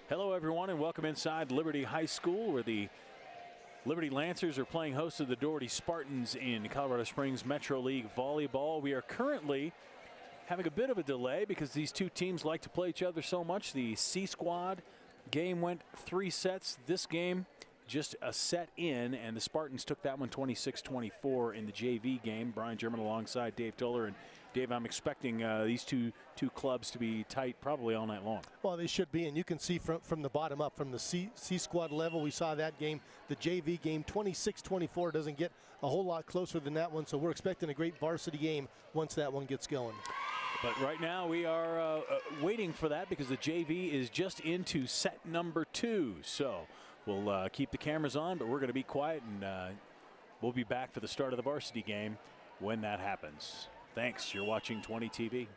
Hello, everyone, and welcome inside Liberty High School, where the Liberty Lancers are playing host to the Doherty Spartans in Colorado Springs Metro League Volleyball. We are currently having a bit of a delay because these two teams like to play each other so much. The C Squad game went 3 sets. This game just a set in, and the Spartans took that one 26-24 in the JV game. Brian German alongside Dave Toller. And Dave, I'm expecting these two clubs to be tight probably all night long. Well, they should be, and you can see from the bottom up, from the C Squad level, we saw that game, the JV game, 26-24. Doesn't get a whole lot closer than that one, so we're expecting a great varsity game once that one gets going. But right now we are waiting for that because the JV is just into set number 2. So we'll keep the cameras on, but we're going to be quiet, and we'll be back for the start of the varsity game when that happens. Thanks. You're watching 20 TV.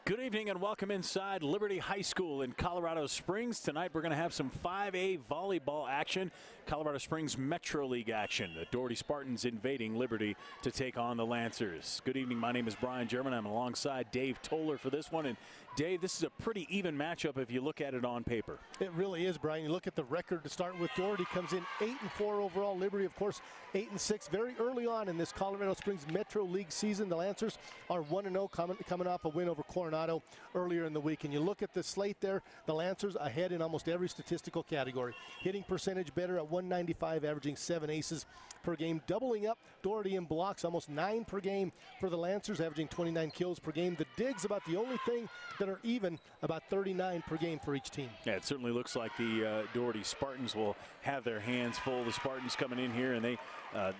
Good evening and welcome inside Liberty High School in Colorado Springs. Tonight we're going to have some 5A volleyball action, Colorado Springs Metro League action. The Doherty Spartans invading Liberty to take on the Lancers. Good evening, my name is Brian German. I'm alongside Dave Toller for this one. And Dave, this is a pretty even matchup if you look at it on paper. It really is, Brian. You look at the record to start with. Doherty comes in 8-4 overall. Liberty, of course, 8-6. Very early on in this Colorado Springs Metro League season, the Lancers are 1-0 coming off a win over Coronado earlier in the week. And you look at the slate there, the Lancers ahead in almost every statistical category. Hitting percentage better at 195, averaging 7 aces per game. Doubling up Doherty in blocks, almost 9 per game for the Lancers, averaging 29 kills per game. The digs about the only thing that are even, about 39 per game for each team. Yeah, it certainly looks like the Doherty Spartans will have their hands full. The Spartans coming in here, and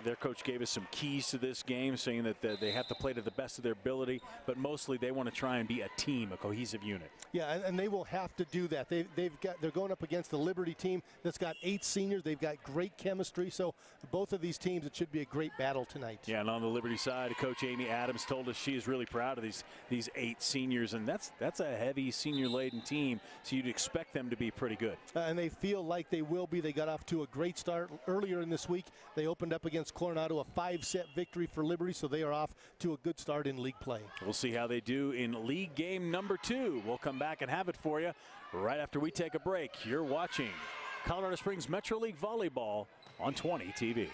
their coach gave us some keys to this game, saying that they have to play to the best of their ability, but mostly they want to try and be a team, a cohesive unit. Yeah, and they will have to do that. They're going up against the Liberty team that's got 8 seniors. They've got great chemistry. So both of these teams, it should be a great battle tonight. Yeah, and on the Liberty side, Coach Amy Adams told us she is really proud of these 8 seniors, and that's a heavy senior-laden team. So you'd expect them to be pretty good. And they feel like they will be. They got off to a great start earlier in this week. They opened up against Coronado, a 5-set victory for Liberty, so they are off to a good start in league play. We'll see how they do in league game number 2. We'll come back and have it for you right after we take a break. You're watching Colorado Springs Metro League Volleyball on 20 TV.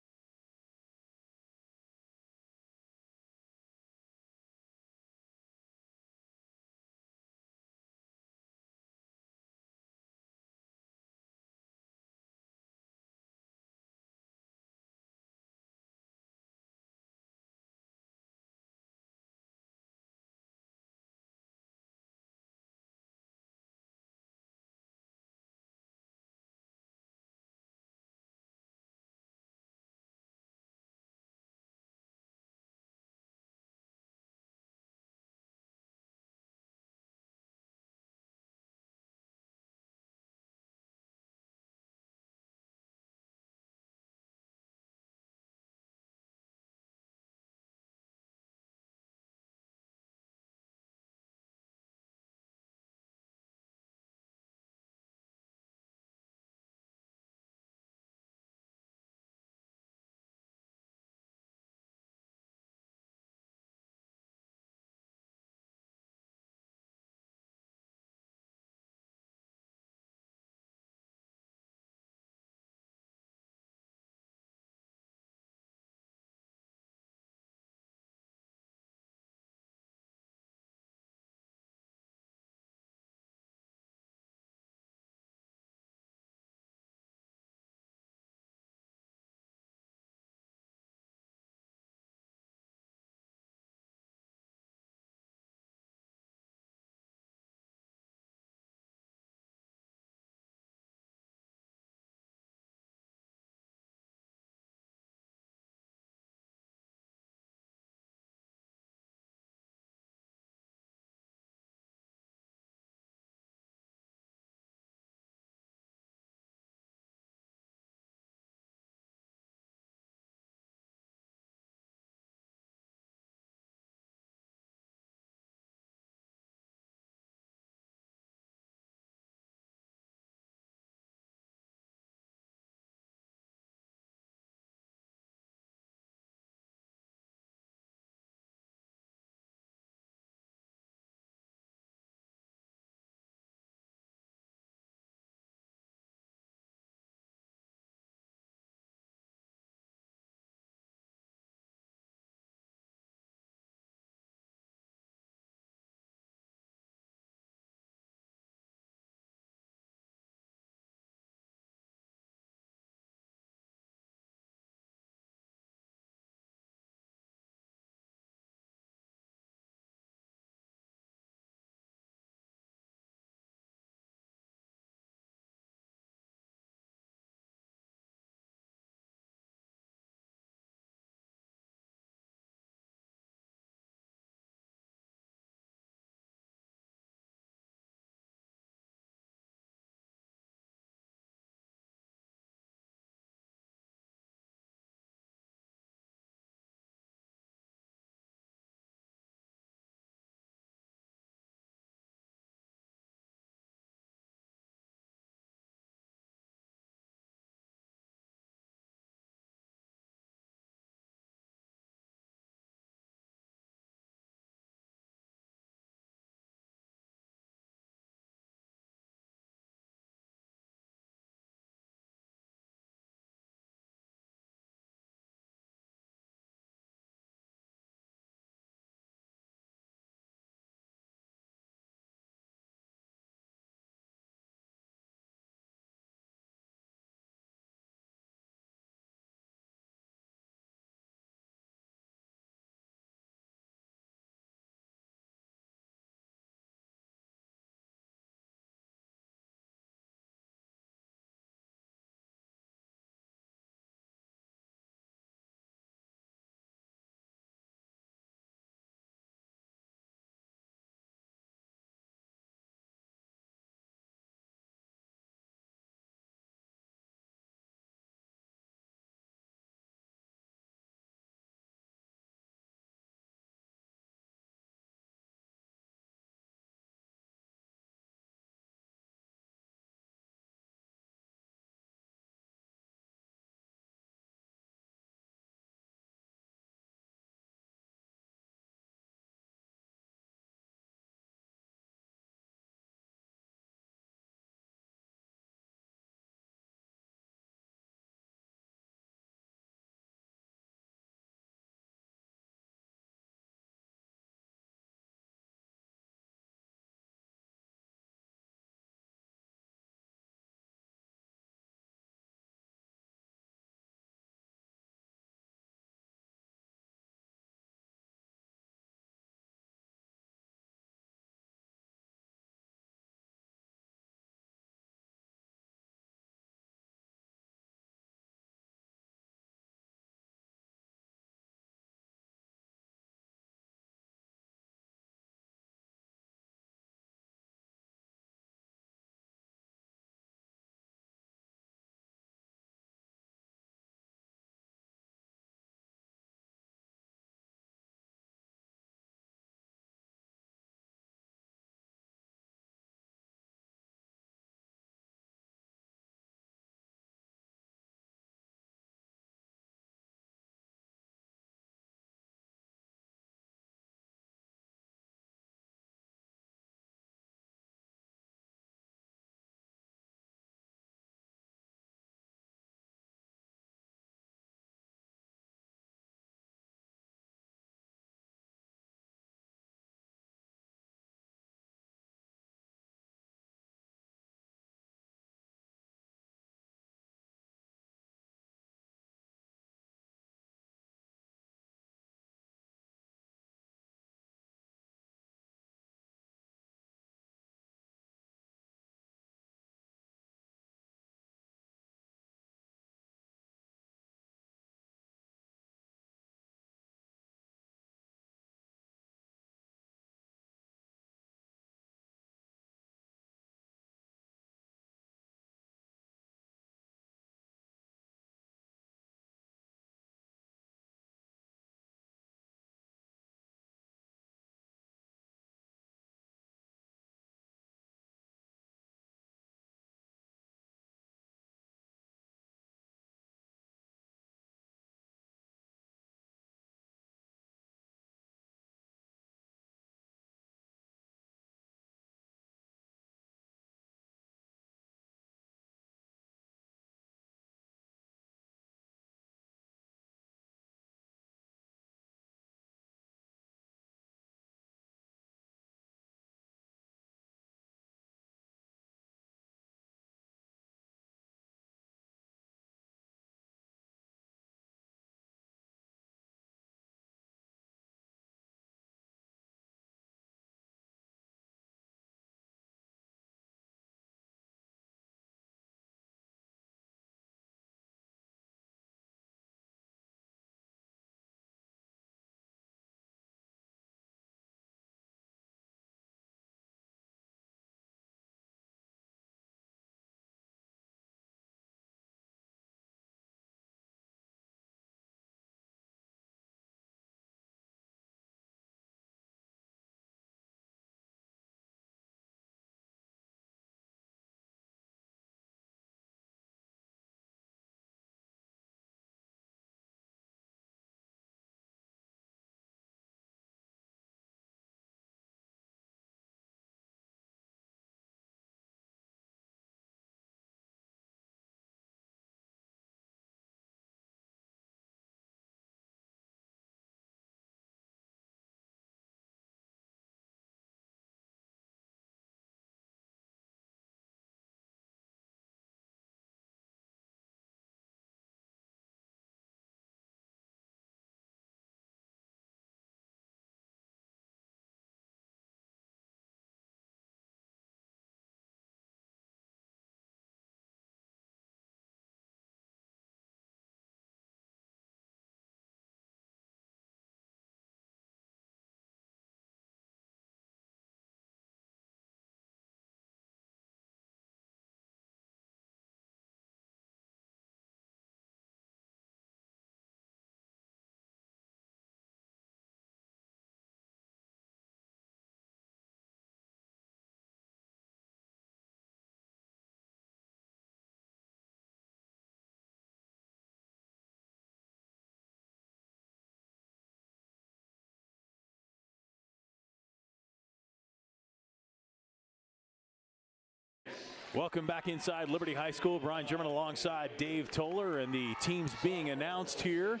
Welcome back inside Liberty High School. Brian German alongside Dave Toller, and the teams being announced here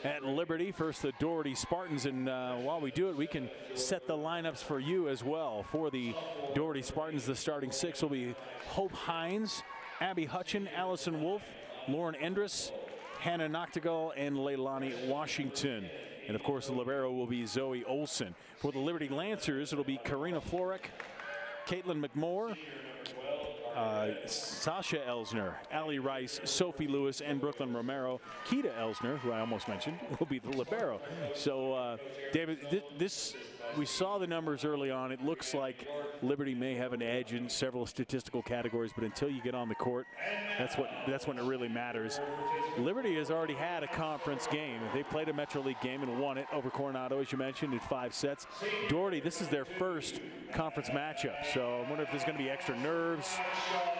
at Liberty. First, the Doherty Spartans, and while we do it, we can set the lineups for you as well. For the Doherty Spartans, the starting six will be Hope Hines, Abby Hutchin, Allison Wolf, Lauren Endress, Hannah Noctegal, and Leilani Washington. And of course, the libero will be Zoe Olson. For the Liberty Lancers, it'll be Karina Florek, Caitlin McMore, Sasha Elsner, Allie Rice, Sophie Lewis, and Brooklyn Romero. Keita Elsner, who I almost mentioned, will be the libero. So, David, we saw the numbers early on. It looks like Liberty may have an edge in several statistical categories, but until you get on the court, that's when it really matters. Liberty has already had a conference game. They played a Metro League game and won it over Coronado, as you mentioned, in 5 sets. Doherty, this is their first conference matchup, so I wonder if there's going to be extra nerves.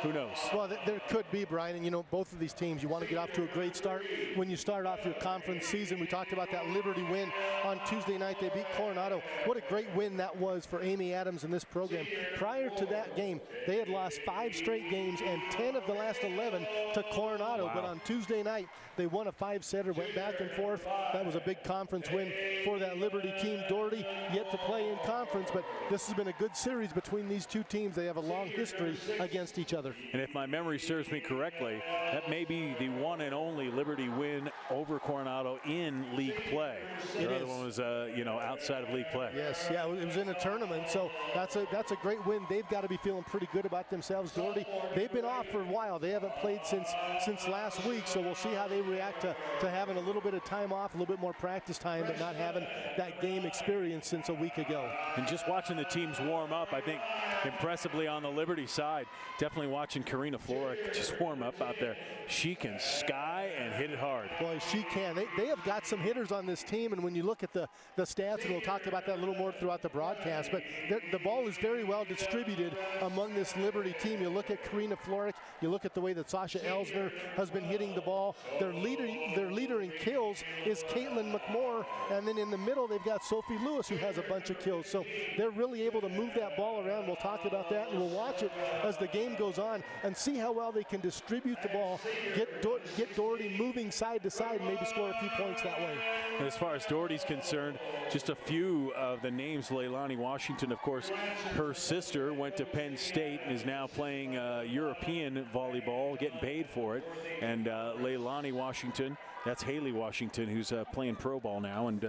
Who knows? Well, there could be, Brian, and you know, both of these teams, you want to get off to a great start. When you start off your conference season, we talked about that Liberty win on Tuesday night. They beat Coronado. What a great win that was for Amy Adams in this program. Prior to that game, they had lost 5 straight games and 10 of the last 11 to Coronado. Wow. But on Tuesday night, they won a 5-setter, went back and forth. That was a big conference win for that Liberty team. Doherty yet to play in conference, but this has been a good series between these two teams. They have a long history against each other. And if my memory serves me correctly, that may be the one and only Liberty win over Coronado in league play. The other one was, outside of league play. Yes, yeah, it was in a tournament, so that's a great win. They've got to be feeling pretty good about themselves. Doherty, they've been off for a while. They haven't played since last week, so we'll see how they react to having a little bit of time off, a little bit more practice time, but not having that game experience since a week ago. And just watching the teams warm up, I think impressively on the Liberty side, definitely watching Karina Florek just warm up out there. She can sky and hit it hard. Boy, she can. They have got some hitters on this team, and when you look at the stats, and we'll talk about that a little more throughout the broadcast, but the ball is very well distributed among this Liberty team. You look at Karina Florek, you look at the way that Sasha Elsner has been hitting the ball. Their leader in kills is Caitlin McMore, and then in the middle they've got Sophie Lewis, who has a bunch of kills. So they're really able to move that ball around. We'll talk about that, and we'll watch it as the game goes on and see how well they can distribute the ball, get Doherty moving side to side, and maybe score a few points that way. As far as Doherty's concerned, just a few of the names. Leilani Washington, of course, her sister went to Penn State and is now playing European volleyball, getting paid for it. And Leilani Washington, that's Haley Washington, who's playing pro ball now, and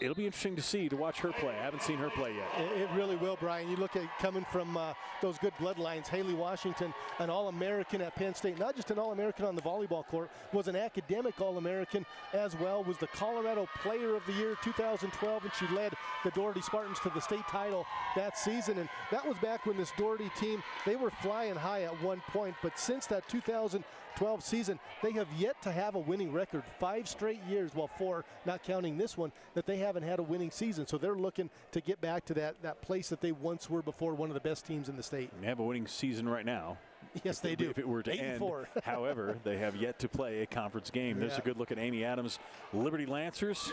it'll be interesting to watch her play. I haven't seen her play yet. It really will, Brian. You look at coming from those good bloodlines. Haley Washington, an All-American at Penn State, not just an All-American on the volleyball court, was an academic All-American as well, was the Colorado Player of the Year 2012, and she led the Doherty Spartans to the state title that season. And that was back when this Doherty team, they were flying high at one point, but since that 2012 season, they have yet to have a winning record. 5 straight years, well, 4, not counting this one, that they haven't had a winning season. So they're looking to get back to that place that they once were before, one of the best teams in the state. They have a winning season right now. Yes, they do. If it were to end. 8-4. However, they have yet to play a conference game. There's a good look at Amy Adams. Liberty Lancers,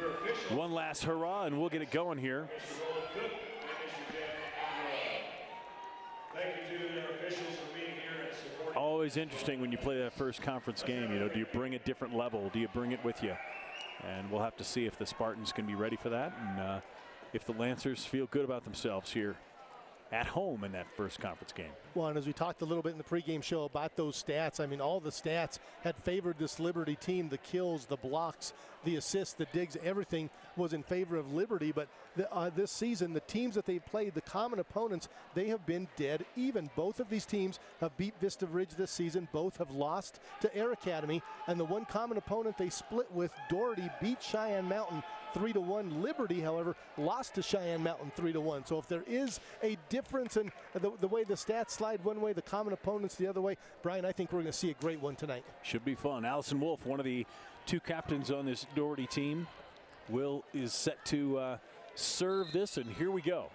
one last hurrah, and we'll get it going here. Always interesting when you play that first conference game. Do you bring a different level? Do you bring it with you? And we'll have to see if the Spartans can be ready for that, and if the Lancers feel good about themselves here at home in that first conference game. Well, and as we talked a little bit in the pregame show about those stats, I mean, all the stats had favored this Liberty team. The kills, the blocks, the assists, the digs, everything was in favor of Liberty. But this season, the teams that they've played, the common opponents, they have been dead even. Both of these teams have beat Vista Ridge this season. Both have lost to Air Academy. And the one common opponent they split with, Doherty, beat Cheyenne Mountain 3-1. Liberty, however, lost to Cheyenne Mountain 3-1. So if there is a difference in the way the stats slide one way, the common opponents the other way, Brian, I think we're going to see a great one tonight. Should be fun. Allison Wolf, one of the 2 captains on this Doherty team, is set to serve this, and here we go.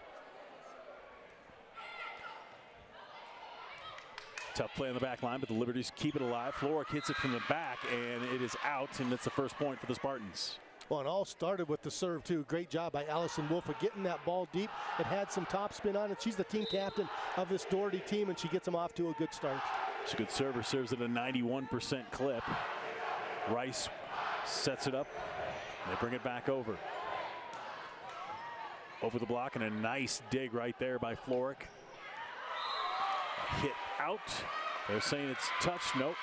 Tough play on the back line, but the Liberties keep it alive. Florek hits it from the back, and it is out, and it's the first point for the Spartans. Well, it all started with the serve, too. Great job by Allison Wolf of getting that ball deep. It had some topspin on it. She's the team captain of this Doherty team, and she gets them off to a good start. She's a good server. Serves at a 91% clip. Rice sets it up. They bring it back over. Over the block, and a nice dig right there by Florek. Hit out. They're saying it's touched. Nope.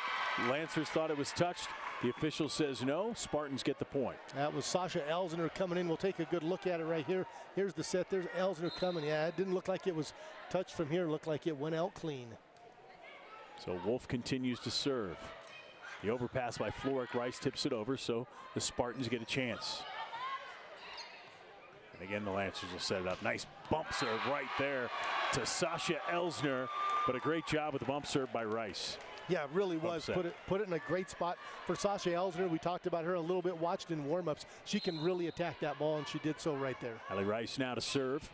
Lancers thought it was touched. The official says no. Spartans get the point. That was Sasha Elsner coming in. We'll take a good look at it right here. Here's the set. There's Elsner coming. Yeah, it didn't look like it was touched from here. It looked like it went out clean. So Wolf continues to serve. The overpass by Florek. Rice tips it over, so the Spartans get a chance. And again, the Lancers will set it up. Nice bump serve right there to Sasha Elsner, but a great job with the bump serve by Rice. Yeah, it really was. Put it in a great spot for Sasha Elsner. We talked about her a little bit, watched in warm-ups. She can really attack that ball, and she did so right there. Allie Rice now to serve.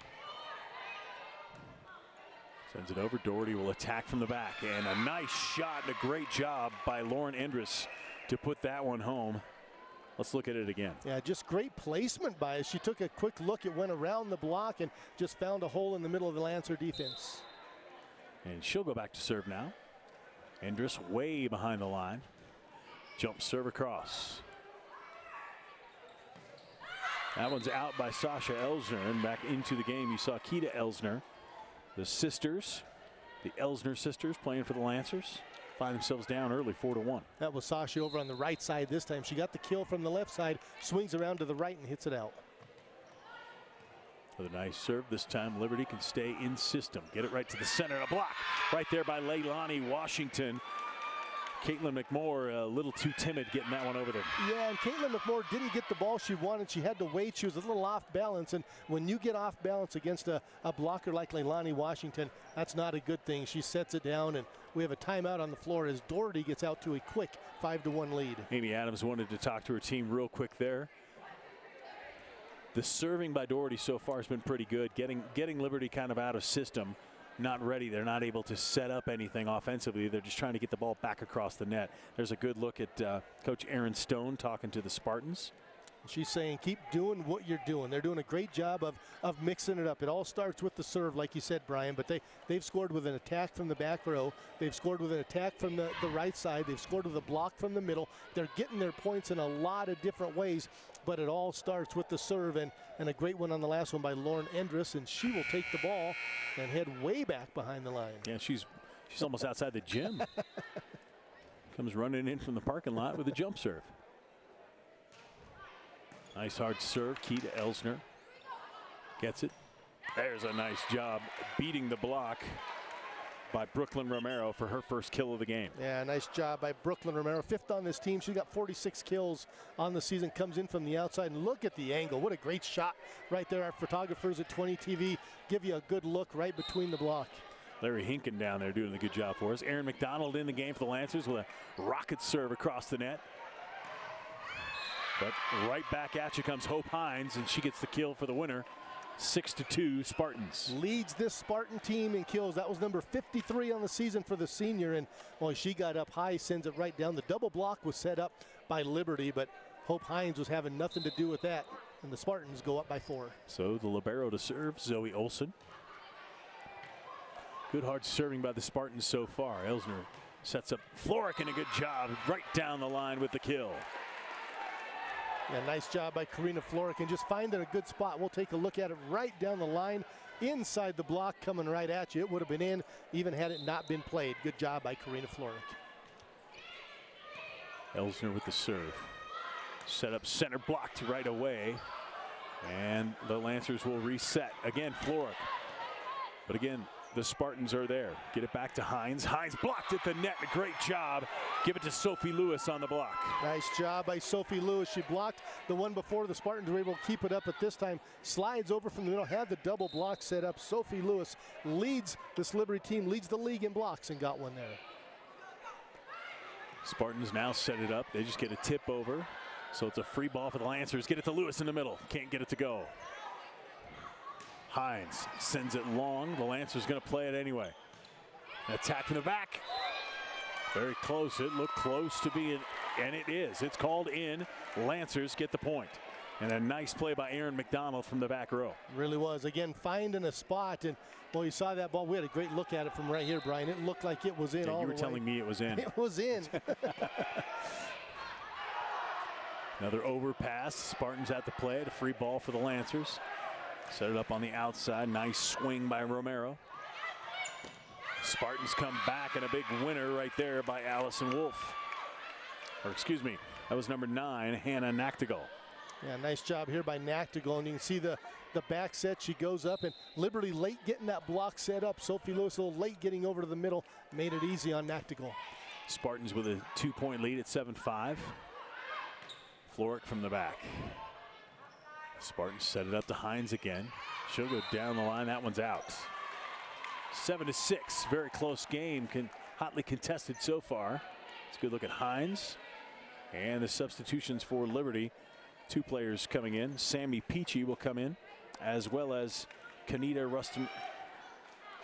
Sends it over. Doherty will attack from the back. And a nice shot and a great job by Lauren Endress to put that one home. Let's look at it again. Yeah, just great placement by us. She took a quick look. It went around the block and just found a hole in the middle of the Lancer defense. And she'll go back to serve now. Endress way behind the line. Jump serve across. That one's out by Sasha Elsner, and back into the game you saw Keita Elsner. The sisters, the Elsner sisters, playing for the Lancers, find themselves down early 4-1. That was Sasha over on the right side this time. She got the kill from the left side, swings around to the right and hits it out. With a nice serve this time, Liberty can stay in system. Get it right to the center. A block right there by Leilani Washington. Caitlin McMoore a little too timid getting that one over there. Yeah, and Caitlin McMoore didn't get the ball she wanted. She had to wait. She was a little off balance, and when you get off balance against a blocker like Leilani Washington, that's not a good thing. She sets it down, and we have a timeout on the floor as Doherty gets out to a quick 5-1 lead. Amy Adams wanted to talk to her team real quick there. The serving by Doherty so far has been pretty good, getting Liberty kind of out of system. Not ready. They're not able to set up anything offensively. They're just trying to get the ball back across the net. There's a good look at Coach Erin Stone talking to the Spartans. She's saying, keep doing what you're doing. They're doing a great job of mixing it up. It all starts with the serve, like you said, Brian, but they've scored with an attack from the back row. They've scored with an attack from the right side. They've scored with a block from the middle. They're getting their points in a lot of different ways, but it all starts with the serve, and a great one on the last one by Lauren Endress, and she will take the ball and head way back behind the line. Yeah, she's almost outside the gym. Comes running in from the parking lot with a jump serve. Nice hard serve. Keita Elsner gets it. There's a nice job beating the block by Brooklyn Romero for her first kill of the game. Yeah, nice job by Brooklyn Romero. 5th on this team. She's got 46 kills on the season. Comes in from the outside, and look at the angle. What a great shot right there. Our photographers at 20 TV give you a good look right between the block. Larry Hinken down there doing a good job for us. Aaron McDonald in the game for the Lancers with a rocket serve across the net. But right back at you comes Hope Hines, and she gets the kill for the winner. 6-2 Spartans. Leads this Spartan team in kills. That was number 53 on the season for the senior, and well, she got up high, sends it right down. The double block was set up by Liberty, but Hope Hines was having nothing to do with that, and the Spartans go up by 4. So the libero to serve, Zoe Olson. Good hard serving by the Spartans so far. Elsner sets up Florek, and a good job right down the line with the kill. Yeah, nice job by Karina Florek, and just finding a good spot. We'll take a look at it right down the line, inside the block, coming right at you. It would have been in, even had it not been played. Good job by Karina Florek. Elsner with the serve. Set up center, blocked right away. And the Lancers will reset. Again, Florek. But again, the Spartans are there. Get it back to Hines. Hines blocked at the net. A great job. Give it to Sophie Lewis on the block. Nice job by Sophie Lewis. She blocked the one before. The Spartans were able to keep it up, but this time slides over from the middle, had the double block set up. Sophie Lewis leads this Liberty team, leads the league in blocks, and got one there. Spartans now set it up. They just get a tip over. So it's a free ball for the Lancers. Get it to Lewis in the middle. Can't get it to go. Hines sends it long. The Lancers going to play it anyway. An attack from the back. Very close. It looked close to being, and it is. It's called in. Lancers get the point. And a nice play by Aaron McDonald from the back row. Really was. Again, finding a spot. And, well, you saw that ball. We had a great look at it from right here, Brian. It looked like it was in all the way. You were telling me it was in. It was in. Another overpass. Spartans at the play. A free ball for the Lancers. Set it up on the outside. Nice swing by Romero. Spartans come back, and a big winner right there by Allison Wolf. Or excuse me, that was number 9, Hannah Nachtigal. Yeah, nice job here by Nachtigal. And you can see the back set. She goes up, and Liberty late getting that block set up. Sophie Lewis a little late getting over to the middle. Made it easy on Nachtigal. Spartans with a 2-point lead at 7-5. Floric from the back. Spartans set it up to Hines again. She'll go down the line. That one's out. 7-6. Very close game. Hotly contested so far. Let's go look at Hines. And the substitutions for Liberty. 2 players coming in. Sammy Peachy will come in, as well as Kanita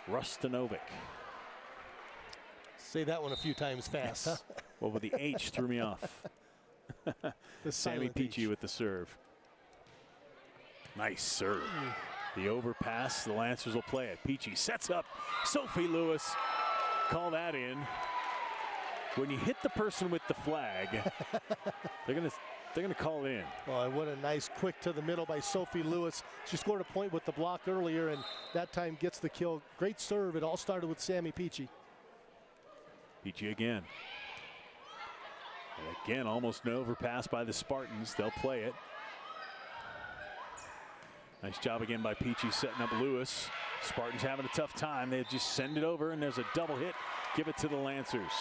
Rustanovic. Say that one a few times fast. Yes. Huh? Well, with the H threw me off. Sammy Peachy with the serve. Nice serve. The overpass. The Lancers will play it. Peachy sets up Sophie Lewis. Call that in. When you hit the person with the flag, they're gonna call it in. Well, what a nice quick to the middle by Sophie Lewis. She scored a point with the block earlier, and that time gets the kill. Great serve. It all started with Sammy Peachy. Peachy again. And again, almost no overpass by the Spartans. They'll play it. Nice job again by Peachy setting up Lewis. Spartans having a tough time. They just send it over, and there's a double hit. Give it to the Lancers.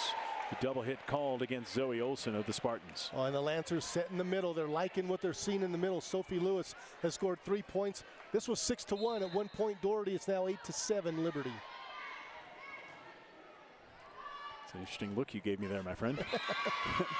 The double hit called against Zoe Olsen of the Spartans. Oh, and the Lancers set in the middle. They're liking what they're seeing in the middle. Sophie Lewis has scored 3 points. This was 6-1 at 1 point Doherty. It's now 8-7 Liberty. It's an interesting look you gave me there, my friend.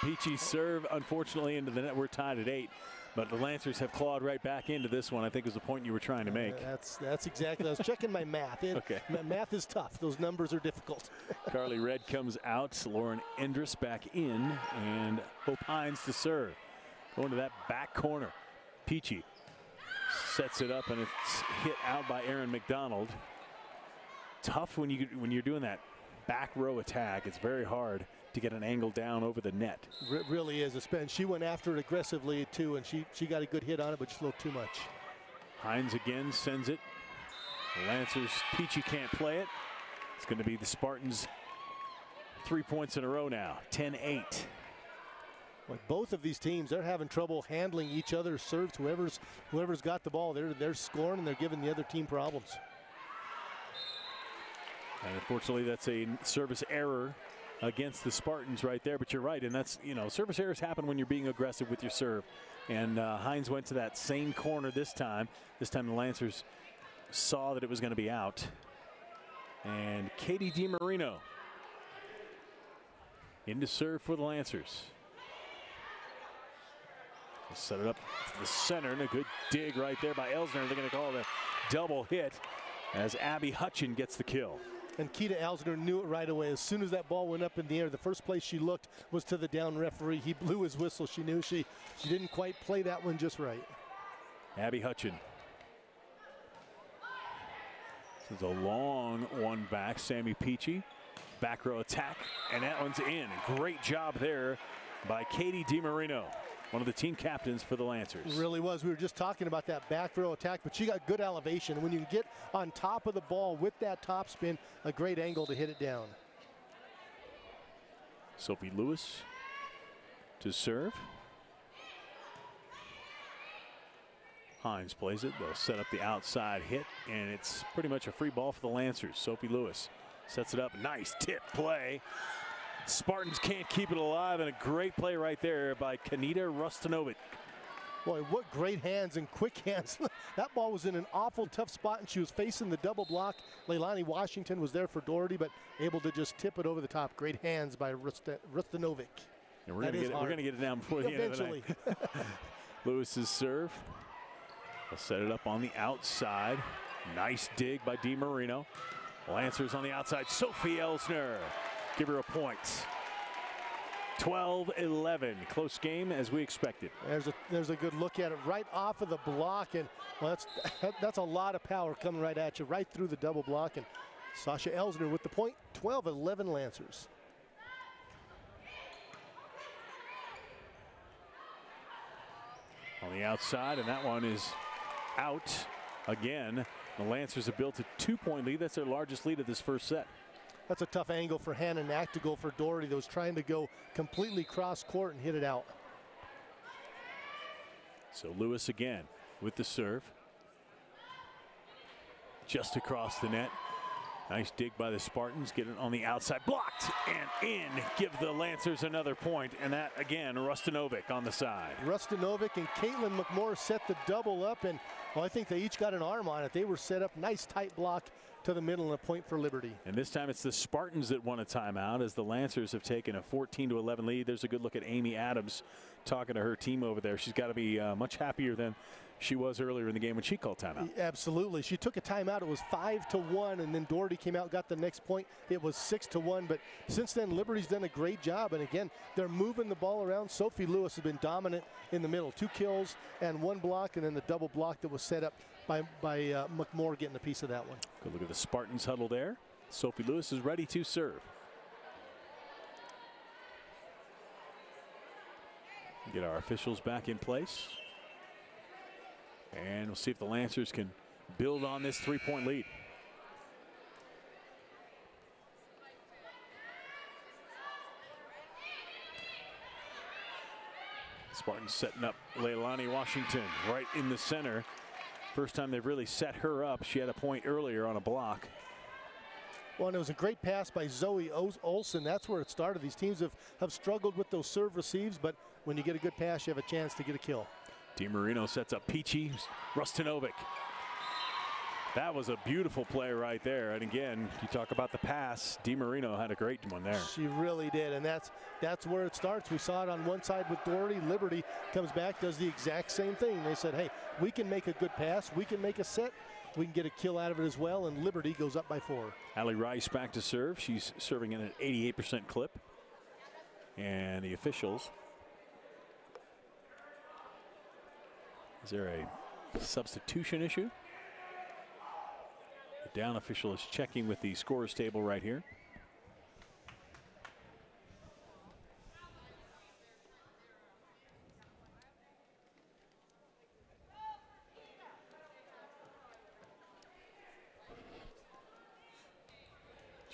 Peachy's serve, unfortunately, into the net. We're tied at 8. But the Lancers have clawed right back into this one. I think was the point you were trying to make. That's exactly. I was checking my math. Okay. Math is tough. Those numbers are difficult. Carly Red comes out. Lauren Endress back in. And Hope Hines to serve. Going to that back corner. Peachy sets it up, and it's hit out by Aaron McDonald. Tough when you're doing that back row attack. It's very hard to get an angle down over the net. It really is a spin. She went after it aggressively too, and she got a good hit on it, but just a little too much. Hines again sends it. The Lancers, Peachy can't play it. It's going to be the Spartans 3 points in a row now, 10-8. Well, both of these teams, they're having trouble handling each other's serves. Whoever's got the ball, they're scoring, and they're giving the other team problems. And unfortunately, that's a service error against the Spartans right there, but you're right, and that's, service errors happen when you're being aggressive with your serve. And Hines went to that same corner this time. This time the Lancers saw that it was going to be out. And Katie DiMarino in to serve for the Lancers. They'll set it up to the center, and a good dig right there by Elsner. They're going to call it a double hit as Abby Hutchin gets the kill. And Keita Elsner knew it right away. As soon as that ball went up in the air, the first place she looked was to the down referee. He blew his whistle. She knew she didn't quite play that one just right. Abby Hutchin. This is a long one back. Sammy Peachy. Back row attack. And that one's in. Great job there by Katie DiMarino, one of the team captains for the Lancers. It really was. We were just talking about that back row attack, but she got good elevation. When you can get on top of the ball with that top spin, a great angle to hit it down. Sophie Lewis to serve. Hines plays it. They'll set up the outside hit, and it's pretty much a free ball for the Lancers. Sophie Lewis sets it up. Nice tip play. Spartans can't keep it alive, and a great play right there by Kanita Rustanovic. Boy, what great hands and quick hands. That ball was in an awful tough spot, and she was facing the double block. Leilani Washington was there for Doherty, but able to just tip it over the top. Great hands by Rustanovic. And we're going to get it down before the end of the night. Lewis's serve. They'll set it up on the outside. Nice dig by DiMarino. Lancers on the outside. Sophie Elsner. Give her a point. 12-11. Close game as we expected. There's a good look at it right off of the block, and well, that's a lot of power coming right at you, right through the double block. And Sasha Elsner with the point. 12-11 Lancers. On the outside, and that one is out again. The Lancers have built a 2-point lead. That's their largest lead of this first set. That's a tough angle for Hannah Nactigal for Doherty that was trying to go completely cross court and hit it out. So Lewis again with the serve. Just across the net. Nice dig by the Spartans. Get it on the outside. Blocked and in. Give the Lancers another point. And that again, Rustinovic on the side. Rustinovic and Caitlin McMoore set the double up. And well, I think they each got an arm on it. They were set up. Nice tight block to the middle and a point for Liberty. And this time it's the Spartans that won a timeout as the Lancers have taken a 14-11 lead. There's a good look at Amy Adams talking to her team over there. She's got to be much happier than she was earlier in the game when she called timeout. Absolutely. She took a timeout. It was 5-1, and then Doherty came out, got the next point. It was 6-1. But since then, Liberty's done a great job. And again, they're moving the ball around. Sophie Lewis has been dominant in the middle. 2 kills and 1 block, and then the double block that was set up by McMoore getting a piece of that one. Good look at the Spartans huddle there. Sophie Lewis is ready to serve. Get our officials back in place. And we'll see if the Lancers can build on this 3-point lead. Spartans setting up Leilani Washington right in the center. First time they've really set her up. She had a point earlier on a block. Well, and it was a great pass by Zoe Olsen. That's where it started. These teams have struggled with those serve receives, but when you get a good pass, you have a chance to get a kill. DiMarino sets up Peachy. Rustinovic. That was a beautiful play right there. And again, you talk about the pass. DiMarino had a great one there. She really did, and that's where it starts. We saw it on one side with Doherty. Liberty comes back, does the exact same thing. They said, hey, we can make a good pass. We can make a set. We can get a kill out of it as well, and Liberty goes up by 4. Allie Rice back to serve. She's serving in an 88% clip. And the officials. Is there a substitution issue? The down official is checking with the scorers table right here.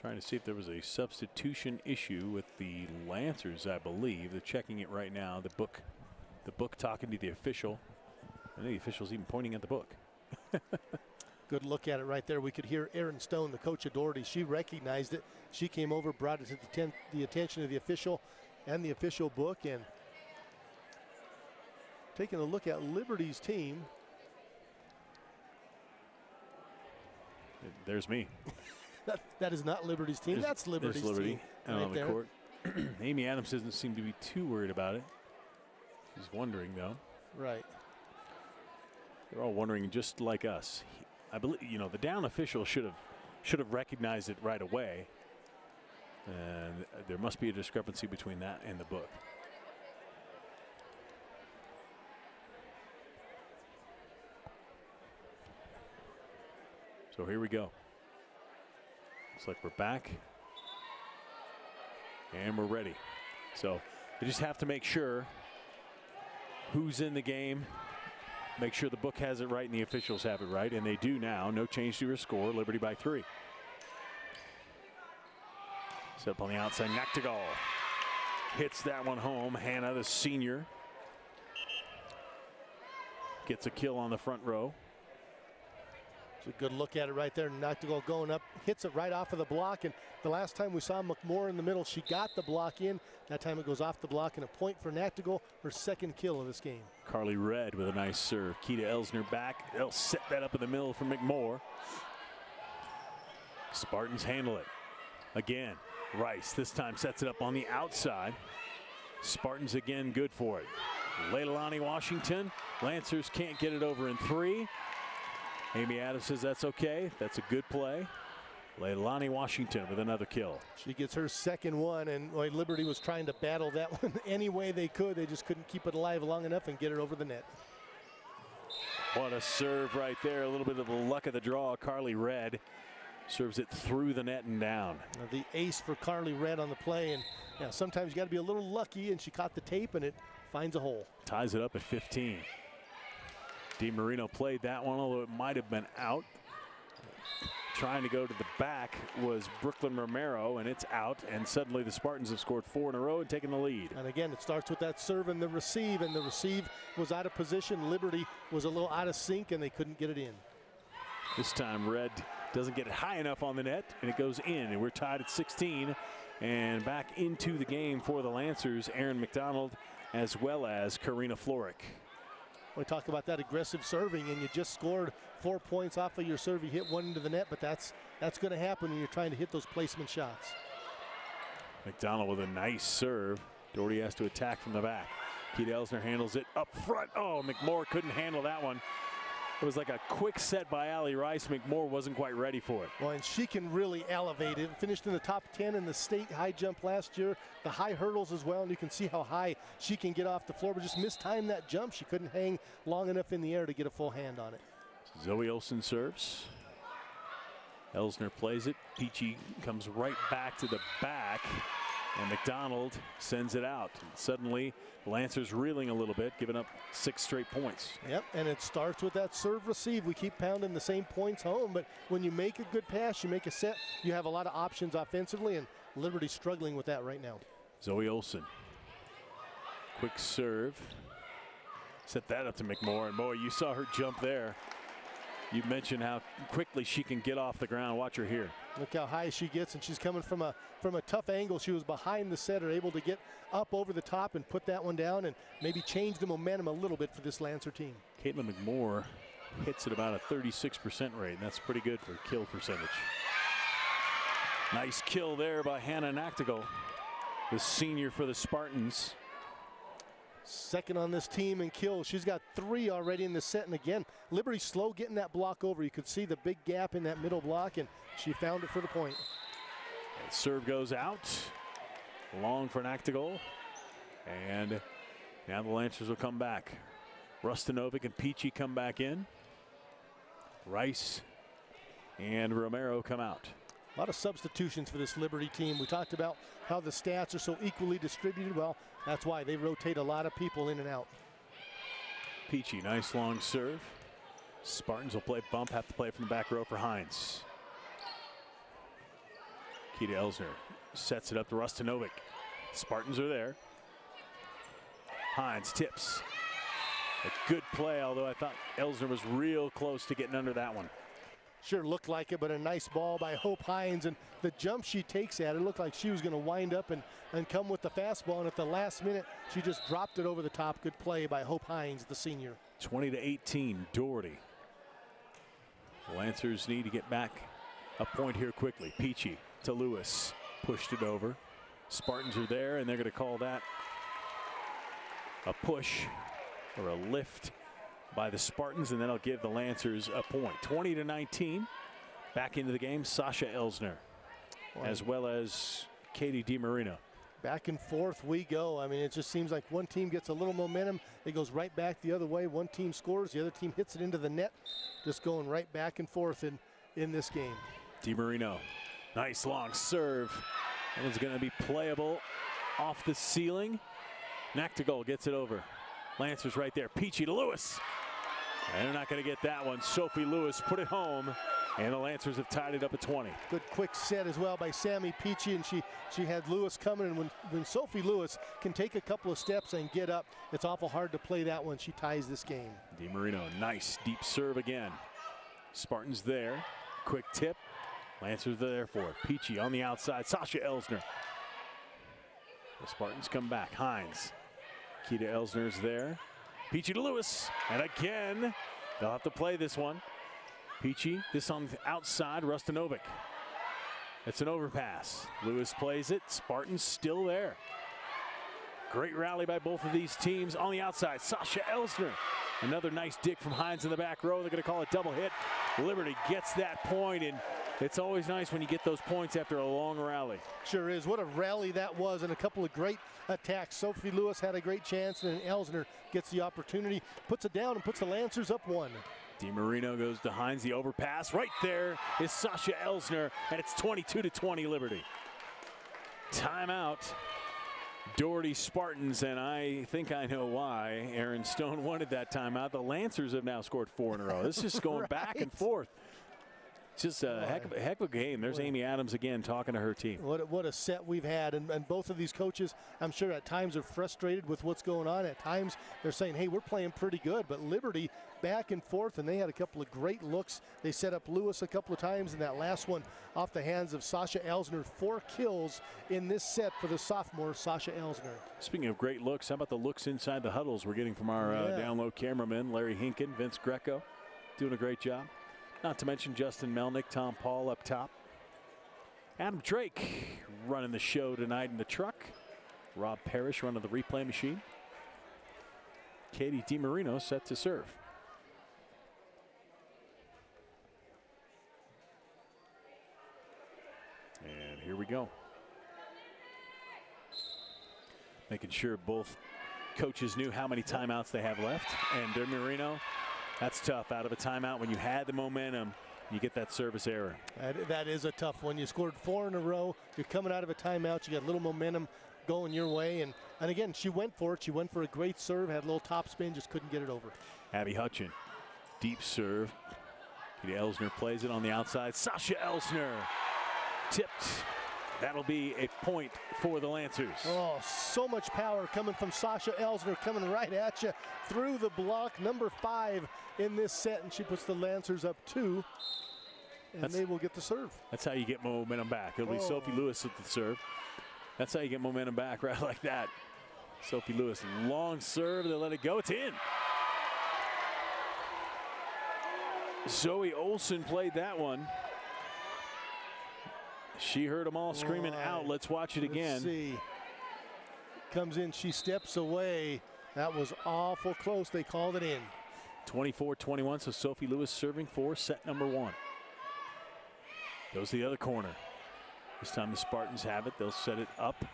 Trying to see if there was a substitution issue with the Lancers, I believe. They're checking it right now. The book talking to the official. I think the official's even pointing at the book. Good look at it right there. We could hear Erin Stone, the coach of Doherty. She recognized it. She came over, brought it to the attention of the official and the official book. And taking a look at Liberty's team. There's me. That is not Liberty's team. That's Liberty's team. Out on the court. Amy Adams doesn't seem to be too worried about it. She's wondering, though. Right. They're all wondering, just like us. I believe, you know, the down official should have recognized it right away. And there must be a discrepancy between that and the book. So here we go. Looks like we're back. And we're ready. So you just have to make sure who's in the game. Make sure the book has it right and the officials have it right. And they do now. No change to her score. Liberty by 3. Set up on the outside. Nactigal hits that one home. Hannah, the senior, gets a kill on the front row. It's a good look at it right there. Nactigal going up, hits it right off of the block. And the last time we saw McMoore in the middle, she got the block in. That time it goes off the block, and a point for Nactigal, her second kill of this game. Carly Red with a nice serve. Keita Elsner back. They'll set that up in the middle for McMoore. Spartans handle it. Again, Rice this time sets it up on the outside. Spartans again good for it. Leilani Washington. Lancers can't get it over in 3. Amy Adams says that's okay. That's a good play. Leilani Washington with another kill. She gets her second one, and Liberty was trying to battle that one any way they could. They just couldn't keep it alive long enough and get it over the net. What a serve right there. A little bit of the luck of the draw. Carly Red serves it through the net and down. The ace for Carly Red on the play, and yeah, sometimes you got to be a little lucky, and she caught the tape and it finds a hole. Ties it up at 15. DiMarino played that one, although it might have been out. Trying to go to the back was Brooklyn Romero, and it's out, and suddenly the Spartans have scored 4 in a row and taken the lead. And again, it starts with that serve and the receive was out of position. Liberty was a little out of sync, and they couldn't get it in. This time Red doesn't get it high enough on the net, and it goes in, and we're tied at 16. And back into the game for the Lancers, Erin McDonald as well as Karina Florick. We talk about that aggressive serving, and you just scored 4 points off of your serve. You hit one into the net, but that's going to happen when you're trying to hit those placement shots. McDonald with a nice serve. Doherty has to attack from the back. Keita Elsner handles it up front. Oh, McMoore couldn't handle that one. It was like a quick set by Allie Rice. McMoore wasn't quite ready for it. Well, and she can really elevate it. Finished in the top 10 in the state high jump last year. The high hurdles as well, and you can see how high she can get off the floor, but just mistimed that jump. She couldn't hang long enough in the air to get a full hand on it. Zoe Olsen serves. Elsner plays it. Peachy comes right back to the back, and McDonald sends it out. And suddenly, the Lancers reeling a little bit, giving up 6 straight points. Yep, and it starts with that serve receive. We keep pounding the same points home, but when you make a good pass, you make a set, you have a lot of options offensively, and Liberty's struggling with that right now. Zoe Olsen. Quick serve. Set that up to McMoore, and boy, you saw her jump there. You mentioned how quickly she can get off the ground. Watch her here. Look how high she gets, and she's coming from a tough angle. She was behind the setter, able to get up over the top and put that one down and maybe change the momentum a little bit for this Lancer team. Caitlin McMoore hits at about a 36% rate, and that's pretty good for kill percentage. Nice kill there by Hannah Nactigal, the senior for the Spartans. Second on this team in kills. She's got 3 already in the set, and again, Liberty slow getting that block over. You could see the big gap in that middle block, and she found it for the point. And serve goes out. Long for Nactigal. And now the Lancers will come back. Rustanovic and Peachy come back in. Rice and Romero come out. A lot of substitutions for this Liberty team. We talked about how the stats are so equally distributed. Well, that's why they rotate a lot of people in and out. Peachy, nice long serve. Spartans will play bump, have to play from the back row for Hines. Keita Elsner sets it up to Rustanovic. Spartans are there. Hines tips. A good play, although I thought Elsner was real close to getting under that one. Sure looked like it, but a nice ball by Hope Hines, and the jump she takes at it looked like she was going to wind up and come with the fastball, and at the last minute she just dropped it over the top. Good play by Hope Hines, the senior. 20-18 Doherty. The Lancers need to get back a point here quickly. Peachy to Lewis, pushed it over. Spartans are there, and they're going to call that a push or a lift by the Spartans, and that'll give the Lancers a point. 20-19. Back into the game, Sasha Elsner, as well as Katie DiMarino. Back and forth we go. I mean, it just seems like one team gets a little momentum, it goes right back the other way. One team scores, the other team hits it into the net. Just going right back and forth in this game. DiMarino, nice long serve. That one's going to be playable off the ceiling. Nactigal gets it over. Lancers right there. Peachy to Lewis. And they're not going to get that one. Sophie Lewis put it home, and the Lancers have tied it up at 20. Good quick set as well by Sammy Peachy, and she had Lewis coming, and when Sophie Lewis can take a couple of steps and get up, it's awful hard to play that one. She ties this game. DiMarino, nice deep serve again. Spartans there. Quick tip. Lancers there for it. Peachy on the outside. Sasha Elsner. The Spartans come back. Hines. Keita Elsner's there. Peachy to Lewis, and again, they'll have to play this one. Peachy, this on the outside, Rustanovic. It's an overpass. Lewis plays it, Spartans still there. Great rally by both of these teams on the outside. Sasha Elsner, another nice dig from Hines in the back row. They're gonna call it double hit. Liberty gets that point, and It's always nice when you get those points after a long rally. Sure is. What a rally that was, and a couple of great attacks. Sophie Lewis had a great chance, and then Elsner gets the opportunity, puts it down, and puts the Lancers up 1. DiMarino goes to Hines, the overpass. Right there is Sasha Elsner, and it's 22-20 Liberty. Timeout. Doherty Spartans, and I think I know why Aaron Stone wanted that timeout. The Lancers have now scored 4 in a row. This is just going back and forth. Just a heck of a game. There's Amy Adams again talking to her team. What a set we've had, and both of these coaches, I'm sure at times are frustrated with what's going on. At times they're saying, hey, we're playing pretty good, but Liberty back and forth, and they had a couple of great looks. They set up Lewis a couple of times, and that last one off the hands of Sasha Elsner. 4 kills in this set for the sophomore Sasha Elsner. Speaking of great looks, how about the looks inside the huddles we're getting from our down low cameramen, Larry Hinken, Vince Greco, doing a great job. Not to mention Justin Melnick, Tom Paul up top. Adam Drake running the show tonight in the truck. Rob Parrish running the replay machine. Katie DiMarino set to serve. And here we go. Making sure both coaches knew how many timeouts they have left. And DiMarino, that's tough out of a timeout when you had the momentum. You get that service error. That is a tough one. You scored 4 in a row. You're coming out of a timeout. You got a little momentum going your way. And again, she went for it. She went for a great serve, had a little top spin, just couldn't get it over. Abby Hutchin, deep serve. Katie Elsner plays it on the outside. Sasha Elsner tipped. That'll be a point for the Lancers. Oh, so much power coming from Sasha Elsner, coming right at you through the block. Number 5 in this set, and she puts the Lancers up 2. And they will get the serve. That's how you get momentum back. It'll be Sophie Lewis at the serve. That's how you get momentum back, right like that. Sophie Lewis, long serve. They let it go. It's in. Zoe Olsen played that one. She heard them all screaming out. Let's watch it again. Let's see. Comes in, she steps away. That was awful close. They called it in. 24-21, so Sophie Lewis serving for set number 1. Goes to the other corner. This time the Spartans have it. They'll set it up.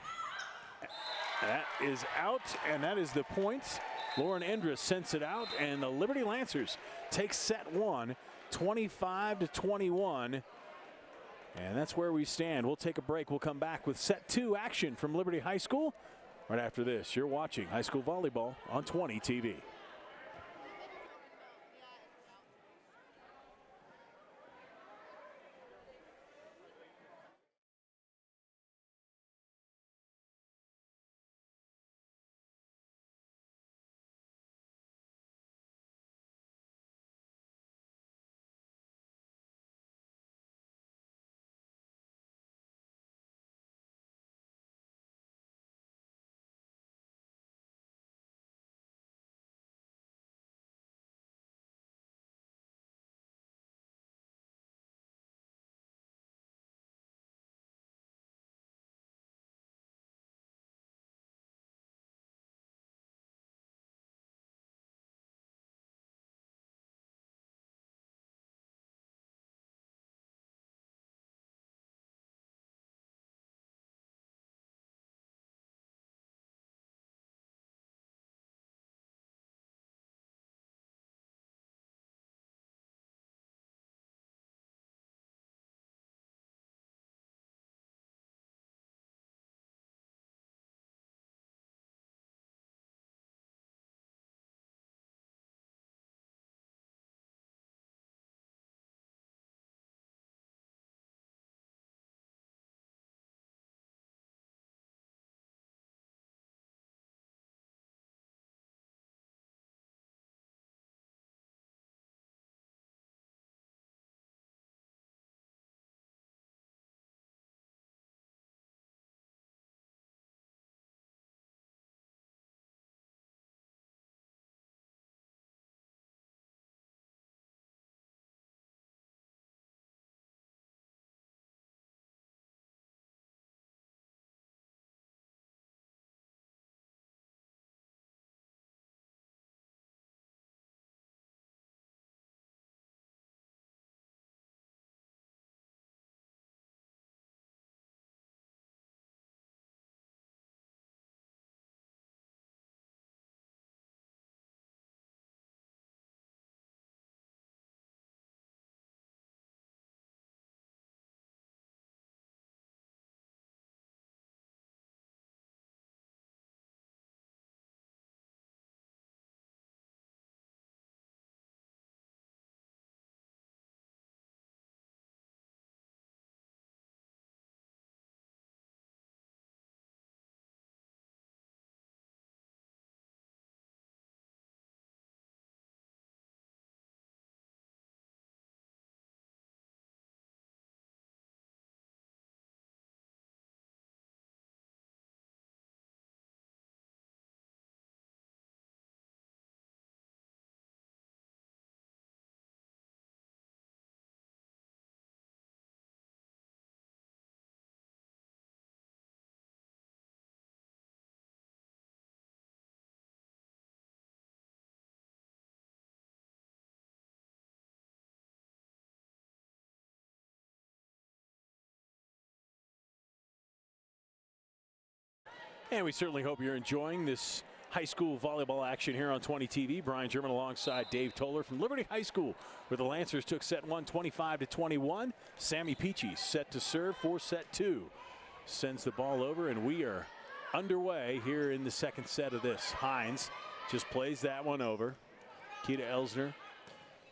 That is out, and that is the point. Lauren Endress sends it out, and the Liberty Lancers take set 1, 25-21. And that's where we stand. We'll take a break. We'll come back with set 2 action from Liberty High School. Right after this, you're watching high school volleyball on 20 TV. And we certainly hope you're enjoying this high school volleyball action here on 20 TV. Brian German alongside Dave Toller from Liberty High School, where the Lancers took set 1 25-21. Sammy Peachy set to serve for set 2. Sends the ball over, and we are underway here in the second set of this. Hines just plays that one over. Kita Elsner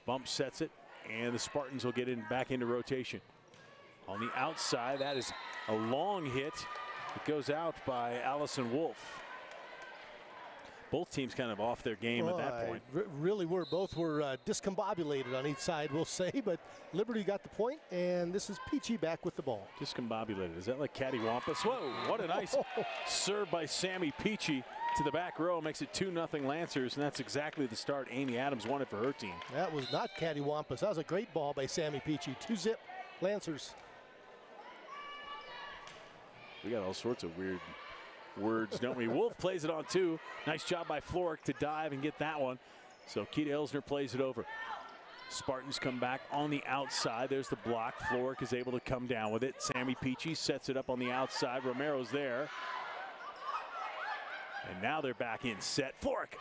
bump sets it, and the Spartans will get back into rotation. On the outside, that is a long hit. It goes out by Allison Wolf. Both teams kind of off their game at that point. Really were. Both were discombobulated on each side, we'll say, but Liberty got the point, and this is Peachy back with the ball. Discombobulated. Is that like cattywampus? Whoa, what a nice serve by Sammy Peachy to the back row. Makes it 2-0 Lancers, and that's exactly the start Amy Adams wanted for her team. That was not cattywampus. That was a great ball by Sammy Peachy. 2-zip Lancers. We got all sorts of weird words, don't we? Wolf plays it on 2. Nice job by Florick to dive and get that one. So Kita Elsner plays it over. Spartans come back on the outside. There's the block. Florick is able to come down with it. Sammy Peachy sets it up on the outside. Romero's there. And now they're back in set. Florick,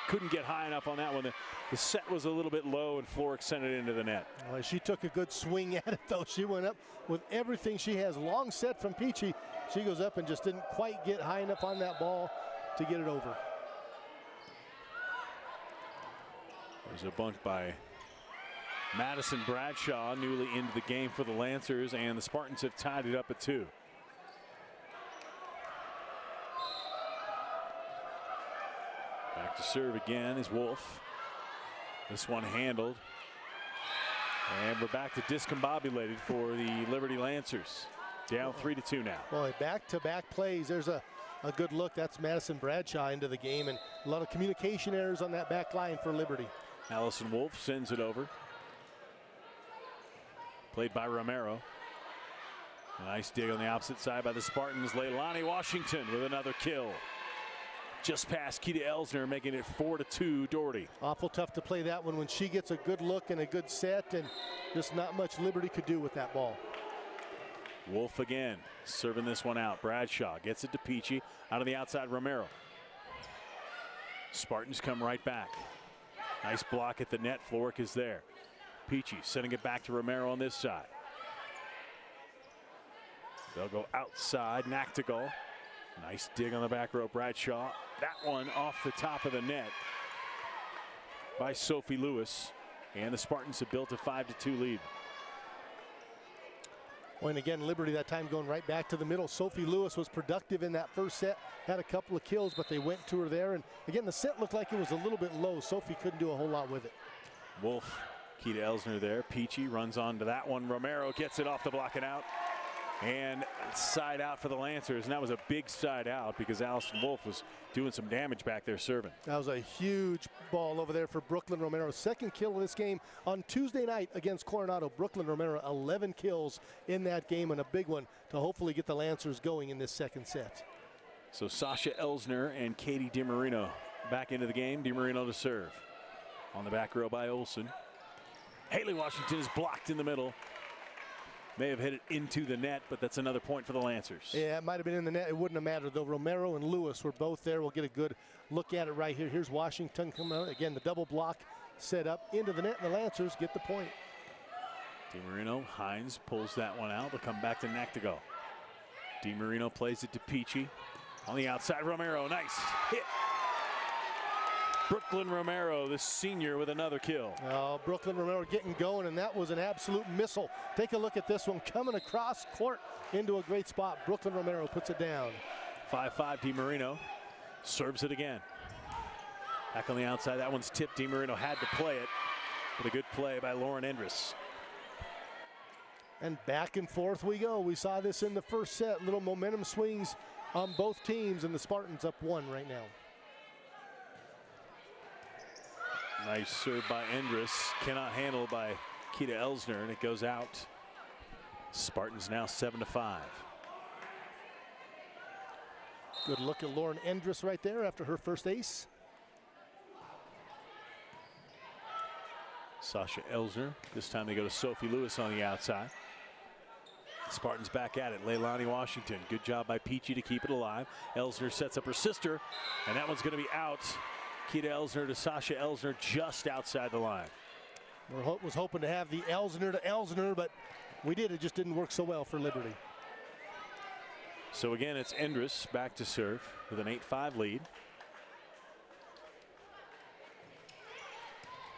couldn't get high enough on that one. The set was a little bit low, and Florick sent it into the net. Well, she took a good swing at it, though. She went up with everything she has. Long set from Peachy. She goes up and just didn't quite get high enough on that ball to get it over. There's a bunt by Madison Bradshaw, newly into the game for the Lancers, and the Spartans have tied it up at 2. Back to serve again is Wolf. This one handled. And we're back to discombobulated for the Liberty Lancers. Down 3-2 now. Boy, back-to-back plays. There's a good look. That's Madison Bradshaw into the game, and a lot of communication errors on that back line for Liberty. Allison Wolf sends it over. Played by Romero. A nice dig on the opposite side by the Spartans. Leilani Washington with another kill. Just past Kita Elsner, making it 4-2 Doherty. Awful tough to play that one when she gets a good look and a good set, and just not much Liberty could do with that ball. Wolf again, serving this one out. Bradshaw gets it to Peachy. Out on the outside, Romero. Spartans come right back. Nice block at the net. Florick is there. Peachy sending it back to Romero on this side. They'll go outside. Nactigal. Nice dig on the back row. Bradshaw. That one off the top of the net by Sophie Lewis. And the Spartans have built a 5-2 lead. Well, and again, Liberty that time going right back to the middle. Sophie Lewis was productive in that first set. Had a couple of kills, but they went to her there. And again, the set looked like it was a little bit low. Sophie couldn't do a whole lot with it. Wolf, Kita Elsner there. Peachy runs on to that one. Romero gets it off the block and out. And side out for the Lancers, and that was a big side out because Allison Wolf was doing some damage back there serving. That was a huge ball over there for Brooklyn Romero. Second kill of this game on Tuesday night against Coronado. Brooklyn Romero, 11 kills in that game, and a big one to hopefully get the Lancers going in this second set. So Sasha Elsner and Katie DiMarino back into the game. DiMarino to serve. On the back row by Olsen. Haley Washington is blocked in the middle. May have hit it into the net, but that's another point for the Lancers. Yeah, it might have been in the net. It wouldn't have mattered, though. Romero and Lewis were both there. We'll get a good look at it right here. Here's Washington coming out. Again, the double block set up into the net, and the Lancers get the point. DiMarino, Hines pulls that one out. They'll come back to Nactigal. DiMarino plays it to Peachy. On the outside, Romero, nice hit. Brooklyn Romero, the senior, with another kill. Oh, Brooklyn Romero getting going, and that was an absolute missile. Take a look at this one coming across court into a great spot. Brooklyn Romero puts it down. 5-5 DiMarino serves it again. Back on the outside, that one's tipped. DiMarino had to play it, but a good play by Lauren Endress. And back and forth we go. We saw this in the first set. Little momentum swings on both teams, and the Spartans up 1 right now. Nice serve by Endress. Cannot handle by Kita Elsner, and it goes out. Spartans now 7-5. Good look at Lauren Endress right there after her first ace. Sasha Elsner. This time they go to Sophie Lewis on the outside. Spartans back at it. Leilani Washington. Good job by Peachy to keep it alive. Elsner sets up her sister, and that one's going to be out. Kita Elsner to Sasha Elsner just outside the line. Was hoping to have the Elsner to Elsner, but we did. It just didn't work so well for Liberty. So again, it's Endress back to serve with an 8-5 lead.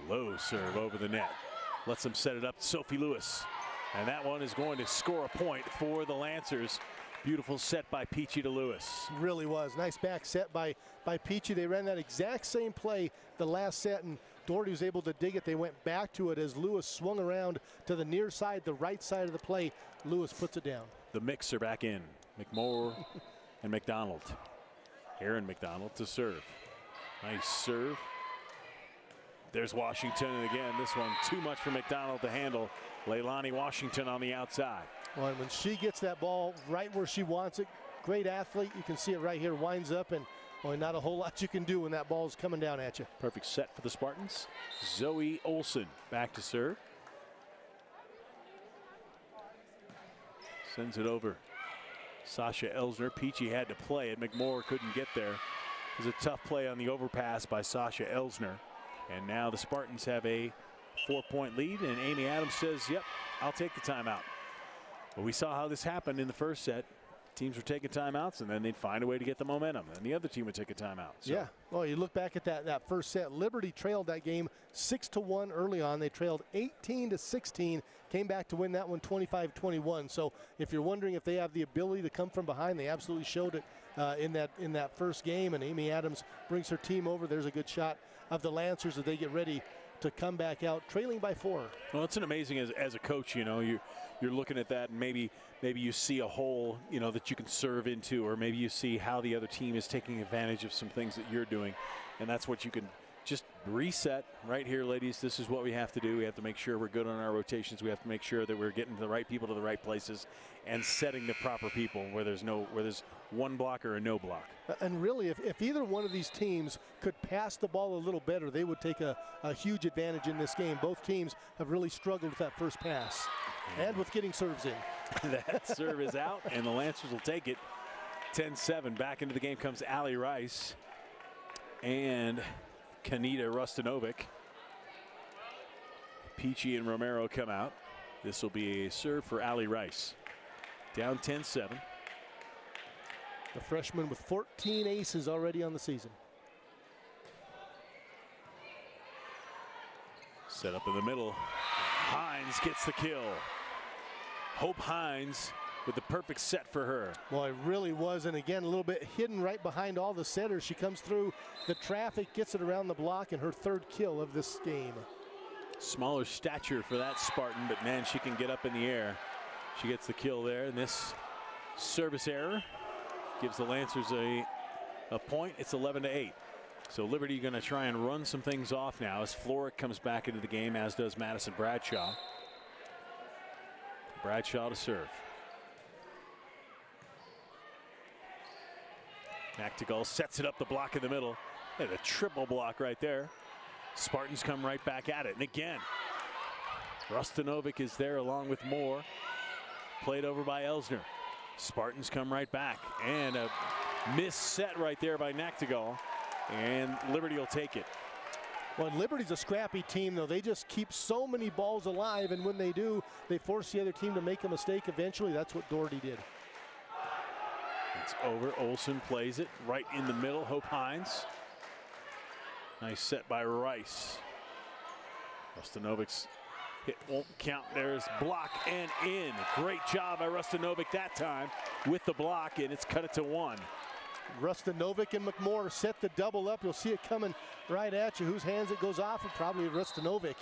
Low serve over the net. Lets them set it up to Sophie Lewis. And that one is going to score a point for the Lancers. Beautiful set by Peachy to Lewis. Really was. Nice back set by Peachy. They ran that exact same play the last set, and Doherty was able to dig it. They went back to it as Lewis swung around to the near side, the right side of the play. Lewis puts it down. The mix are back in. McMorrow and McDonald. Aaron McDonald to serve. Nice serve. There's Washington, and again, this one too much for McDonald to handle. Leilani Washington on the outside. Well, and when she gets that ball right where she wants it, great athlete. You can see it right here, winds up, and only not a whole lot you can do when that ball's coming down at you. Perfect set for the Spartans. Zoe Olson back to serve. Sends it over. Sasha Elsner. Peachy had to play it. McMorrow couldn't get there. It was a tough play on the overpass by Sasha Elsner. And now the Spartans have a 4-point lead, and Amy Adams says, yep, I'll take the timeout. Well, we saw how this happened in the first set. Teams were taking timeouts, and then they'd find a way to get the momentum, and the other team would take a timeout. So. Yeah. Well, you look back at that first set. Liberty trailed that game 6-1 early on. They trailed 18-16, came back to win that one 25-21. So if you're wondering if they have the ability to come from behind, they absolutely showed it in that first game. And Amy Adams brings her team over. There's a good shot of the Lancers as they get ready to come back out trailing by 4. Well, it's an amazing as a coach, you know, you're looking at that, and maybe you see a hole, you know, that you can serve into, or maybe you see how the other team is taking advantage of some things that you're doing, and that's what you can just reset right here, ladies. This is what we have to do. We have to make sure we're good on our rotations. We have to make sure that we're getting the right people to the right places and setting the proper people where there's one block or a no block. And really, if either one of these teams could pass the ball a little better, they would take a huge advantage in this game. Both teams have really struggled with that first pass and with getting serves in. That serve is out, and the Lancers will take it. 10-7. Back into the game comes Allie Rice and Kanita Rustanovic. Peachy and Romero come out. This will be a serve for Allie Rice. Down 10-7. The freshman with 14 aces already on the season. Set up in the middle. Hines gets the kill. Hope Hines with the perfect set for her. Well, it really was, and again, a little bit hidden right behind all the setters. She comes through the traffic, gets it around the block, and her 3rd kill of this game. Smaller stature for that Spartan, but man, she can get up in the air. She gets the kill there, and this service error gives the Lancers a point. It's 11-8. So Liberty going to try and run some things off now as Floric comes back into the game, as does Madison Bradshaw. Bradshaw to serve. Nactigal sets it up the block in the middle. And a triple block right there. Spartans come right back at it. And again, Rustanovic is there along with Moore. Played over by Elsner. Spartans come right back. And a missed set right there by Nactigal. And Liberty will take it. Well, Liberty's a scrappy team, though. They just keep so many balls alive, and when they do, they force the other team to make a mistake eventually. That's what Doherty did. It's over. Olsen plays it right in the middle. Hope Hines. Nice set by Rice. Rustanovic's hit won't count. There's block and in. Great job by Rustanovic that time with the block, and it's cut it to 1. Rustanovic and McMorrow set the double up. You'll see it coming right at you. Whose hands it goes off, and probably Rustanovic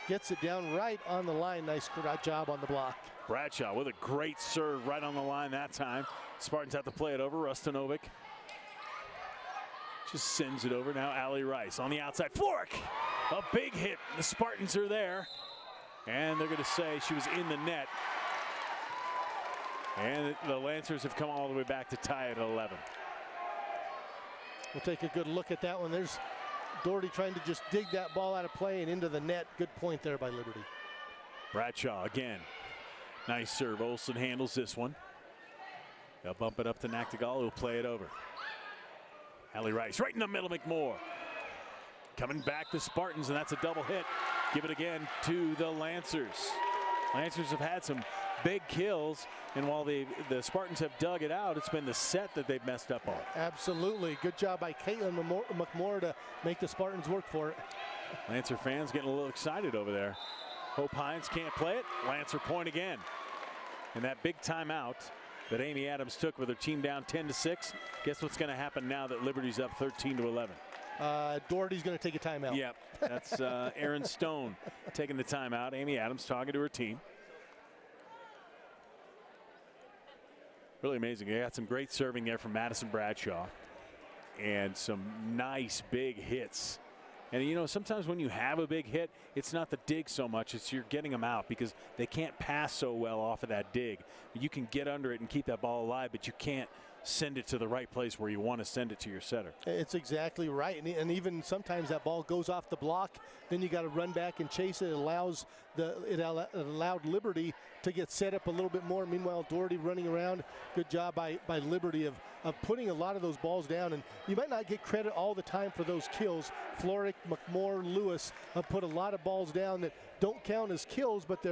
gets it down right on the line. Nice job on the block. Bradshaw with a great serve right on the line that time. Spartans have to play it over. Rustanovic just sends it over. Now Allie Rice on the outside. Floric, a big hit. The Spartans are there, and they're going to say she was in the net. And the Lancers have come all the way back to tie it at 11. We'll take a good look at that one. There's Doherty trying to just dig that ball out of play and into the net. Good point there by Liberty. Bradshaw again. Nice serve. Olsen handles this one. They'll bump it up to Nactigal, who'll play it over. Allie Rice right in the middle. McMoore coming back to Spartans, and that's a double hit. Give it again to the Lancers. Lancers have had some big kills, and while the Spartans have dug it out, it's been the set that they've messed up on. Absolutely. Good job by Caitlin McMoore to make the Spartans work for it. Lancer fans getting a little excited over there. Hope Hines can't play it. Lancer point again. And that big timeout that Amy Adams took with her team down 10-6. Guess what's going to happen now that Liberty's up 13-11? Doherty's going to take a timeout. Yep, that's Aaron Stone taking the timeout. Amy Adams talking to her team. Really amazing. They got some great serving there from Madison Bradshaw and some nice big hits. And, you know, sometimes when you have a big hit, it's not the dig so much, it's you're getting them out because they can't pass so well off of that dig. You can get under it and keep that ball alive, but you can't send it to the right place where you want to send it to your setter. It's exactly right. And even sometimes that ball goes off the block, then you got to run back and chase it. It allowed Liberty to get set up a little bit more. Meanwhile, Doherty running around. Good job by Liberty of putting a lot of those balls down. And you might not get credit all the time for those kills. Floric, McMoore, Lewis have put a lot of balls down that don't count as kills, but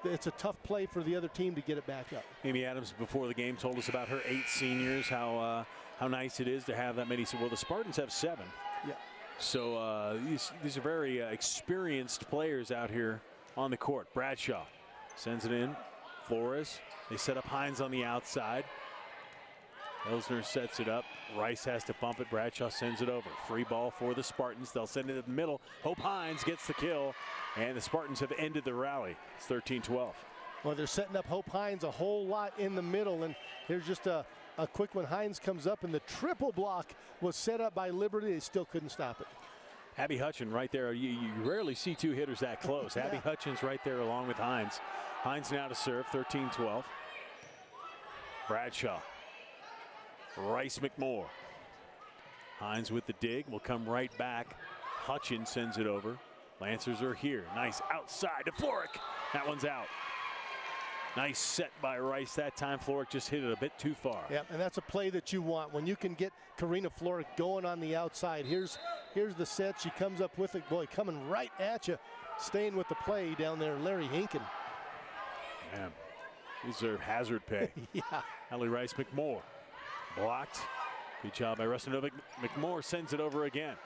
it's a tough play for the other team to get it back up. Amy Adams before the game told us about her 8 seniors, how nice it is to have that many. Well, the Spartans have 7. Yeah. So these are very experienced players out here on the court. Bradshaw sends it in. Flores. They set up Hines on the outside. Elsner sets it up. Rice has to bump it. Bradshaw sends it over. Free ball for the Spartans. They'll send it in the middle. Hope Hines gets the kill. And the Spartans have ended the rally. It's 13-12. Well, they're setting up Hope Hines a whole lot in the middle. And here's just a quick one. Hines comes up, and the triple block was set up by Liberty. They still couldn't stop it. Abby Hutchins right there. You rarely see 2 hitters that close. Yeah. Abby Hutchins right there along with Hines. Hines now to serve, 13-12. Bradshaw. Rice McMoore. Hines with the dig will come right back. Hutchins sends it over. Lancers are here. Nice outside to Floric. That one's out. Nice set by Rice that time. Floric just hit it a bit too far. Yeah, and that's a play that you want when you can get Karina Floric going on the outside. Here's the set. She comes up with it. Boy, coming right at you. Staying with the play down there, Larry Hinken. Man, these are hazard pay. Yeah. Allie Rice McMoore. Blocked. Good job by Rustanovic. McMoore sends it over again.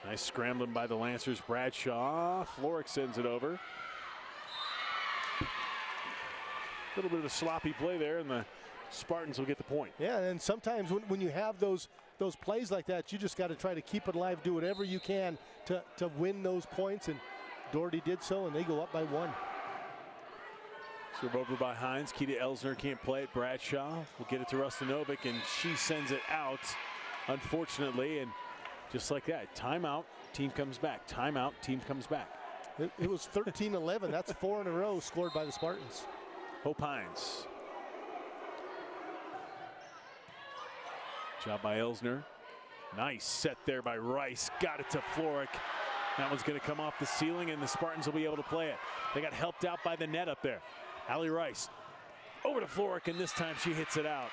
Nice scrambling by the Lancers. Bradshaw. Floric sends it over. A little bit of a sloppy play there, and the Spartans will get the point. Yeah, and sometimes when you have those plays like that, you just got to try to keep it alive, do whatever you can to win those points, and Doherty did so, and they go up by 1. Serve over by Hines. Keita Elsner can't play it. Bradshaw will get it to Rustanovic, and she sends it out, unfortunately. And just like that, timeout, team comes back. Timeout, team comes back. It was 13-11. That's 4 in a row scored by the Spartans. Hope Hines. Job by Elsner. Nice set there by Rice. Got it to Floric. That one's going to come off the ceiling, and the Spartans will be able to play it. They got helped out by the net up there. Allie Rice over to Floric, and this time she hits it out.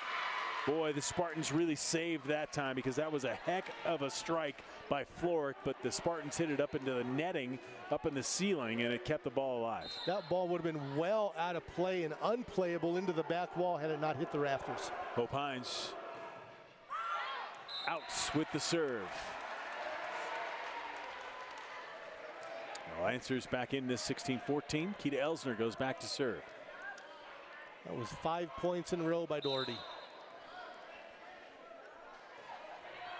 Boy, the Spartans really saved that time because that was a heck of a strike by Floric, but the Spartans hit it up into the netting, up in the ceiling, and it kept the ball alive. That ball would have been well out of play and unplayable into the back wall had it not hit the rafters. Hope Hines out with the serve. The Lancers back in this 16-14. Keita Elsner goes back to serve. That was 5 points in a row by Doherty.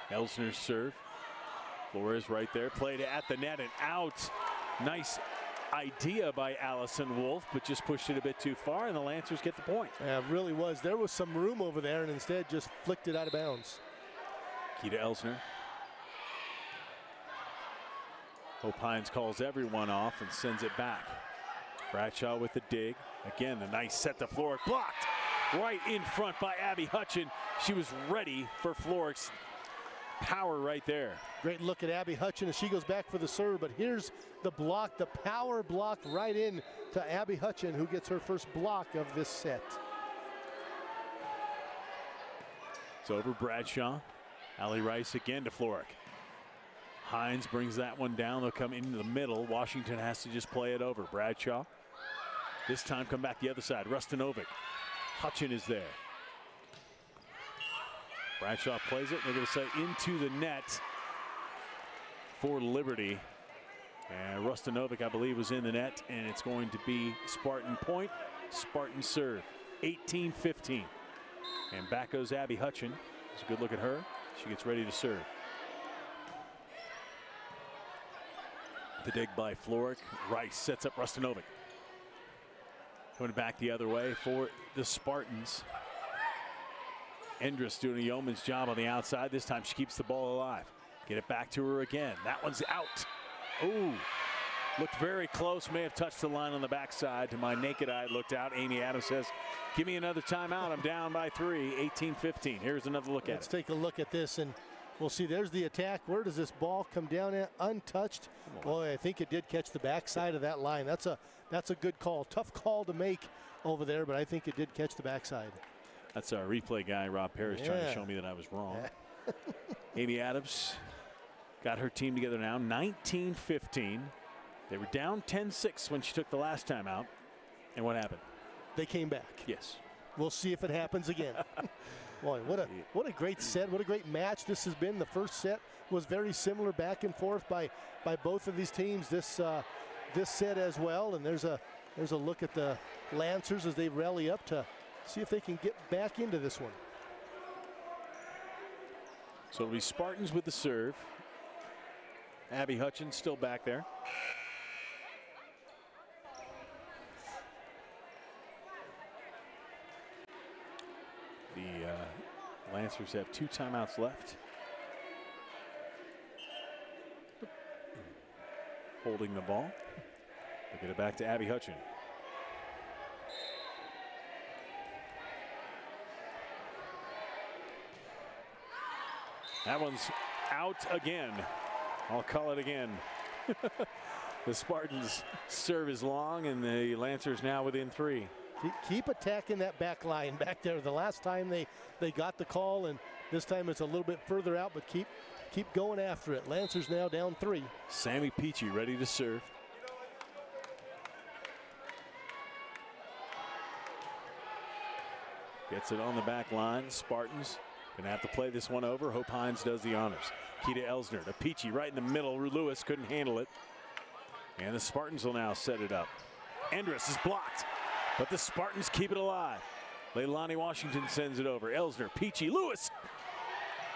Elsner's serve. Flores right there. Played at the net and out. Nice idea by Allison Wolf, but just pushed it a bit too far, and the Lancers get the point. Yeah, it really was. There was some room over there, and instead just flicked it out of bounds. Keita Elsner. Hope Hines calls everyone off and sends it back. Bradshaw with the dig. Again, the nice set to Floric. Blocked right in front by Abby Hutchin. She was ready for Floric's power right there. Great look at Abby Hutchin as she goes back for the serve, but here's the block, the power block right in to Abby Hutchin, who gets her first block of this set. It's over. Bradshaw. Allie Rice again to Floric. Hines brings that one down. They'll come into the middle. Washington has to just play it over. Bradshaw. This time come back the other side. Rustanovic. Hutchin is there. Bradshaw plays it. They're going to say into the net for Liberty. And Rustanovic, I believe, was in the net. And it's going to be Spartan point. Spartan serve. 18-15. And back goes Abby Hutchin. It's a good look at her. She gets ready to serve. The dig by Floric. Rice sets up Rustanovic. Coming back the other way for the Spartans. Endress doing a yeoman's job on the outside. This time she keeps the ball alive. Get it back to her again. That one's out. Ooh. Looked very close. May have touched the line on the backside. To my naked eye, looked out. Amy Adams says, give me another timeout. I'm down by 3, 18-15. Here's another look at it. Let's take a look at this, and we'll see. There's the attack. Where does this ball come down at? Untouched. Boy, I think it did catch the backside of that line. That's a good call. Tough call to make over there, but I think it did catch the backside. That's our replay guy, Rob Parrish, trying to show me that I was wrong. Amy Adams got her team together now, 19-15. They were down 10-6 when she took the last time out. And what happened? They came back. Yes. We'll see if it happens again. Boy, what a great set. What a great match this has been. The first set was very similar, back and forth by both of these teams. This set as well. And there's a look at the Lancers as they rally up to see if they can get back into this one. So it'll be Spartans with the serve. Abby Hutchin still back there. The Lancers have 2 timeouts left. Holding the ball. They get it back to Abby Hutchin. That one's out again. I'll call it again. The Spartans serve is long, and the Lancers now within 3. Keep attacking that back line back there. The last time they got the call, and this time it's a little bit further out, but keep going after it. Lancers now down 3. Sammy Peachy ready to serve. Gets it on the back line. Spartans gonna have to play this one over. Hope Hines does the honors. Keita Elsner to Peachy right in the middle. Lewis couldn't handle it. And the Spartans will now set it up. Endress is blocked, but the Spartans keep it alive. Leilani Washington sends it over. Elsner, Peachy, Lewis.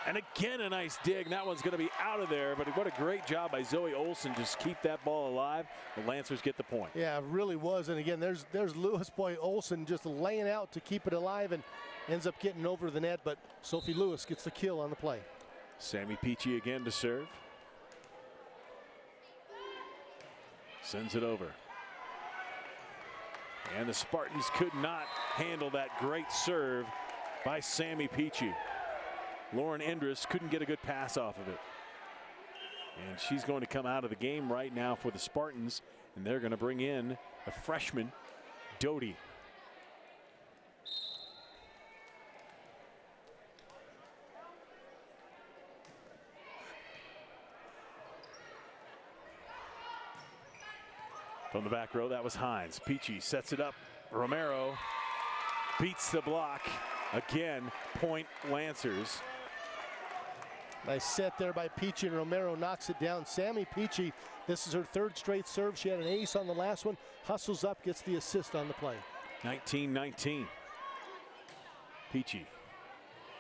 And again, a nice dig. That one's going to be out of there, but what a great job by Zoe Olson. Just keep that ball alive. The Lancers get the point. Yeah, it really was. And again, there's Lewis boy Olson just laying out to keep it alive and ends up getting over the net, but Sophie Lewis gets the kill on the play. Sammy Peachy again to serve. Sends it over. And the Spartans could not handle that great serve by Sammy Peachy. Lauren Endress couldn't get a good pass off of it. And she's going to come out of the game right now for the Spartans, and they're going to bring in a freshman, Doherty. From the back row, that was Hines. Peachy sets it up. Romero beats the block. Again, point Lancers. Nice set there by Peachy, and Romero knocks it down. Sammy Peachy, this is her 3rd straight serve. She had an ace on the last one. Hustles up, gets the assist on the play. 19-19. Peachy.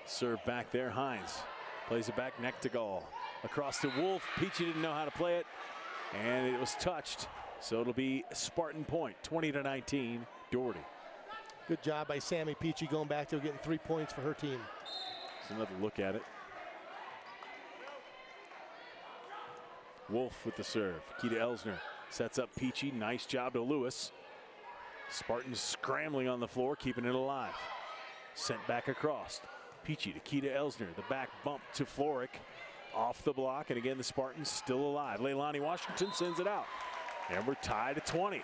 Serve back there. Hines plays it back. Nektagal across to Wolf. Peachy didn't know how to play it, and it was touched. So it'll be Spartan point, 20-19, Doherty. Good job by Sammy Peachy going back there, getting 3 points for her team. Let's another look at it. Wolf with the serve. Keita Elsner sets up Peachy. Nice job to Lewis. Spartans scrambling on the floor, keeping it alive. Sent back across. Peachy to Keita Elsner. The back bump to Floric. off the block, and again the Spartans still alive. Leilani Washington sends it out, and we're tied at 20.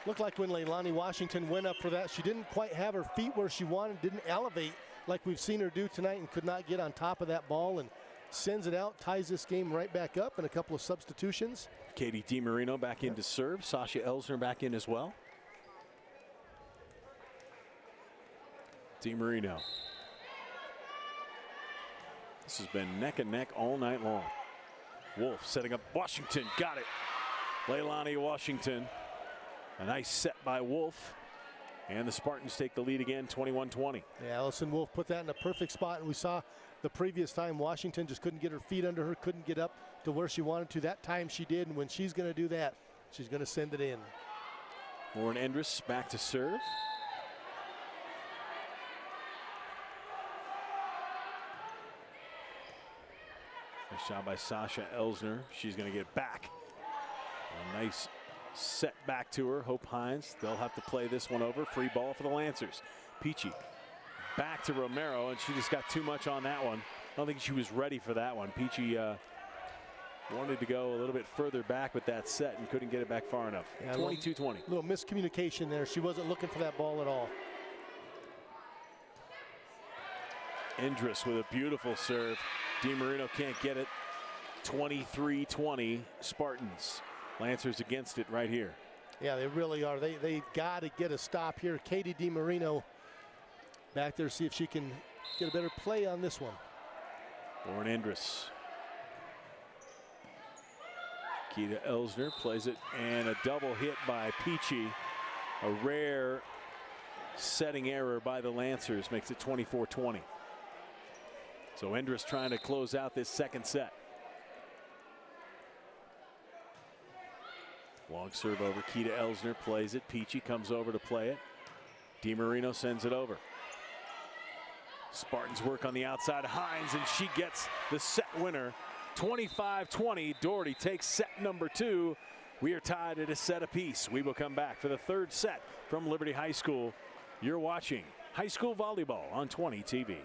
Looked like when Leilani Washington went up for that, she didn't quite have her feet where she wanted, didn't elevate like we've seen her do tonight, and could not get on top of that ball, and sends it out, ties this game right back up, and a couple of substitutions. Katie DiMarino back in to serve. Sasha Elsner back in as well. DiMarino. This has been neck and neck all night long. Wolf setting up Washington, got it. Leilani Washington. A nice set by Wolf. And the Spartans take the lead again, 21-20. Yeah, Allison Wolf put that in a perfect spot, and we saw the previous time Washington just couldn't get her feet under her, couldn't get up to where she wanted to. That time she did, and when she's going to do that, she's going to send it in. Lauren Endress back to serve. Nice shot by Sasha Elsner. She's going to get back. A nice set back to her. Hope Hines, they'll have to play this one over. Free ball for the Lancers. Peachy back to Romero, and she just got too much on that one. I don't think she was ready for that one. Peachy wanted to go a little bit further back with that set and couldn't get it back far enough. 22-20. Little miscommunication there. She wasn't looking for that ball at all. Endress with a beautiful serve. DiMarino can't get it. 23-20 Spartans. Lancers against it right here. Yeah, they really are. They got to get a stop here. Katie DiMarino back there, see if she can get a better play on this one. Lauren Endress. Keita Elsner plays it, and a double hit by Peachy. A rare setting error by the Lancers makes it 24-20. So Endress trying to close out this second set. Long serve over. Keita Elsner plays it. Peachy comes over to play it. DiMarino sends it over. Spartans work on the outside. Hines, and she gets the set winner. 25-20. Doherty takes set number 2. We are tied at a set apiece. We will come back for the third set from Liberty High School. You're watching high school volleyball on 20 TV.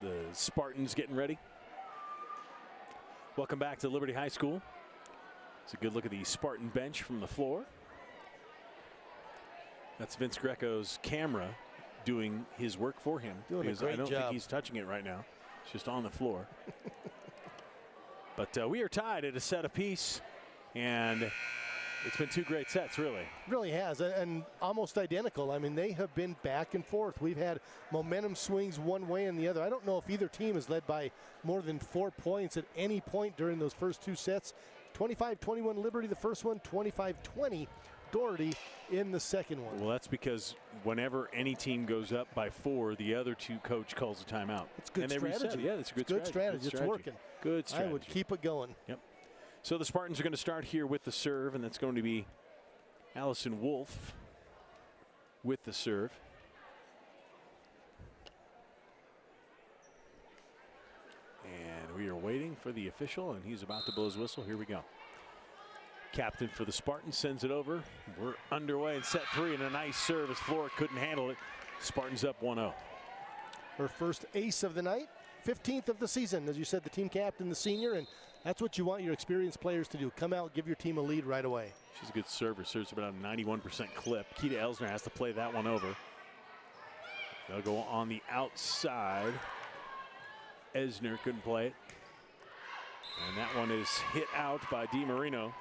The Spartans getting ready. Welcome back to Liberty High School. It's a good look at the Spartan bench from the floor. That's Vince Greco's camera doing his work for him. Doing a great I don't job. think he's touching it right now. It's just on the floor. But we are tied at a set apiece, and it's been 2 great sets, really. Really has, and almost identical. I mean, they have been back and forth. We've had momentum swings one way and the other. I don't know if either team is led by more than 4 points at any point during those first 2 sets. 25-21 Liberty the first one, 25-20 Doherty in the second one. Well, that's because whenever any team goes up by 4, the other coach calls a timeout. It's good and they strategy. reset it. Yeah, that's a good strategy. It's working. Good strategy. I would keep it going. Yep. So the Spartans are going to start here with the serve, and that's going to be Allison Wolf with the serve. And we are waiting for the official, and he's about to blow his whistle. Here we go. Captain for the Spartans sends it over. We're underway in set 3, and a nice serve as Flora couldn't handle it. Spartans up 1-0. Her first ace of the night, 15th of the season. As you said, the team captain, the senior, and that's what you want your experienced players to do. Come out, give your team a lead right away. She's a good server. Serves about a 91% clip. Keita Elsner has to play that one over. They'll go on the outside. Esner couldn't play it. And that one is hit out by DiMarino.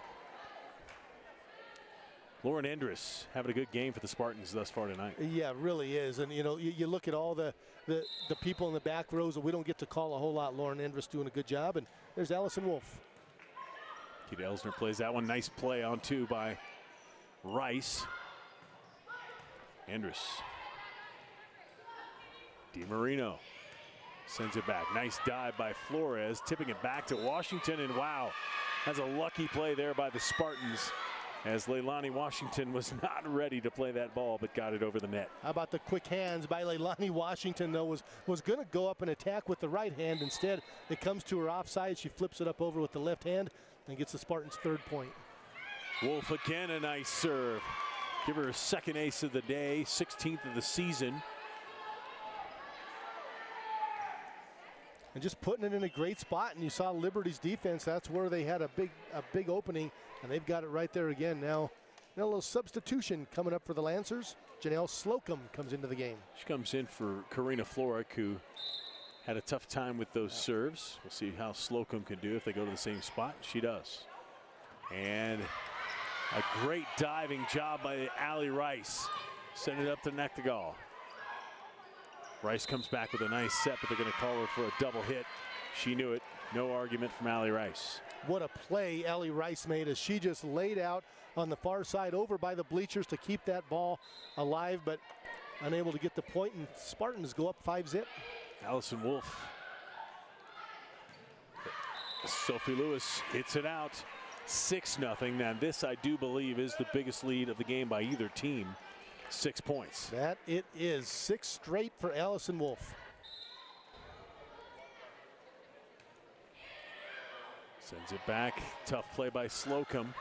Lauren Endress having a good game for the Spartans thus far tonight. Yeah, it really is. And, you know, you look at all the people in the back rows that we don't get to call a whole lot. Lauren Endress doing a good job. And there's Allison Wolf. Keita Elsner plays that one. Nice play on 2 by Rice. Endress. DiMarino sends it back. Nice dive by Flores, tipping it back to Washington. And wow, that's a lucky play there by the Spartans, as Leilani Washington was not ready to play that ball, but got it over the net. How about the quick hands by Leilani Washington, though, was going to go up and attack with the right hand. Instead, it comes to her offside. She flips it up over with the left hand and gets the Spartans' 3rd point. Wolf again, a nice serve. Give her a 2nd ace of the day, 16th of the season. And just putting it in a great spot, and you saw Liberty's defense. That's where they had a big opening, and they've got it right there again. Now a little substitution coming up for the Lancers. Janelle Slocum comes into the game. She comes in for Karina Floric, who had a tough time with those serves. We'll see how Slocum can do if they go to the same spot. She does. And a great diving job by Allie Rice. Send it up to Nectagal. Rice comes back with a nice set, but they're going to call her for a double hit. She knew it. No argument from Allie Rice. What a play Allie Rice made as she just laid out on the far side over by the bleachers to keep that ball alive, but unable to get the point, and Spartans go up 5-zip. Allison Wolf. Sophie Lewis hits it out. 6-0. Now this, I do believe, is the biggest lead of the game by either team. 6 points. That it is. 6 straight for Allison Wolf. Sends it back. Tough play by Slocum.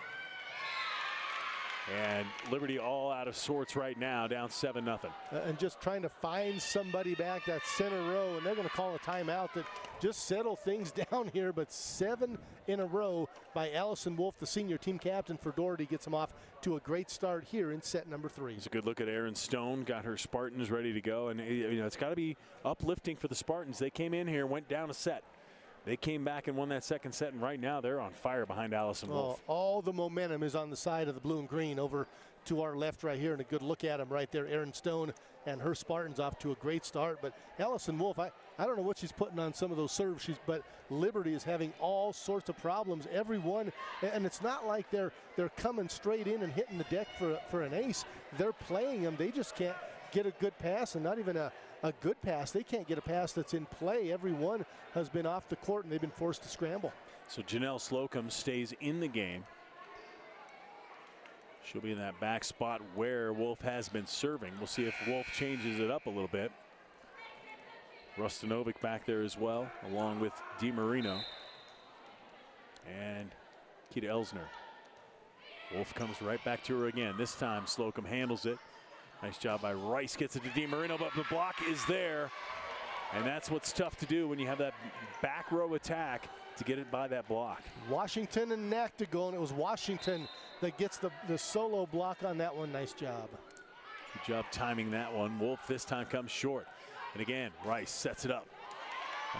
And Liberty all out of sorts right now, down 7-0. And just trying to find somebody back that center row, and they're going to call a timeout that just settle things down here. But 7 in a row by Allison Wolf, the senior team captain for Doherty, gets them off to a great start here in set number 3. It's a good look at Erin Stone. Got her Spartans ready to go, and you know, it's got to be uplifting for the Spartans. They came in here, went down a set. They came back and won that 2nd set, and right now they're on fire behind Allison Wolf. All the momentum is on the side of the blue and green over to our left right here, and a good look at them right there. Erin Stone and her Spartans off to a great start. But Allison Wolf, I don't know what she's putting on some of those serves, but Liberty is having all sorts of problems. Everyone, and it's not like they're coming straight in and hitting the deck for an ace. They're playing them. They just can't get a good pass, and not even a good pass. They can't get a pass that's in play. Everyone has been off the court, and they've been forced to scramble. So Janelle Slocum stays in the game. She'll be in that back spot where Wolf has been serving. We'll see if Wolf changes it up a little bit. Rustanovic back there as well, along with DiMarino and Keita Elsner. Wolf comes right back to her again. This time Slocum handles it. Nice job by Rice, gets it to DiMarino, but the block is there. And that's what's tough to do when you have that back row attack to get it by that block. Washington and Nactigal, and it was Washington that gets the solo block on that one. Nice job. Good job timing that one. Wolf this time comes short. And again, Rice sets it up.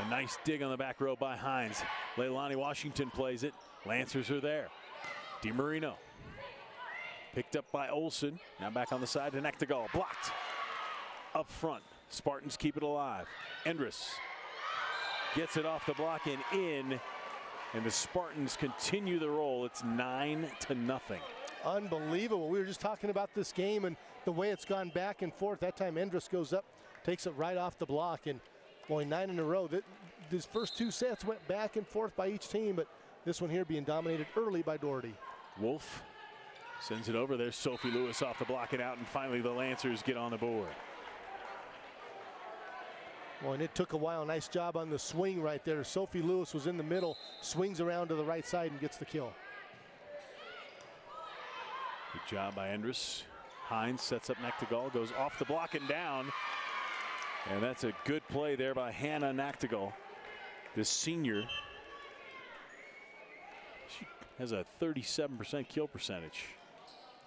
A nice dig on the back row by Hines. Leilani Washington plays it. Lancers are there. DiMarino. Picked up by Olsen. Now back on the side to Nactigal. Blocked. Up front. Spartans keep it alive. Endress gets it off the block and in. And the Spartans continue the roll. It's 9-0. Unbelievable. We were just talking about this game and the way it's gone back and forth. That time Endress goes up, takes it right off the block, and boy, 9 in a row. These first 2 sets went back and forth by each team, but this one here being dominated early by Doherty. Wolf sends it over. There's Sophie Lewis off the block and out, and finally the Lancers get on the board. Well, and it took a while. Nice job on the swing right there. Sophie Lewis was in the middle, swings around to the right side and gets the kill. Good job by Endress. Hines sets up Nactigal, goes off the block and down. And that's a good play there by Hannah Nactigal, this senior. She has a 37% kill percentage.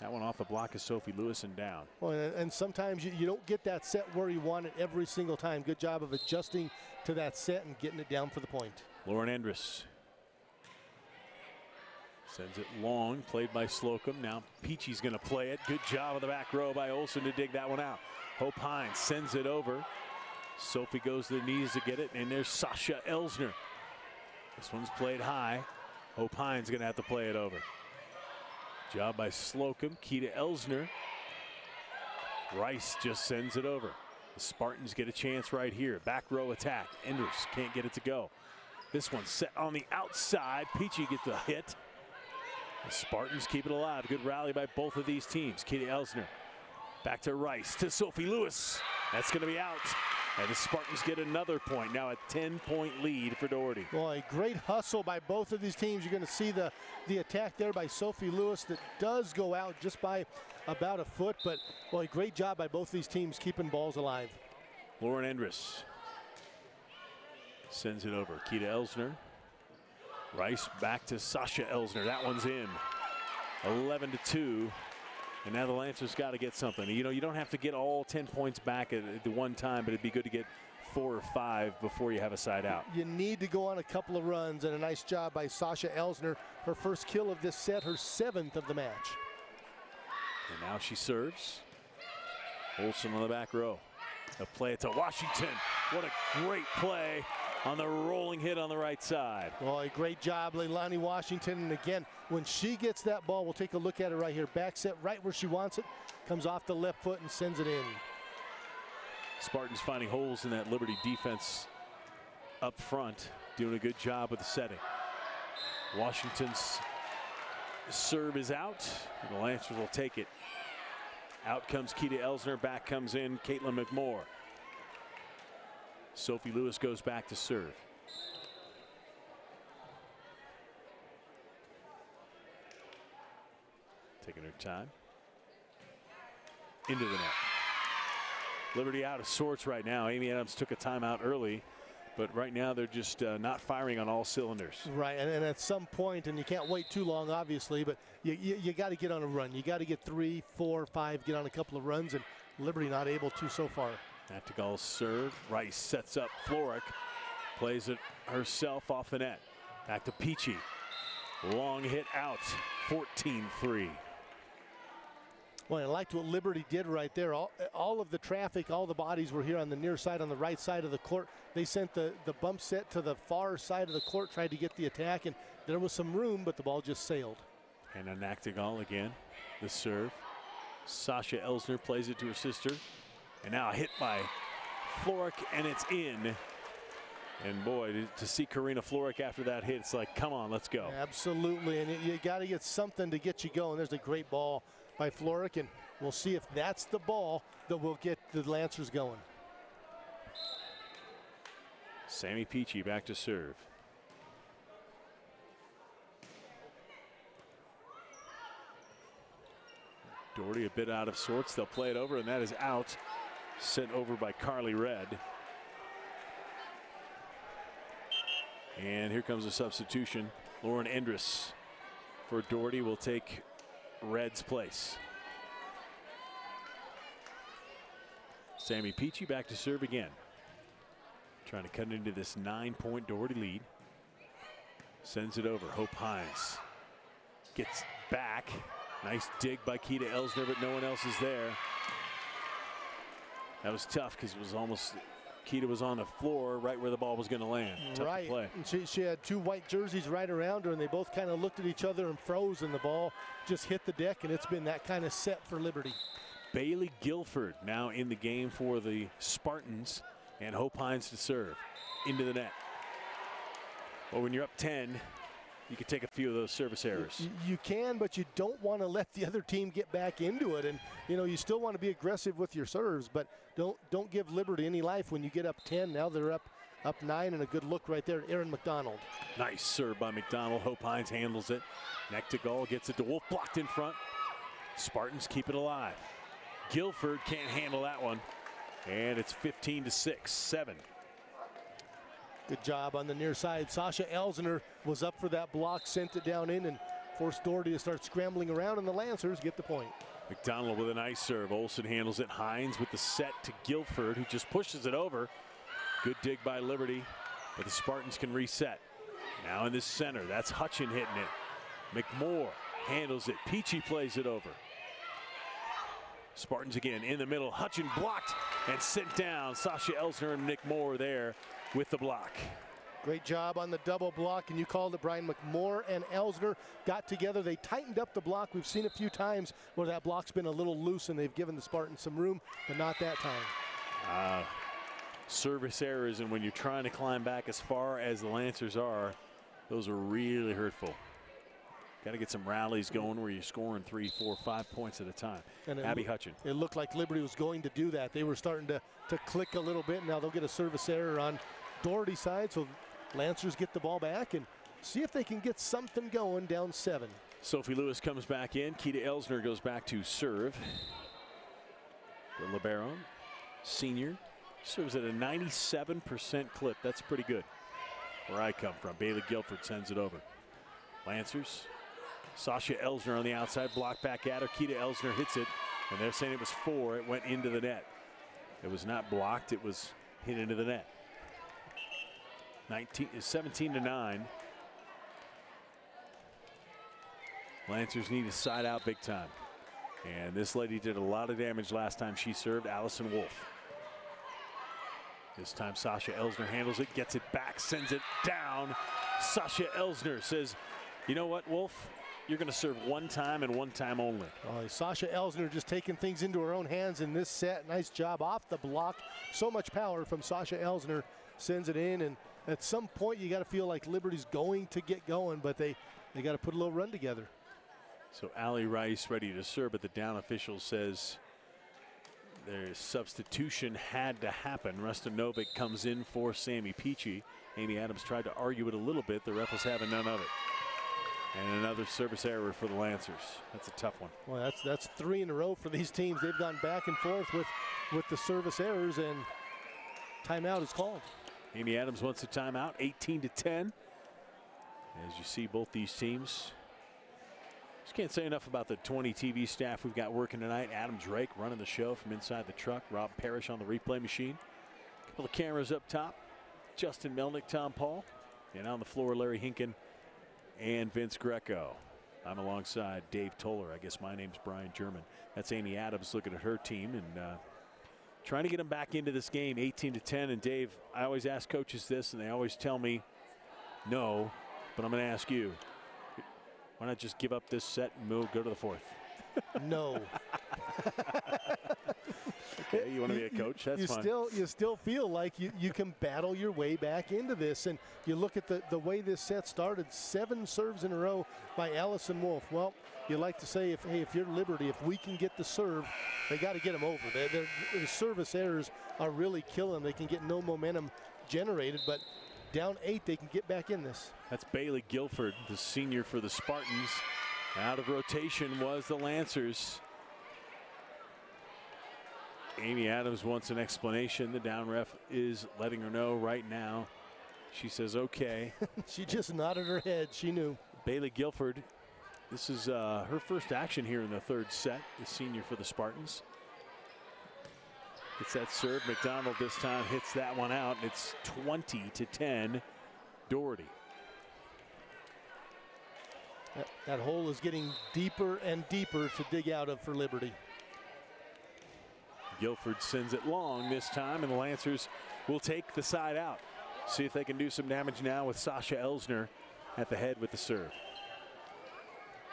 That one off the block is Sophie Lewis and down. Well, and sometimes you don't get that set where you want it every single time. Good job of adjusting to that set and getting it down for the point. Lauren Endress sends it long, played by Slocum. Now Peachy's going to play it. Good job of the back row by Olsen to dig that one out. Hope Hines sends it over. Sophie goes to the knees to get it, and there's Sasha Elsner. This one's played high. Hope Hines going to have to play it over. Job by Slocum. Keita Elsner. Rice just sends it over. The Spartans get a chance right here. Back row attack. Enders can't get it to go. This one's set on the outside. Peachy gets the hit. The Spartans keep it alive. Good rally by both of these teams. Keita Elsner. Back to Rice, to Sophie Lewis. That's going to be out. And the Spartans get another point. Now a 10-point lead for Doherty. Boy, great hustle by both of these teams. You're going to see the attack there by Sophie Lewis that does go out just by about a foot. But, boy, great job by both these teams keeping balls alive. Lauren Endress sends it over. Keita Elsner. Rice back to Sasha Elsner. That one's in. 11-2. And now the Lancers got to get something. You know, you don't have to get all 10 points back at the one time, but it'd be good to get 4 or 5 before you have a side out. You need to go on a couple of runs, and a nice job by Sasha Elsner. Her first kill of this set, her 7th of the match. And now she serves. Olsen on the back row. They'll play it to Washington. What a great play on the rolling hit on the right side. Boy, great job, Leilani Washington. And again, when she gets that ball, we'll take a look at it right here. Back set right where she wants it. Comes off the left foot and sends it in. Spartans finding holes in that Liberty defense up front. Doing a good job with the setting. Washington's serve is out. And the Lancers will take it. Out comes Keita Elsner. Back comes in Caitlin McMorr. Sophie Lewis goes back to serve. Taking her time. Into the net. Liberty out of sorts right now. Amy Adams took a timeout early, but right now they're just not firing on all cylinders. Right, and at some point, and you can't wait too long, obviously, but you got to get on a run. You got to get 3, 4, 5, get on a couple of runs, and Liberty not able to so far. Nactigal's serve. Rice sets up Florek. Plays it herself off the net. Back to Peachy. Long hit out. 14-3. Well, I liked what Liberty did right there. All of the traffic, all the bodies were here on the near side, on the right side of the court. They sent the bump set to the far side of the court, tried to get the attack, and there was some room, but the ball just sailed. And a Nactigal again. The serve. Sasha Elsner plays it to her sister. And now a hit by Florek, and it's in. And boy, to see Karina Florek after that hit, it's like, come on, let's go. Absolutely, and you got to get something to get you going. There's a great ball by Florek, and we'll see if that's the ball that will get the Lancers going. Sammy Peachy back to serve. Doherty a bit out of sorts. They'll play it over, and that is out. Sent over by Carly Red. And here comes a substitution. Lauren Endress for Doherty will take Red's place. Sammy Peachy back to serve again. Trying to cut into this 9-point Doherty lead. Sends it over. Hope Hines gets back. Nice dig by Keita Elsner, but no one else is there. That was tough because it was almost, Keita was on the floor right where the ball was going to land. Tough to play. And she had two white jerseys right around her, and they both kind of looked at each other and froze, and the ball just hit the deck, and it's been that kind of set for Liberty. Bailey Guilford now in the game for the Spartans, and Hope Hines to serve into the net. Well, when you're up 10, you can take a few of those service errors. You can, but you don't want to let the other team get back into it. And, you know, you still want to be aggressive with your serves, but don't give Liberty any life when you get up 10. Now they're up 9, and a good look right there at Aaron McDonald. Nice serve by McDonald. Hope Hines handles it. Neck to goal, gets it to Wolf, blocked in front. Spartans keep it alive. Guilford can't handle that one. And it's 15-6, 7. Good job on the near side. Sasha Elsner was up for that block, sent it down in, and forced Doherty to start scrambling around, and the Lancers get the point. McDonald with a nice serve. Olsen handles it. Hines with the set to Guilford, who just pushes it over. Good dig by Liberty, but the Spartans can reset. Now in the center, that's Hutchin hitting it. McMoore handles it. Peachy plays it over. Spartans again in the middle. Hutchin blocked and sent down. Sasha Elsner and Nick Moore there with the block. Great job on the double block, and you called it, Brian. McMoore and Elsner got together. They tightened up the block. We've seen a few times where that block's been a little loose, and they've given the Spartans some room, but not that time. Service errors, and when you're trying to climb back as far as the Lancers are, those are really hurtful. Got to get some rallies going where you're scoring 3, 4, 5 points at a time. And Abby Hutchin. It looked like Liberty was going to do that. They were starting to click a little bit. Now they'll get a service error on Doherty's side, so Lancers get the ball back and see if they can get something going down 7. Sophie Lewis comes back in. Keita Elsner goes back to serve. The libero, senior, serves at a 97% clip. That's pretty good where I come from. Bailey Guilford sends it over. Lancers. Sasha Elsner on the outside, block back at her. Keita Elsner hits it, and they're saying it was 4. It went into the net. It was not blocked. It was hit into the net. 17-9. Lancers need to side out big time. And this lady did a lot of damage last time she served, Allison Wolf. This time Sasha Elsner handles it, gets it back, sends it down. Sasha Elsner says, you know what, Wolf? You're going to serve one time and one time only. Oh, Sasha Elsner just taking things into her own hands in this set. Nice job off the block. So much power from Sasha Elsner. Sends it in, and at some point you got to feel like Liberty's going to get going, but they got to put a little run together. So Allie Rice ready to serve, but the down official says their substitution had to happen. Rustanovic comes in for Sammy Peachy. Amy Adams tried to argue it a little bit. The ref was having none of it. And another service error for the Lancers. That's a tough one. Well, that's 3 in a row for these teams. They've gone back and forth with the service errors, and timeout is called. Amy Adams wants a timeout, 18-10. As you see, both these teams. Just can't say enough about the 20 TV staff we've got working tonight. Adam Drake running the show from inside the truck. Rob Parrish on the replay machine. A couple of cameras up top. Justin Melnick, Tom Paul. And on the floor, Larry Hinken and Vince Greco. I'm alongside Dave Toller. I guess my name's Brian German. That's Amy Adams looking at her team and trying to get them back into this game, 18-10. And Dave, I always ask coaches this, and they always tell me no, but I'm going to ask you. Why not just give up this set and go to the 4th? No. Okay, you want to be a coach? That's fine. You still feel like you can battle your way back into this. And you look at the way this set started, 7 serves in a row by Allison Wolf. Well, you like to say, if you're Liberty, if we can get the serve, they got to get them over. The service errors are really killing them. They can get no momentum generated, but down 8, they can get back in this. That's Bailey Guilford, the senior for the Spartans. Out of rotation was the Lancers. Amy Adams wants an explanation. The down ref is letting her know right now She says, okay. She just nodded her head. She knew. Bailey Guilford, this is her first action here in the third set, the senior for the Spartans. Gets that serve. McDonald this time hits that one out. It's 20-10, Doherty. That hole is getting deeper and deeper to dig out of for Liberty. Guilford sends it long this time, and the Lancers will take the side out. See if they can do some damage now with Sasha Elsner at the head with the serve.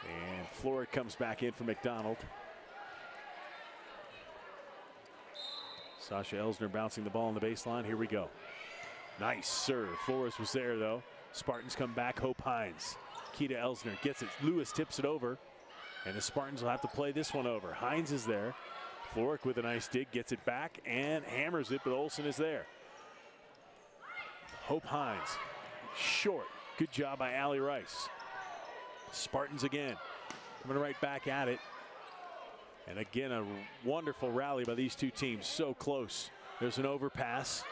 And Floric comes back in for McDonald. Sasha Elsner bouncing the ball on the baseline. Here we go. Nice serve. Flores was there, though. Spartans come back. Hope Hines. Keita Elsner gets it. Lewis tips it over. And the Spartans will have to play this one over. Hines is there. Floric with a nice dig. Gets it back and hammers it, but Olsen is there. Hope Hines. Short. Good job by Allie Rice. Spartans again. Coming right back at it. And again, a wonderful rally by these two teams. So close. There's an overpass.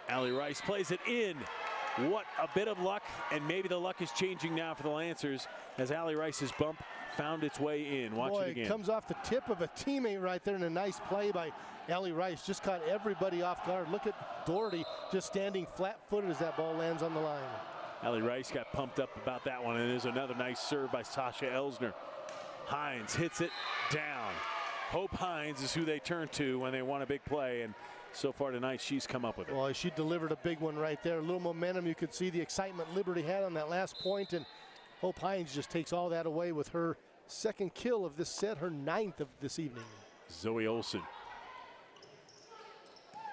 Allie Rice plays it in. What a bit of luck, and maybe the luck is changing now for the Lancers as Allie Rice's bump found its way in. Watch it again. It comes off the tip of a teammate right there, and a nice play by Allie Rice. Just caught everybody off guard. Look at Doherty just standing flat-footed as that ball lands on the line. Allie Rice got pumped up about that one, and there's another nice serve by Sasha Elsner. Hines hits it down. Hope Hines is who they turn to when they want a big play, and so far tonight she's come up with it. Well, she delivered a big one right there. A little momentum. You could see the excitement Liberty had on that last point, and Hope Hines just takes all that away with her second kill of this set, her 9th of this evening. Zoe Olsen.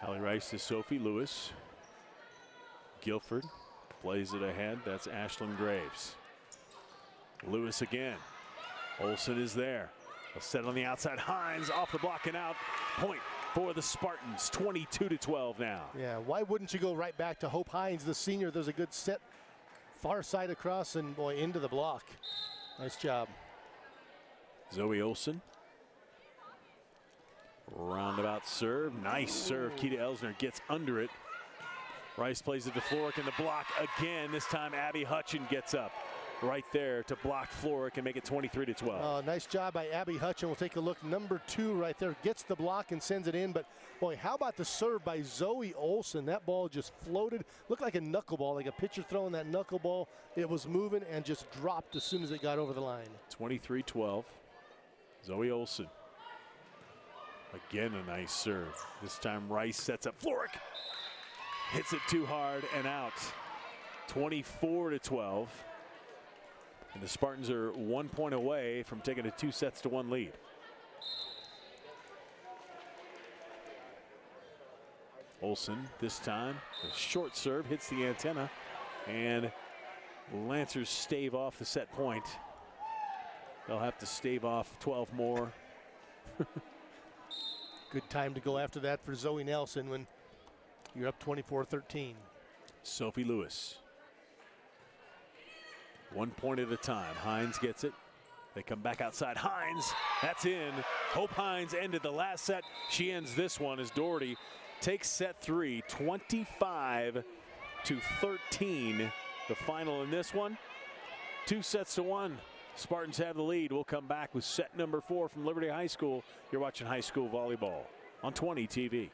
Allie Rice to Sophie Lewis. Guilford plays it ahead. That's Ashlyn Graves. Lewis again. Olsen is there. A set on the outside. Hines off the block and out. Point for the Spartans. 22-12 now. Yeah, why wouldn't you go right back to Hope Hines, the senior? There's a good set. Far side across and boy, into the block. Nice job. Zoe Olsen. Roundabout serve. Nice serve. Keita Elsner gets under it. Rice plays it to Floric in the block again. This time Abby Hutchin gets up right there to block Floric and make it 23-12. Nice job by Abby Hutchin. We'll take a look. Number 2 right there. Gets the block and sends it in. But boy, how about the serve by Zoe Olsen? That ball just floated. Looked like a knuckleball, like a pitcher throwing that knuckleball. It was moving and just dropped as soon as it got over the line. 23-12. Zoe Olsen. Again, a nice serve. This time Rice sets up Floric. Hits it too hard and out. 24-12. And the Spartans are 1 point away from taking a 2-1 lead. Olsen this time, a short serve hits the antenna, and Lancers stave off the set point. They'll have to stave off 12 more. Good time to go after that for Zoe Nelson when you're up 24-13. Sophie Lewis. 1 point at a time. Hines gets it. They come back outside. Hines, that's in. Hope Hines ended the last set. She ends this one as Doherty takes set 3, 25-13. The final in this one, 2-1. Spartans have the lead. We'll come back with set number 4 from Liberty High School. You're watching high school volleyball on 20 TV.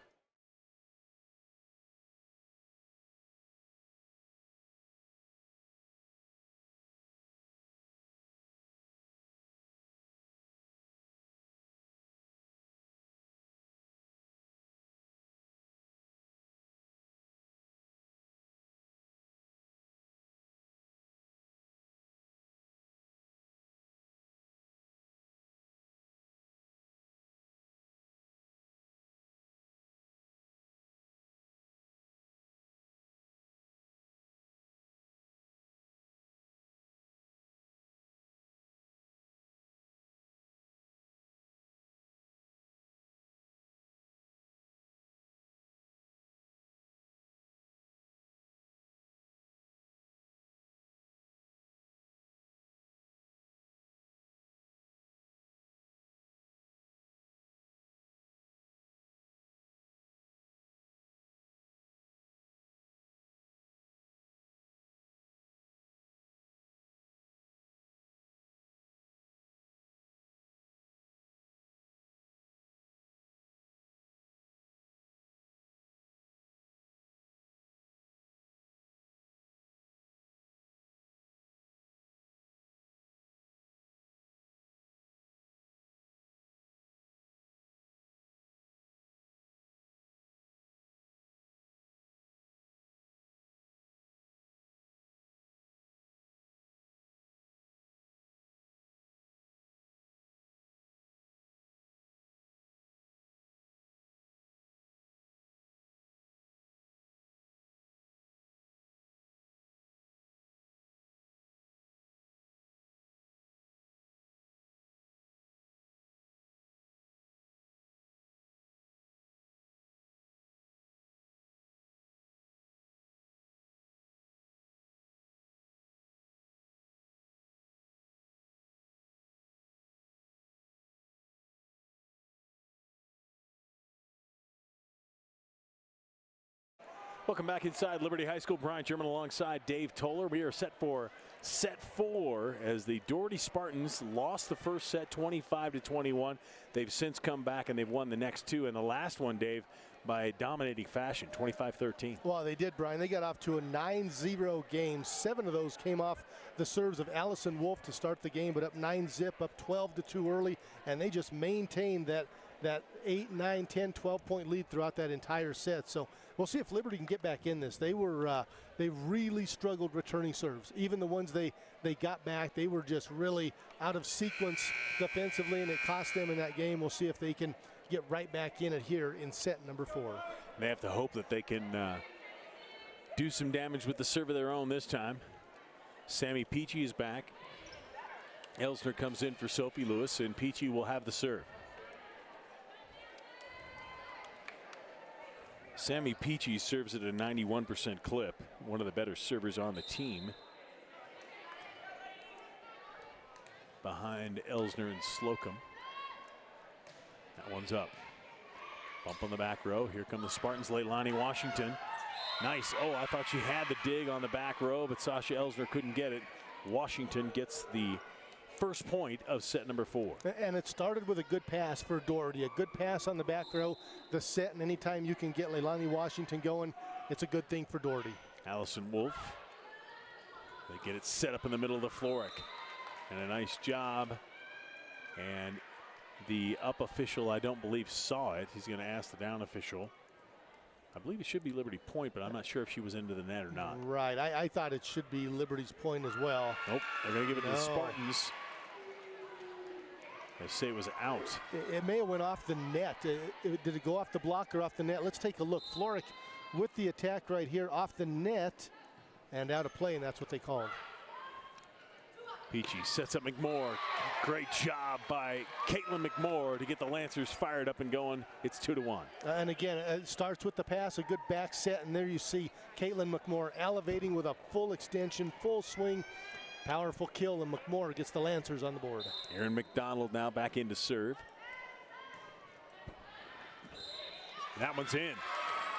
Welcome back inside Liberty High School. Brian German alongside Dave Toller. We are set for set 4 as the Doherty Spartans lost the first set 25-21. They've since come back and they've won the next 2. And the last one, Dave, by dominating fashion, 25-13. Well, they did, Brian. They got off to a 9-0 game. 7 of those came off the serves of Allison Wolf to start the game, but up 9-zip, up 12-2 early, and they just maintained that 8, 9, 10, 12-point lead throughout that entire set. So we'll see if Liberty can get back in this. They really struggled returning serves. Even the ones they got back, they were just really out of sequence defensively, and it cost them in that game. We'll see if they can get right back in it here in set number 4. They have to hope that they can do some damage with the serve of their own this time. Sammy Peachy is back. Elsner comes in for Sophie Lewis, and Peachy will have the serve. Sammy Peachy serves at a 91% clip, one of the better servers on the team. Behind Elsner and Slocum. That one's up. Bump on the back row. Here come the Spartans. Leilani Washington. Nice. Oh, I thought she had the dig on the back row, but Sasha Elsner couldn't get it. Washington gets the first point of set number 4. And it started with a good pass for Doherty. A good pass on the back row, the set, and anytime you can get Leilani Washington going, it's a good thing for Doherty. Allison Wolf. They get it set up in the middle of the Floric. And a nice job. And the up official, I don't believe, saw it. He's going to ask the down official. I believe it should be Liberty point, but I'm not sure if she was into the net or not. Right. I thought it should be Liberty's point as well. Nope. They're going to give it to the Spartans. They say it was out. It may have went off the net. Did it go off the block or off the net? Let's take a look. Floric with the attack right here off the net and out of play, and that's what they called. Peachy sets up McMorr. Great job by Caitlin McMorr to get the Lancers fired up and going. It's 2-1. And again, it starts with the pass, a good back set, and there you see Caitlin McMorr elevating with a full extension, full swing. Powerful kill, and McMorr gets the Lancers on the board. Erin McDonald now back in to serve. That one's in.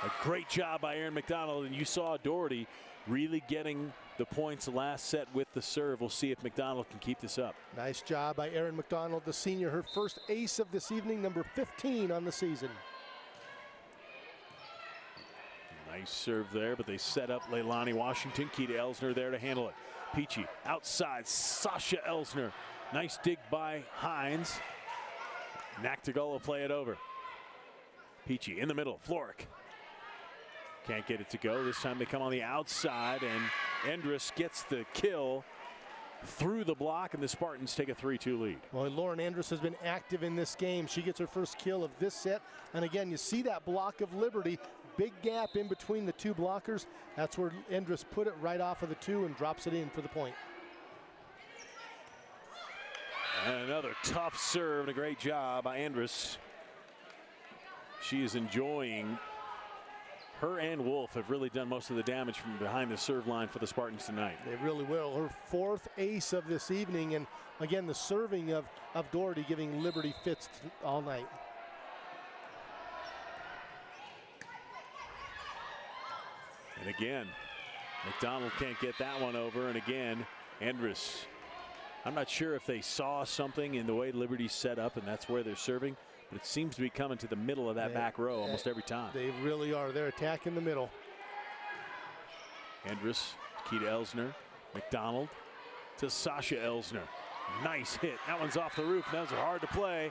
A great job by Erin McDonald, and you saw Doherty really getting the points the last set with the serve. We'll see if McDonald can keep this up. Nice job by Erin McDonald, the senior, her first ace of this evening, number 15 on the season. Nice serve there, but they set up Leilani Washington. Keita Elsner there to handle it. Peachy outside, Sasha Elsner. Nice dig by Hines. Nactigol will play it over. Peachy in the middle, Floric. Can't get it to go. This time they come on the outside, and Endress gets the kill through the block, and the Spartans take a 3-2 lead. Well, Lauren Endress has been active in this game. She gets her first kill of this set. And again, you see that block of Liberty. Big gap in between the two blockers. That's where Endress put it right off of the 2 and drops it in for the point. And another tough serve and a great job by Endress. She is enjoying. Her and Wolf have really done most of the damage from behind the serve line for the Spartans tonight. They really will. Her 4th ace of this evening, and again the serving of Doherty giving Liberty fits all night. And again, McDonald can't get that one over, and again, Endress. I'm not sure if they saw something in the way Liberty's set up, and that's where they're serving. But it seems to be coming to the middle of that back row almost every time. They really are. They're attacking the middle. Endress, Keita Elsner, McDonald to Sasha Elsner. Nice hit. That one's off the roof. That was hard to play.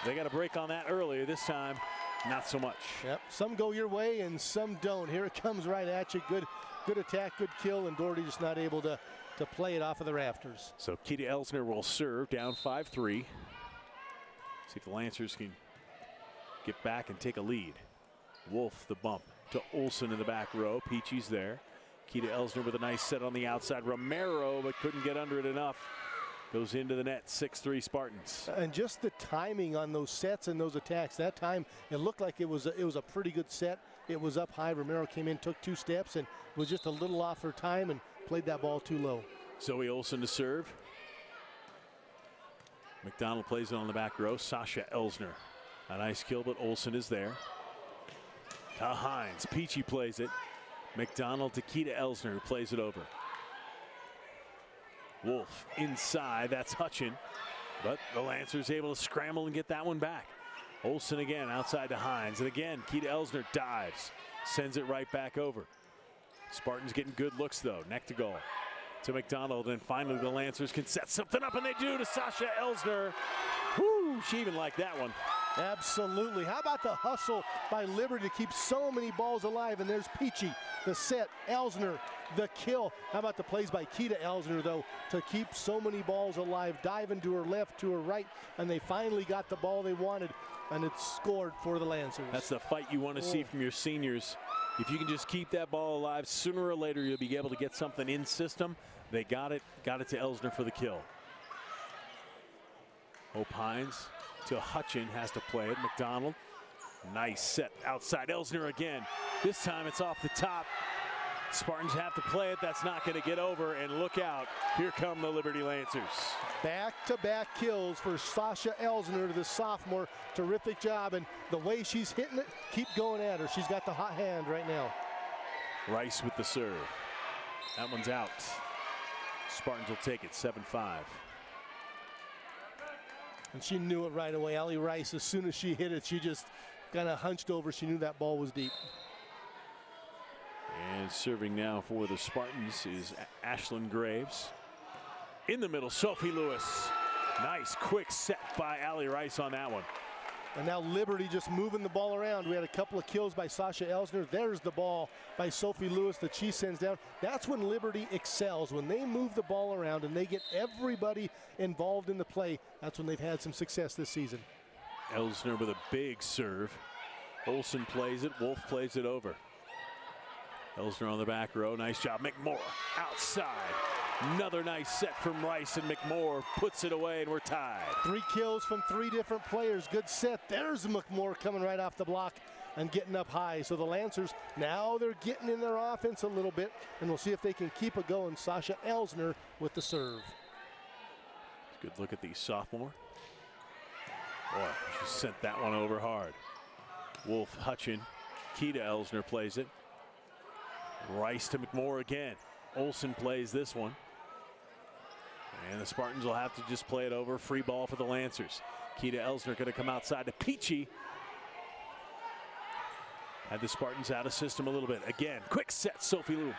They got a break on that earlier. This time, not so much. Yep. Some go your way and some don't. Here it comes right at you. Good attack, good kill, and Doherty just not able to play it off of the rafters. So Keita Elsner will serve down 5-3. See if the Lancers can get back and take a lead. Wolf the bump to Olsen in the back row. Peachy's there. Keita Elsner with a nice set on the outside. Romero, but couldn't get under it enough. Goes into the net, 6-3 Spartans. And just the timing on those sets and those attacks. That time, it looked like it was a pretty good set. It was up high. Romero came in, took 2 steps, and was just a little off her time and played that ball too low. Zoe Olsen to serve. McDonald plays it on the back row. Sasha Elsner. A nice kill, but Olsen is there. To Hines. Peachy plays it. McDonald to Keita Elsner, who plays it over. Wolf inside, that's Hutchin. But the Lancers able to scramble and get that one back. Olsen again outside to Hines. And again, Keita Elsner dives. Sends it right back over. Spartans getting good looks though. Neck to goal to McDonald. And finally the Lancers can set something up, and they do to Sasha Elsner. Whoo, she even liked that one. Absolutely. How about the hustle by Liberty to keep so many balls alive? And there's Peachy, the set, Elsner, the kill. How about the plays by Keita Elsner, though, to keep so many balls alive, diving to her left, to her right, and they finally got the ball they wanted, and it's scored for the Lancers. That's the fight you want to see from your seniors. If you can just keep that ball alive, sooner or later you'll be able to get something in system. They got it to Elsner for the kill. Hope Hines to Hutchin, has to play it. McDonald, nice set outside. Elsner again. This time it's off the top. Spartans have to play it. That's not going to get over, and look out. Here come the Liberty Lancers. Back-to-back kills for Sasha Elsner, the sophomore. Terrific job, and the way she's hitting it, keep going at her. She's got the hot hand right now. Rice with the serve. That one's out. Spartans will take it, 7-5. And she knew it right away. Allie Rice, as soon as she hit it, she just kind of hunched over. She knew that ball was deep. And serving now for the Spartans is Ashlyn Graves. In the middle, Sophie Lewis. Nice quick set by Allie Rice on that one. And now Liberty just moving the ball around. We had a couple of kills by Sasha Elsner. There's the ball by Sophie Lewis that she sends down. That's when Liberty excels. When they move the ball around and they get everybody involved in the play, that's when they've had some success this season. Elsner with a big serve. Olsen plays it. Wolf plays it over. Elsner on the back row. Nice job. McMorrow outside. Another nice set from Rice, and McMorrow puts it away, and we're tied. 3 kills from 3 different players. Good set. There's McMorrow coming right off the block and getting up high. So the Lancers, now they're getting in their offense a little bit, and we'll see if they can keep it going. Sasha Elsner with the serve. Good look at the sophomore. Boy, she sent that one over hard. Wolf, Hutchin, Keita Elsner plays it. Rice to McMorrow again. Olsen plays this one. And the Spartans will have to just play it over. Free ball for the Lancers. Keita Elsner going to come outside to Peachy. Had the Spartans out of system a little bit. Again, quick set, Sophie Lewis.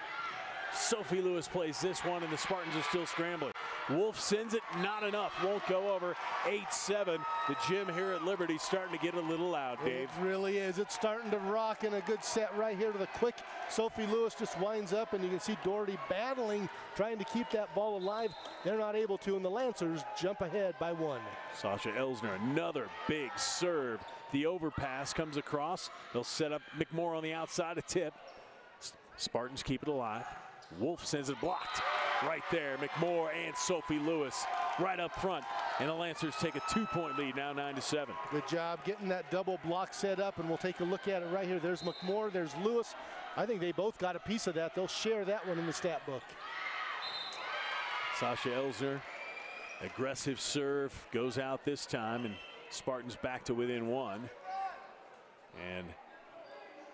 Sophie Lewis plays this one, and the Spartans are still scrambling. Wolf sends it, not enough, won't go over. 8-7. The gym here at Liberty starting to get a little loud, Dave. It really is. It's starting to rock, and a good set right here to the quick. Sophie Lewis just winds up, and you can see Doherty battling, trying to keep that ball alive. They're not able to, and the Lancers jump ahead by 1. Sasha Elsner, another big serve. The overpass comes across. They'll set up McMorrow on the outside, a tip. Spartans keep it alive. Wolf sends it blocked. Right there, McMorrow and Sophie Lewis right up front. And the Lancers take a 2-point lead, now 9-7. Good job getting that double block set up, and we'll take a look at it right here. There's McMorrow, there's Lewis. I think they both got a piece of that. They'll share that one in the stat book. Sasha Elsner, aggressive serve, goes out this time, and Spartans back to within 1. And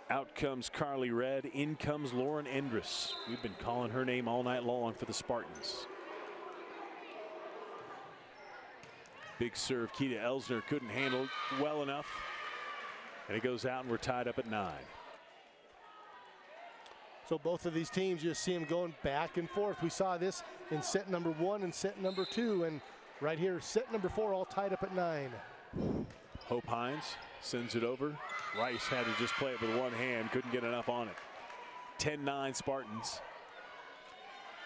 out comes Carly Red. In comes Lauren Endress. We've been calling her name all night long for the Spartans. Big serve. Keita Elsner couldn't handle it well enough. And it goes out, and we're tied up at 9. So both of these teams, you see them going back and forth. We saw this in set number 1 and set number 2. And right here, set number 4, all tied up at 9. Hope Hines sends it over. Rice had to just play it with one hand, couldn't get enough on it. 10-9 Spartans.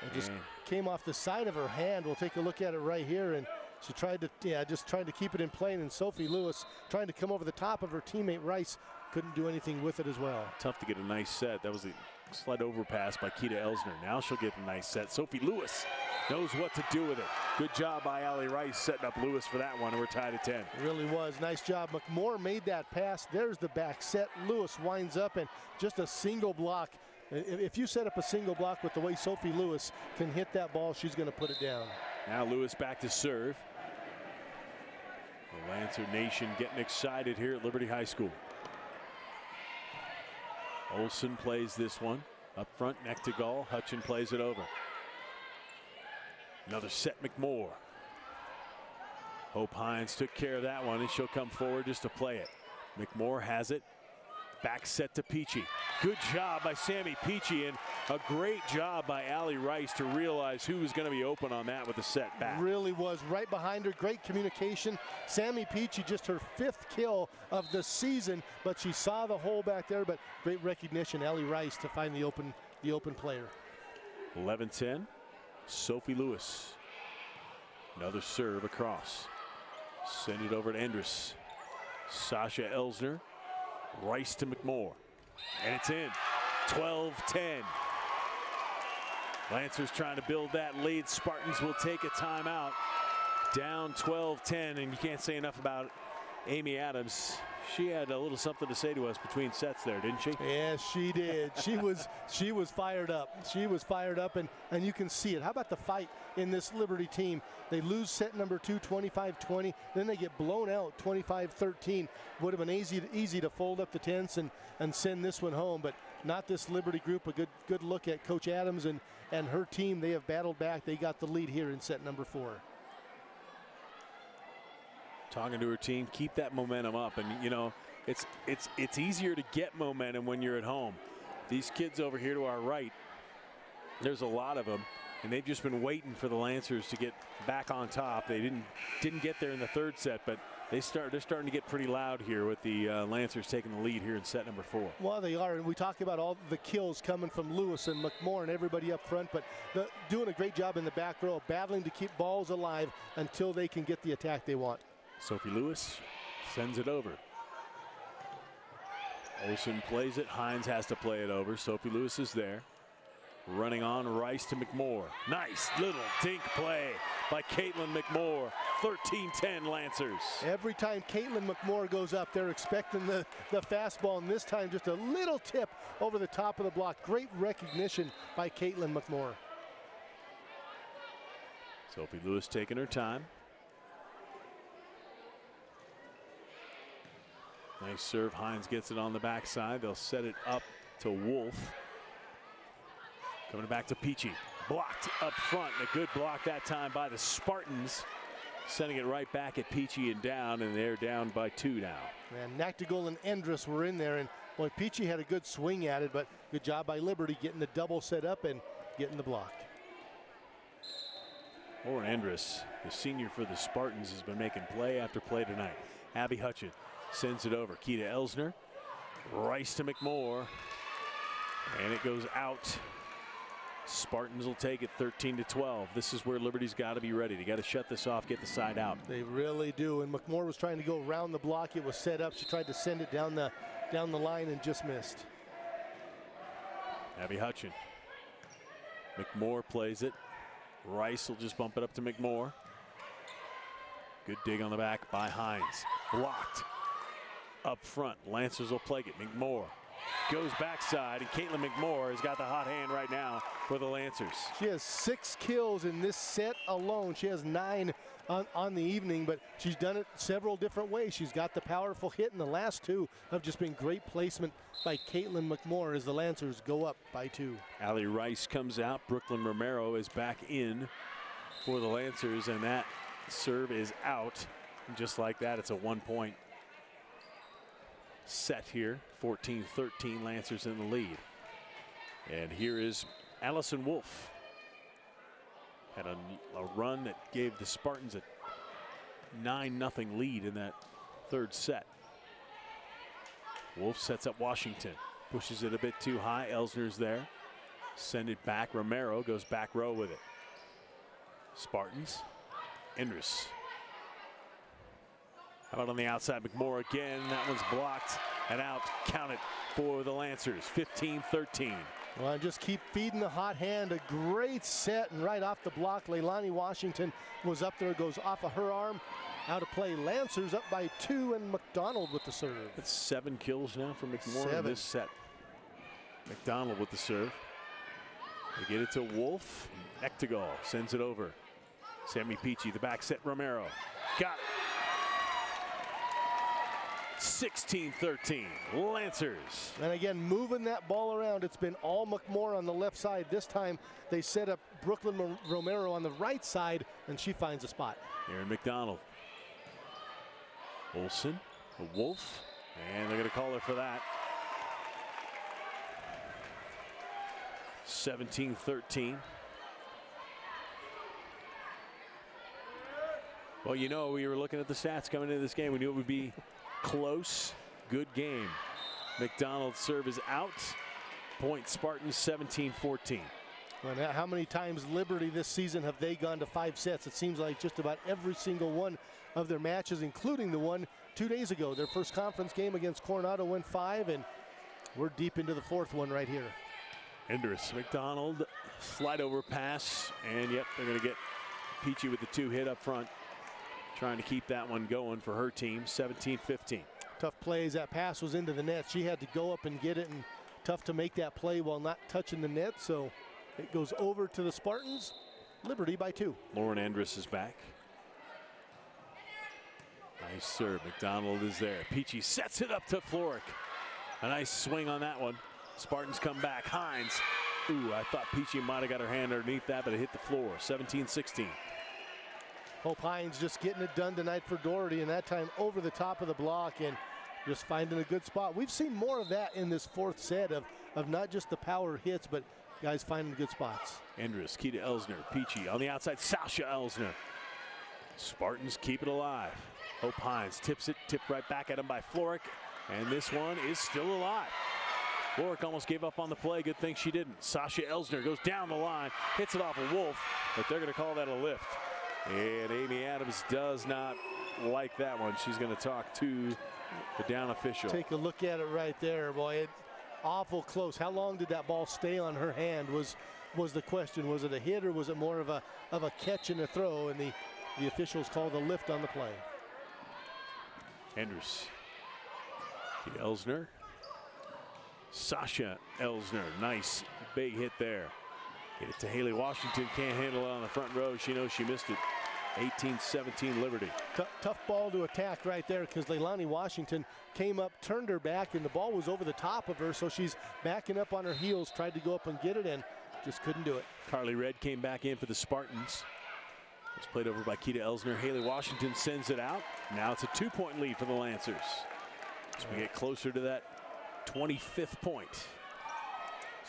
It just came off the side of her hand. We'll take a look at it right here. And she tried to, just trying to keep it in play. And Sophie Lewis trying to come over the top of her teammate Rice. Couldn't do anything with it as well. Tough to get a nice set. That was the slide overpass by Keita Elsner. Now she'll get a nice set. Sophie Lewis knows what to do with it. Good job by Allie Rice setting up Lewis for that one, and we're tied at 10. It really was. Nice job. McMorrow made that pass. There's the back set. Lewis winds up, and just a single block. If you set up a single block with the way Sophie Lewis can hit that ball, she's going to put it down. Now Lewis back to serve. The Lancer Nation getting excited here at Liberty High School. Olsen plays this one. Up front, Nectigall. Hutchin plays it over. Another set, McMoore. Hope Hines took care of that one, and she'll come forward just to play it. McMoore has it. Back set to Peachy. Good job by Sammy Peachy, and a great job by Allie Rice to realize who was going to be open on that with the set back. Really was right behind her. Great communication. Sammy Peachy, just her 5th kill of the season, but she saw the hole back there. But great recognition, Allie Rice, to find the open player. 11-10. Sophie Lewis. Another serve across. Send it over to Endress. Sasha Elsner. Rice to McMoore. And it's in. 12-10. Lancers trying to build that lead. Spartans will take a timeout. Down 12-10, and you can't say enough about Amy Adams. She had a little something to say to us between sets there, didn't she? Yes, she did. She was fired up. She was fired up, and you can see it. How about the fight in this Liberty team? They lose set number 2, 25-20. Then they get blown out, 25-13. Would have been easy to fold up the tents and send this one home, but not this Liberty group. A good look at Coach Adams and her team. They have battled back. They got the lead here in set number 4. Talking to her team, keep that momentum up, and you know it's easier to get momentum when you're at home. These kids over here to our right, there's a lot of them, and they've just been waiting for the Lancers to get back on top. They didn't get there in the 3rd set, but they're starting to get pretty loud here with the Lancers taking the lead here in set number 4. Well, they are, and we talk about all the kills coming from Lewis and McMoore and everybody up front, but doing a great job in the back row, battling to keep balls alive until they can get the attack they want. Sophie Lewis sends it over. Olsen plays it. Hines has to play it over. Sophie Lewis is there. Running on, Rice to McMoore. Nice little dink play by Caitlin McMoore. 13-10 Lancers. Every time Caitlin McMoore goes up, they're expecting the fastball, and this time just a little tip over the top of the block. Great recognition by Caitlin McMoore. Sophie Lewis taking her time. Nice serve. Hines gets it on the backside. They'll set it up to Wolf. Coming back to Peachy. Blocked up front. A good block that time by the Spartans. Sending it right back at Peachy and down, and they're down by 2 now. And Nectigall and Endress were in there, and boy, Peachy had a good swing at it, but good job by Liberty getting the double set up and getting the block. Lauren Endress, the senior for the Spartans, has been making play after play tonight. Abby Hutchin sends it over. Keita Elsner. Rice to McMoore. And it goes out. Spartans will take it 13-12. This is where Liberty's got to be ready. They got to shut this off, get the side out. They really do. And McMoore was trying to go around the block. It was set up. She tried to send it down the line and just missed. Abby Hutchin. McMoore plays it. Rice will just bump it up to McMoore. Good dig on the back by Hines. Blocked up front. Lancers will play it. McMoore goes backside, and Caitlin McMoore has got the hot hand right now for the Lancers. She has 6 kills in this set alone. She has 9 on the evening, but she's done it several different ways. She's got the powerful hit, and the last 2 have just been great placement by Caitlin McMoore as the Lancers go up by 2. Allie Rice comes out. Brooklyn Romero is back in for the Lancers, and that serve is out. And just like that, it's a 1-point set here. 14-13, Lancers in the lead. And here is Allison Wolf. Had a run that gave the Spartans a 9-0 lead in that 3rd set. Wolf sets up Washington. Pushes it a bit too high. Elsner's there. Send it back. Romero goes back row with it. Spartans. Endress. How about on the outside? McMoore again. That one's blocked and out. Count it for the Lancers. 15-13. Well, just keep feeding the hot hand. A great set, and right off the block, Leilani Washington was up there. Goes off of her arm. Out of play. Lancers up by 2, and McDonald with the serve. That's 7 kills now for McMoore in this set. McDonald with the serve. They get it to Wolf. Nectigall sends it over. Sammy Peachy, the back set. Romero. Got it. 16-13, Lancers. And again, moving that ball around. It's been all McMorr on the left side. This time they set up Brooklyn Romero on the right side, and she finds a spot. Aaron McDonald. Olsen, a Wolf, and they're going to call her for that. 17-13. Well, you know, we were looking at the stats coming into this game. We knew it would be close, good game. McDonald's serve is out. Point Spartans 17-14. Well, how many times Liberty this season have they gone to 5 sets? It seems like just about every single one of their matches, including the one 2 days ago. Their first conference game against Coronado went 5, and we're deep into the 4th one right here. Endress, McDonald, slide over pass, and yep, they're going to get Peachy with the 2 hit up front. Trying to keep that one going for her team, 17-15. Tough plays. That pass was into the net. She had to go up and get it, and tough to make that play while not touching the net. So it goes over to the Spartans. Liberty by 2. Lauren Endress is back. Nice serve. McDonald is there. Peachy sets it up to Floric. A nice swing on that one. Spartans come back. Hines. Ooh, I thought Peachy might have got her hand underneath that, but it hit the floor. 17-16. Hope Hines just getting it done tonight for Doherty, and that time over the top of the block and just finding a good spot. We've seen more of that in this 4th set of not just the power hits, but guys finding good spots. Endress, Keita Elsner, Peachy on the outside, Sasha Elsner. Spartans keep it alive. Hope Hines tips it, tipped right back at him by Floric, and this one is still alive. Floric almost gave up on the play. Good thing she didn't. Sasha Elsner goes down the line, hits it off a Wolf, but they're going to call that a lift. And Amy Adams does not like that one. She's going to talk to the down official. Take a look at it right there, boy. Awful close. How long did that ball stay on her hand was the question. Was it a hit or was it more of a catch and a throw? And the officials called a lift on the play. Endress. Elsner. Sasha Elsner. Nice big hit there. Get it to Haley Washington. Can't handle it on the front row. She knows she missed it. 18-17 Liberty. Tough ball to attack right there because Leilani Washington came up, turned her back, and the ball was over the top of her, so she's backing up on her heels, tried to go up and get it, and just couldn't do it. Carly Red came back in for the Spartans. It's played over by Keita Elsner. Haley Washington sends it out. Now it's a 2-point lead for the Lancers. As we get closer to that 25th point.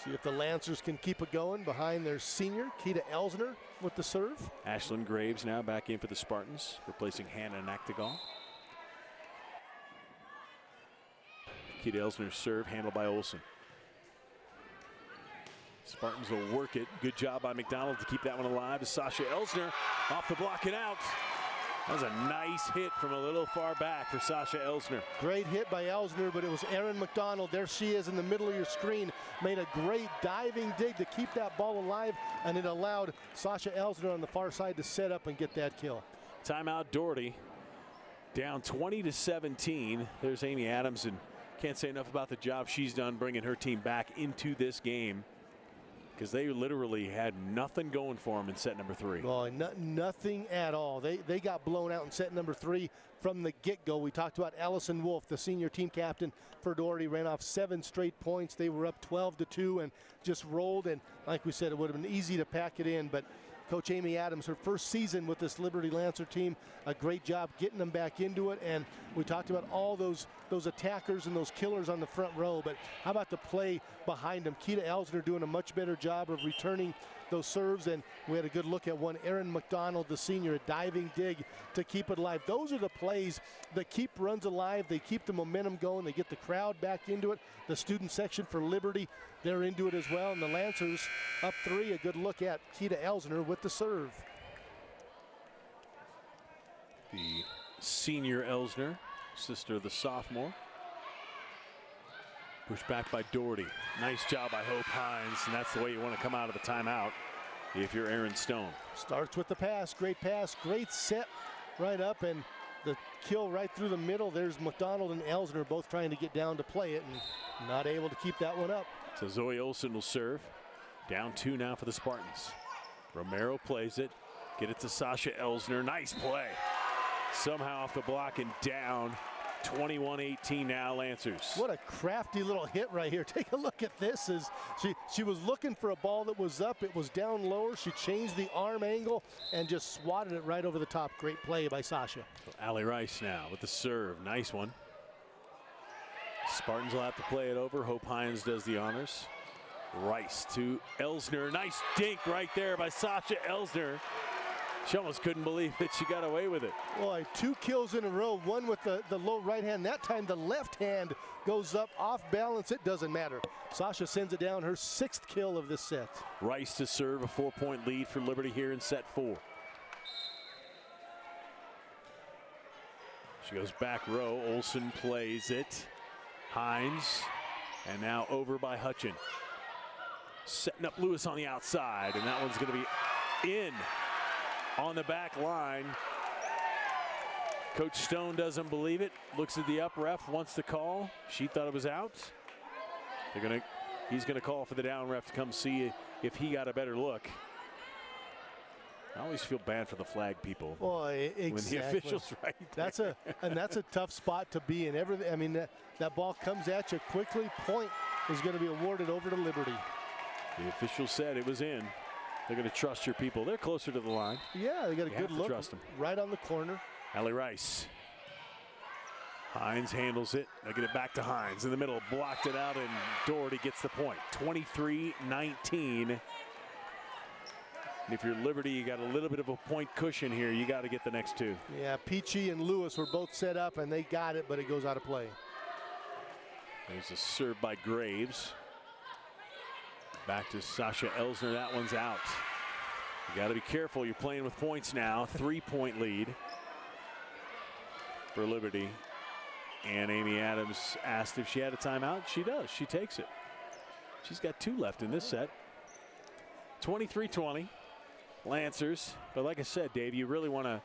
See if the Lancers can keep it going behind their senior, Keita Elsner, with the serve. Ashlyn Graves now back in for the Spartans, replacing Hannah Nactigal. Keita Elsner's serve handled by Olsen. Spartans will work it. Good job by McDonald to keep that one alive. To Sasha Elsner off the block and out. That was a nice hit from a little far back for Sasha Elsner. Great hit by Elsner, but it was Erin McDonald. There she is in the middle of your screen. Made a great diving dig to keep that ball alive, and it allowed Sasha Elsner on the far side to set up and get that kill. Timeout Doherty. Down 20-17. There's Amy Adams, and can't say enough about the job she's done bringing her team back into this game, because they literally had nothing going for them in set number 3. Well, nothing at all. They got blown out in set number 3 from the get-go. We talked about Allison Wolf, the senior team captain for Doherty, ran off 7 straight points. They were up 12-2 and just rolled. And like we said, it would have been easy to pack it in, but Coach Amy Adams, her first season with this Liberty Lancer team, a great job getting them back into it. And we talked about all those attackers and those killers on the front row, but how about the play behind them? Keita Elsner doing a much better job of returning those serves, and we had a good look at one. Erin McDonald, the senior, a diving dig to keep it alive. Those are the plays that keep runs alive. They keep the momentum going. They get the crowd back into it. The student section for Liberty, they're into it as well. And the Lancers up 3. A good look at Keita Elsner with the serve. The senior Elsner, sister of the sophomore. Pushed back by Doherty. Nice job by Hope Hines, and that's the way you want to come out of the timeout if you're Aaron Stone. Starts with the pass, great set right up, and the kill right through the middle. There's McDonald and Elsner both trying to get down to play it and not able to keep that one up. So Zoe Olsen will serve. Down 2 now for the Spartans. Romero plays it. Get it to Sasha Elsner. Nice play. Somehow off the block and down. 21-18 now, Lancers. What a crafty little hit right here. Take a look at this. As she was looking for a ball that was up. It was down lower. She changed the arm angle and just swatted it right over the top. Great play by Sasha. So Allie Rice now with the serve. Nice one. Spartans will have to play it over. Hope Hines does the honors. Rice to Elsner. Nice dink right there by Sasha Elsner. She almost couldn't believe that she got away with it. Boy, 2 kills in a row, one with the low right hand. That time the left hand goes up off balance. It doesn't matter. Sasha sends it down, her 6th kill of this set. Rice to serve, a 4-point lead for Liberty here in set 4. She goes back row. Olsen plays it. Hines, and now over by Hutchin. Setting up Lewis on the outside, and that one's going to be in on the back line. Coach Stone doesn't believe it. Looks at the up ref, wants to call. She thought it was out. He's gonna call for the down ref to come see if he got a better look. I always feel bad for the flag people. Boy, exactly. When the official's right there. That's a tough spot to be in. I mean, that ball comes at you quickly. Point is going to be awarded over to Liberty. The official said it was in. They're going to trust your people. They're closer to the line. Yeah, they got a good look. Trust them. Right on the corner. Allie Rice. Hines handles it. They get it back to Hines in the middle. Blocked it out, and Doherty gets the point. 23-19. And if you're Liberty, you got a little bit of a point cushion here. You got to get the next 2. Yeah, Peachy and Lewis were both set up, and they got it, but it goes out of play. There's a serve by Graves. Back to Sasha Elsner. That one's out. You got to be careful. You're playing with points now. 3-point lead for Liberty. And Amy Adams asked if she had a timeout. She does. She takes it. She's got 2 left in this set. 23-20. Lancers. But like I said, Dave, you really want to,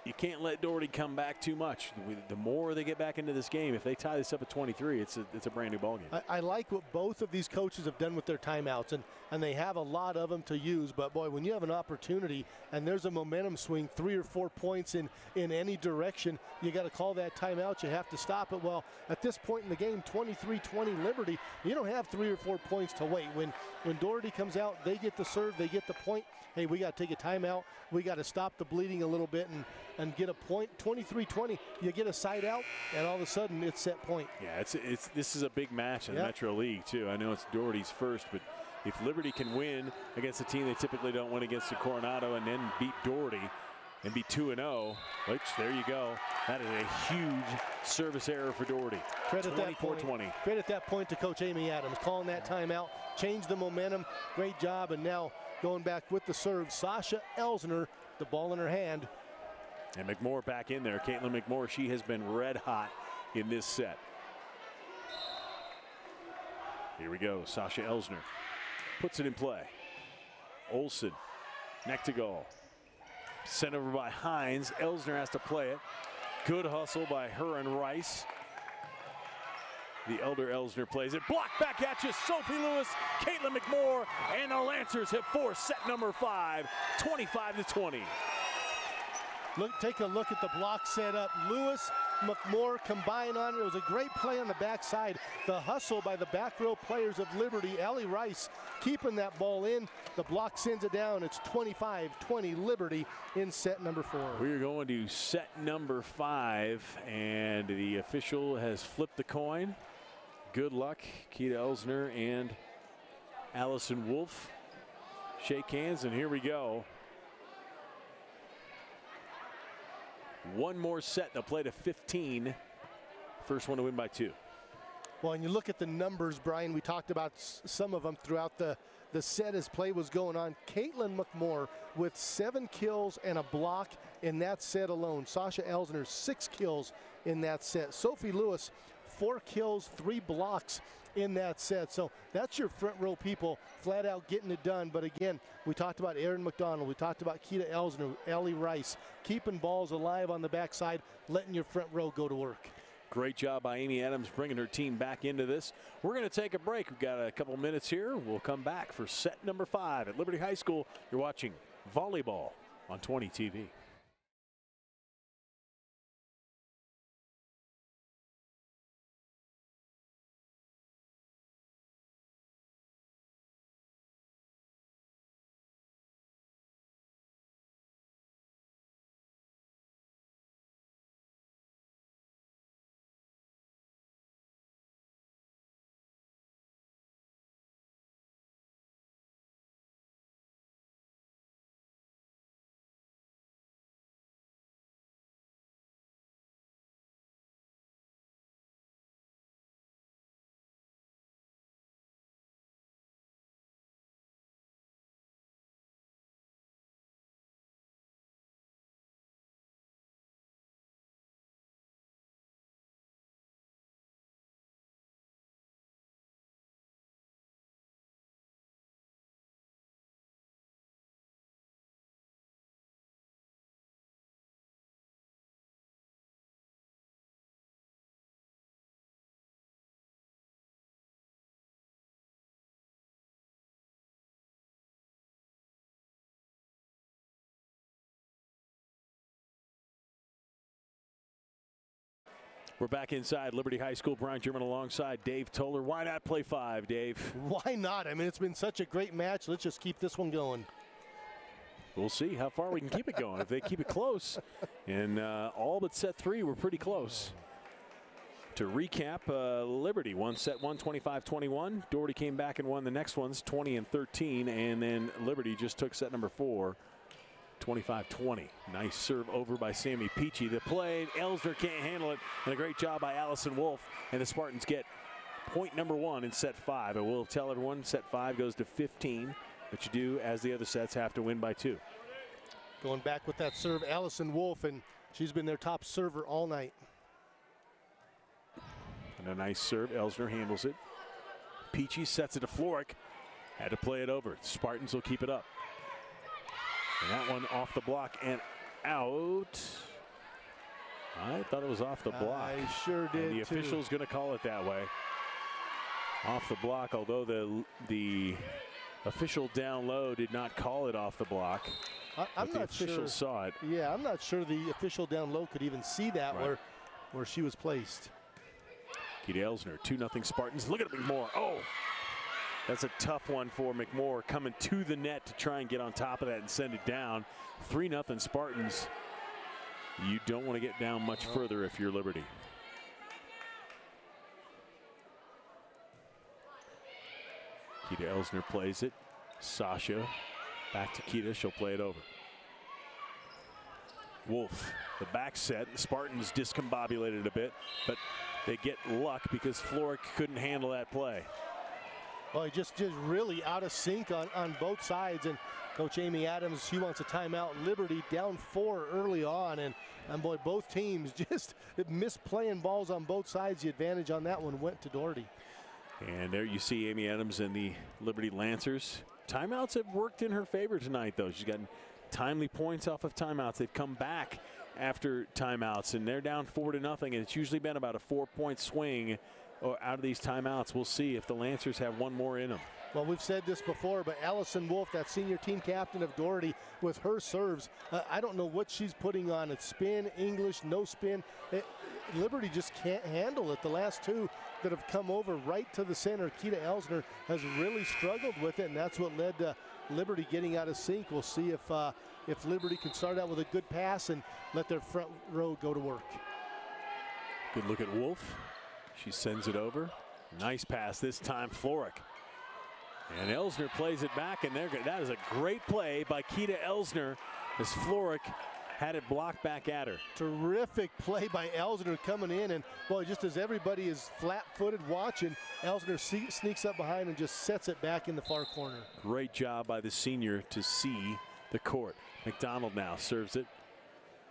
you can't let Doherty come back too much. The more they get back into this game, if they tie this up at 23, it's a brand new ballgame. I like what both of these coaches have done with their timeouts, and they have a lot of them to use. But boy, when you have an opportunity and there's a momentum swing, 3 or 4 points in any direction, you got to call that timeout. You have to stop it. Well, at this point in the game, 23-20 Liberty, you don't have 3 or 4 points to wait. When Doherty comes out, they get the serve, they get the point. Hey, we got to take a timeout. We got to stop the bleeding a little bit and get a point. 23-20, you get a side out, and all of a sudden it's set point. Yeah, this is a big match in the Metro League too. I know it's Doherty's first, but if Liberty can win against a team they typically don't win against, the Coronado, and then beat Doherty and be 2-0, which there you go. That is a huge service error for Doherty. Credit that point to Coach Amy Adams, calling that timeout, changed the momentum. Great job, and now going back with the serve, Sasha Elsner, the ball in her hand. And McMorr back in there. Caitlin McMorr, she has been red hot in this set. Here we go. Sasha Elsner puts it in play. Olsen, neck to goal. Sent over by Hines. Elsner has to play it. Good hustle by her and Rice. The elder Elsner plays it. Blocked back at you. Sophie Lewis, Caitlin McMorr, and the Lancers have forced set number 5, 25-20. Take a look at the block set up. Lewis, McMorr combine on it. It was a great play on the backside. The hustle by the back row players of Liberty. Allie Rice keeping that ball in. The block sends it down. It's 25-20 Liberty in set number 4. We're going to set number 5, and the official has flipped the coin. Good luck, Keita Elsner and Allison Wolf. Shake hands, and here we go. One more set. They'll play to 15. First one to win by 2. Well, and you look at the numbers, Brian, we talked about some of them throughout the set as play was going on. Caitlin McMorr with 7 kills and a block in that set alone. Sasha Elsner, 6 kills in that set. Sophie Lewis, 4 kills, 3 blocks in that set. So that's your front row people flat out getting it done. But again, we talked about Erin McDonald. We talked about Keita Elsner, Allie Rice, keeping balls alive on the backside, letting your front row go to work. Great job by Amy Adams bringing her team back into this. We're going to take a break. We've got a couple minutes here. We'll come back for set number 5 at Liberty High School. You're watching Volleyball on 20 TV. We're back inside Liberty High School. Brian German alongside Dave Toller. Why not play 5, Dave? Why not? I mean, it's been such a great match. Let's just keep this one going. We'll see how far we can keep it going. If they keep it close, and all but set 3 were pretty close. To recap, Liberty won set 1, 25-21. Doherty came back and won the next ones, 20-13, and then Liberty just took set number 4, 25-20. Nice serve over by Sammy Peachy. The play, Elsner can't handle it, and a great job by Allison Wolf, and the Spartans get point number 1 in set 5. And we'll tell everyone set 5 goes to 15. But you do, as the other sets, have to win by 2. Going back with that serve, Allison Wolf, and she's been their top server all night. And a nice serve. Elsner handles it. Peachy sets it to Florick. Had to play it over. Spartans will keep it up. And that one off the block and out. I thought it was off the block. I sure did. And the official's going to call it that way. Off the block, although the official down low did not call it off the block. I'm not sure. The official saw it. Yeah, I'm not sure the official down low could even see that where she was placed. Keita Elsner, 2-0 Spartans. Look at McMoore. Oh, that's a tough one for McMoore, coming to the net to try and get on top of that and send it down. 3-0 Spartans. You don't want to get down much further if you're Liberty. Keita Elsner plays it. Sasha back to Keita. She'll play it over. Wolf, the back set. The Spartans discombobulated a bit, but they get luck because Florick couldn't handle that play. Well, just really out of sync on both sides. And Coach Amy Adams, she wants a timeout. Liberty down 4 early on. And boy, both teams just missed playing balls on both sides. The advantage on that one went to Doherty. And there you see Amy Adams and the Liberty Lancers. Timeouts have worked in her favor tonight, though. She's gotten timely points off of timeouts. They've come back after timeouts, and they're down 4-0, and it's usually been about a 4-point swing out of these timeouts. We'll see if the Lancers have one more in them. Well, we've said this before, but Allison Wolf, that senior team captain of Doherty, with her serves, I don't know what she's putting on. It's spin, English, no spin. Liberty just can't handle it. The last 2 that have come over right to the center, Keita Elsner has really struggled with it, and that's what led to Liberty getting out of sync. We'll see if Liberty can start out with a good pass and let their front row go to work. Good look at Wolf. She sends it over. Nice pass this time, Florick. And Elsner plays it back, and that is a great play by Keita Elsner as Florick had it blocked back at her. Terrific play by Elsner coming in, and boy, just as everybody is flat-footed watching, Elsner sneaks up behind and just sets it back in the far corner. Great job by the senior to see the court. McDonald now serves it.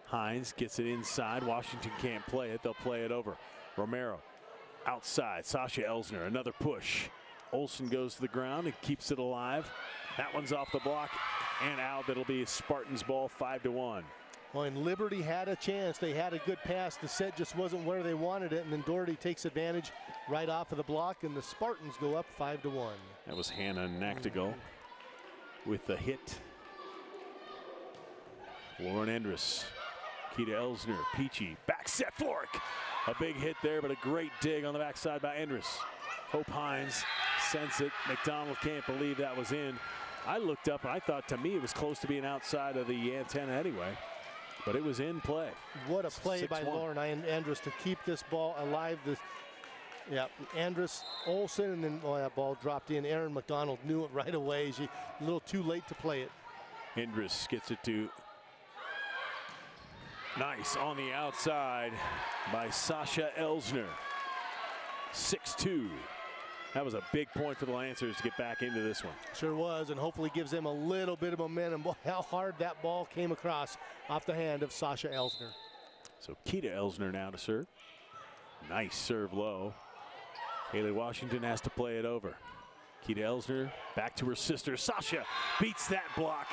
Hines gets it inside. Washington can't play it. They'll play it over. Romero outside. Sasha Elsner, another push. Olsen goes to the ground and keeps it alive. That one's off the block and out. That'll be Spartans ball, 5-1. Well, and Liberty had a chance. They had a good pass. The set just wasn't where they wanted it, and then Doherty takes advantage right off of the block, and the Spartans go up 5-1. That was Hannah Nactigal with the hit. Lauren Endress, Keita Elsner, Peachy, back set, Florick. A big hit there, but a great dig on the backside by Endress. Hope Hines sends it. McDonald can't believe that was in. I looked up and I thought, to me, it was close to being outside of the antenna anyway, but it was in play. What a play by Lauren Endress to keep this ball alive. Endress, Olsen, and then that ball dropped in. Aaron McDonald knew it right away. She a little too late to play it. Endress gets it to nice on the outside by Sasha Elsner. 6-2. That was a big point for the Lancers to get back into this one. Sure was, and hopefully gives them a little bit of momentum. Boy, how hard that ball came across off the hand of Sasha Elsner. So Keita Elsner now to serve. Nice serve low. Haley Washington has to play it over. Keita Elsner back to her sister. Sasha beats that block.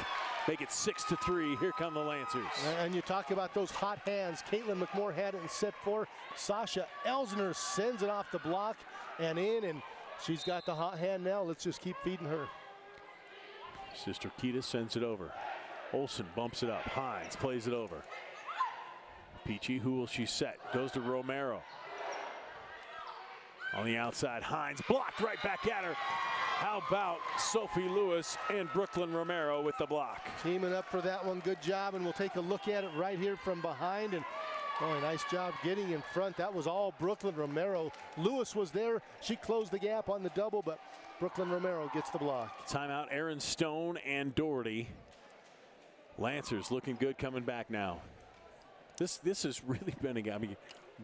Make it 6-3. Here come the Lancers. And you talk about those hot hands. Caitlin McMoore had it in set 4. Sasha Elsner sends it off the block and in, and she's got the hot hand now. Let's just keep feeding her. Sister Keita sends it over. Olsen bumps it up. Hines plays it over. Peachy, who will she set? Goes to Romero. On the outside, Hines blocked right back at her. How about Sophie Lewis and Brooklyn Romero with the block? Teaming up for that one, good job, and we'll take a look at it right here from behind. And oh, nice job getting in front. That was all Brooklyn Romero. Lewis was there. She closed the gap on the double, but Brooklyn Romero gets the block. Timeout, Aaron Stone and Doherty. Lancers looking good coming back now. This has really been a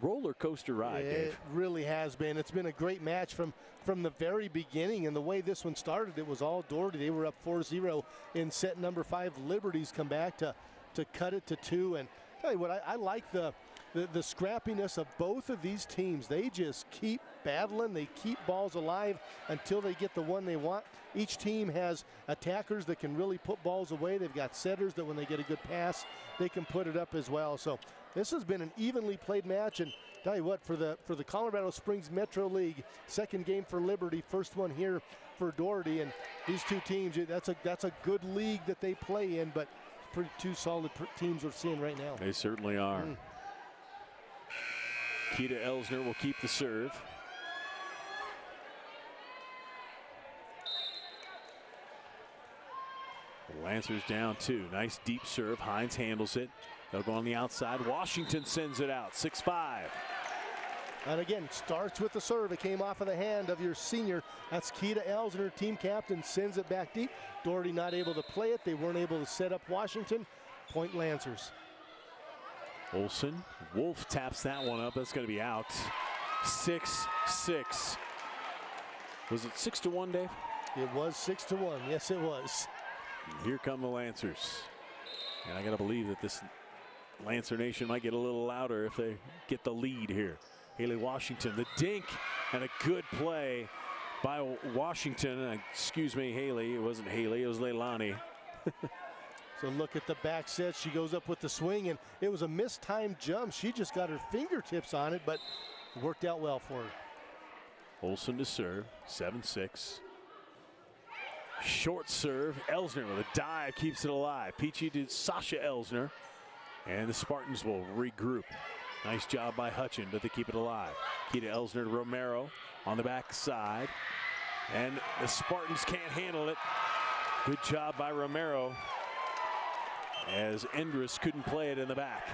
roller coaster ride, Dave. It really has been. It's been a great match from the very beginning, and the way this one started, it was all Doherty. They were up 4-0 in set number 5. Liberty's come back to cut it to 2. And tell you what, I like the scrappiness of both of these teams. They just keep battling. They keep balls alive until they get the one they want. Each team has attackers that can really put balls away. They've got setters that when they get a good pass, they can put it up as well. So this has been an evenly played match. And tell you what, for the Colorado Springs Metro League, second game for Liberty, first one here for Doherty. And these two teams, that's a good league that they play in, but pretty two solid teams we're seeing right now. They certainly are. Keita Elsner will keep the serve. Lancers down 2. Nice deep serve. Hines handles it. They'll go on the outside. Washington sends it out. 6-5. And again, starts with the serve. It came off of the hand of your senior. That's Keita Elsner, team captain, sends it back deep. Doherty not able to play it. They weren't able to set up Washington. Point Lancers. Olsen. Wolf taps that one up. That's going to be out. 6-6. Was it 6-1, Dave? It was 6-1. Yes, it was. Here come the Lancers. And I got to believe that this Lancer Nation might get a little louder if they get the lead here. Haley Washington, the dink, and a good play by Washington. Excuse me, Haley. It wasn't Haley. It was Leilani. So look at the back set. She goes up with the swing, and it was a mistimed jump. She just got her fingertips on it, but it worked out well for her. Olsen to serve, 7-6. Short serve, Elsner with a dive, keeps it alive. Peachy to Sasha Elsner, and the Spartans will regroup. Nice job by Hutchin, but they keep it alive. Keita Elsner to Romero on the back side, and the Spartans can't handle it. Good job by Romero, as Endress couldn't play it in the back.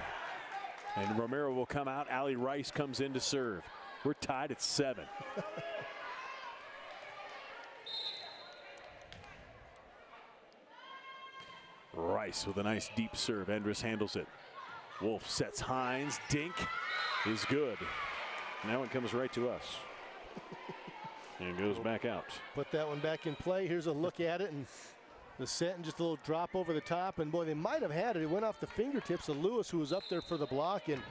And Romero will come out. Allie Rice comes in to serve. We're tied at 7. Rice with a nice deep serve. Endress handles it. Wolf sets Hines. Dink is good. Now it comes right to us. And goes back out. Put that one back in play. Here's a look at it, and the set and just a little drop over the top. And boy, they might have had it. It went off the fingertips of Lewis, who was up there for the block and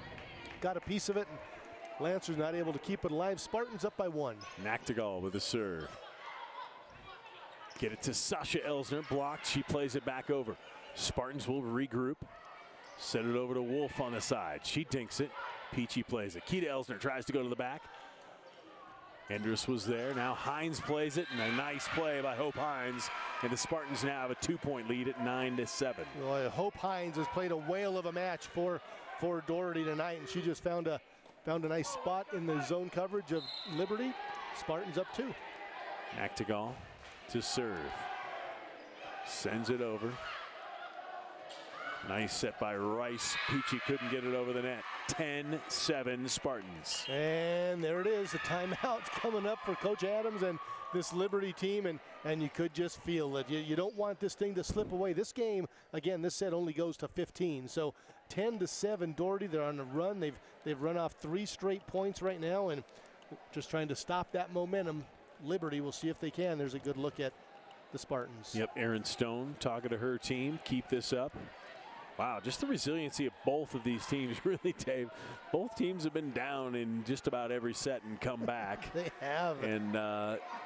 got a piece of it. And Lancers not able to keep it alive. Spartans up by 1. Nactigal with the serve. Get it to Sasha Elsner. Blocked. She plays it back over. Spartans will regroup. Set it over to Wolf on the side. She dinks it. Peachy plays it. Keita Elsner tries to go to the back. Endress was there. Now Hines plays it, and a nice play by Hope Hines. And the Spartans now have a 2-point lead at 9-7. Well, Hope Hines has played a whale of a match for Doherty tonight, and she just found a nice spot in the zone coverage of Liberty. Spartans up 2. Nactigal to serve. Sends it over. Nice set by Rice. Peachy couldn't get it over the net. 10-7 Spartans. And there it is. The timeout coming up for Coach Adams and this Liberty team. And you could just feel that you don't want this thing to slip away. This game, again, this set only goes to 15. So 10-7 Doherty. They're on the run. They've run off 3 straight points right now. And just trying to stop that momentum. Liberty, we'll see if they can. There's a good look at the Spartans. Yep, Aaron Stone talking to her team. Keep this up. Wow, just the resiliency of both of these teams, really, Dave. Both teams have been down in just about every set and come back. They have. And,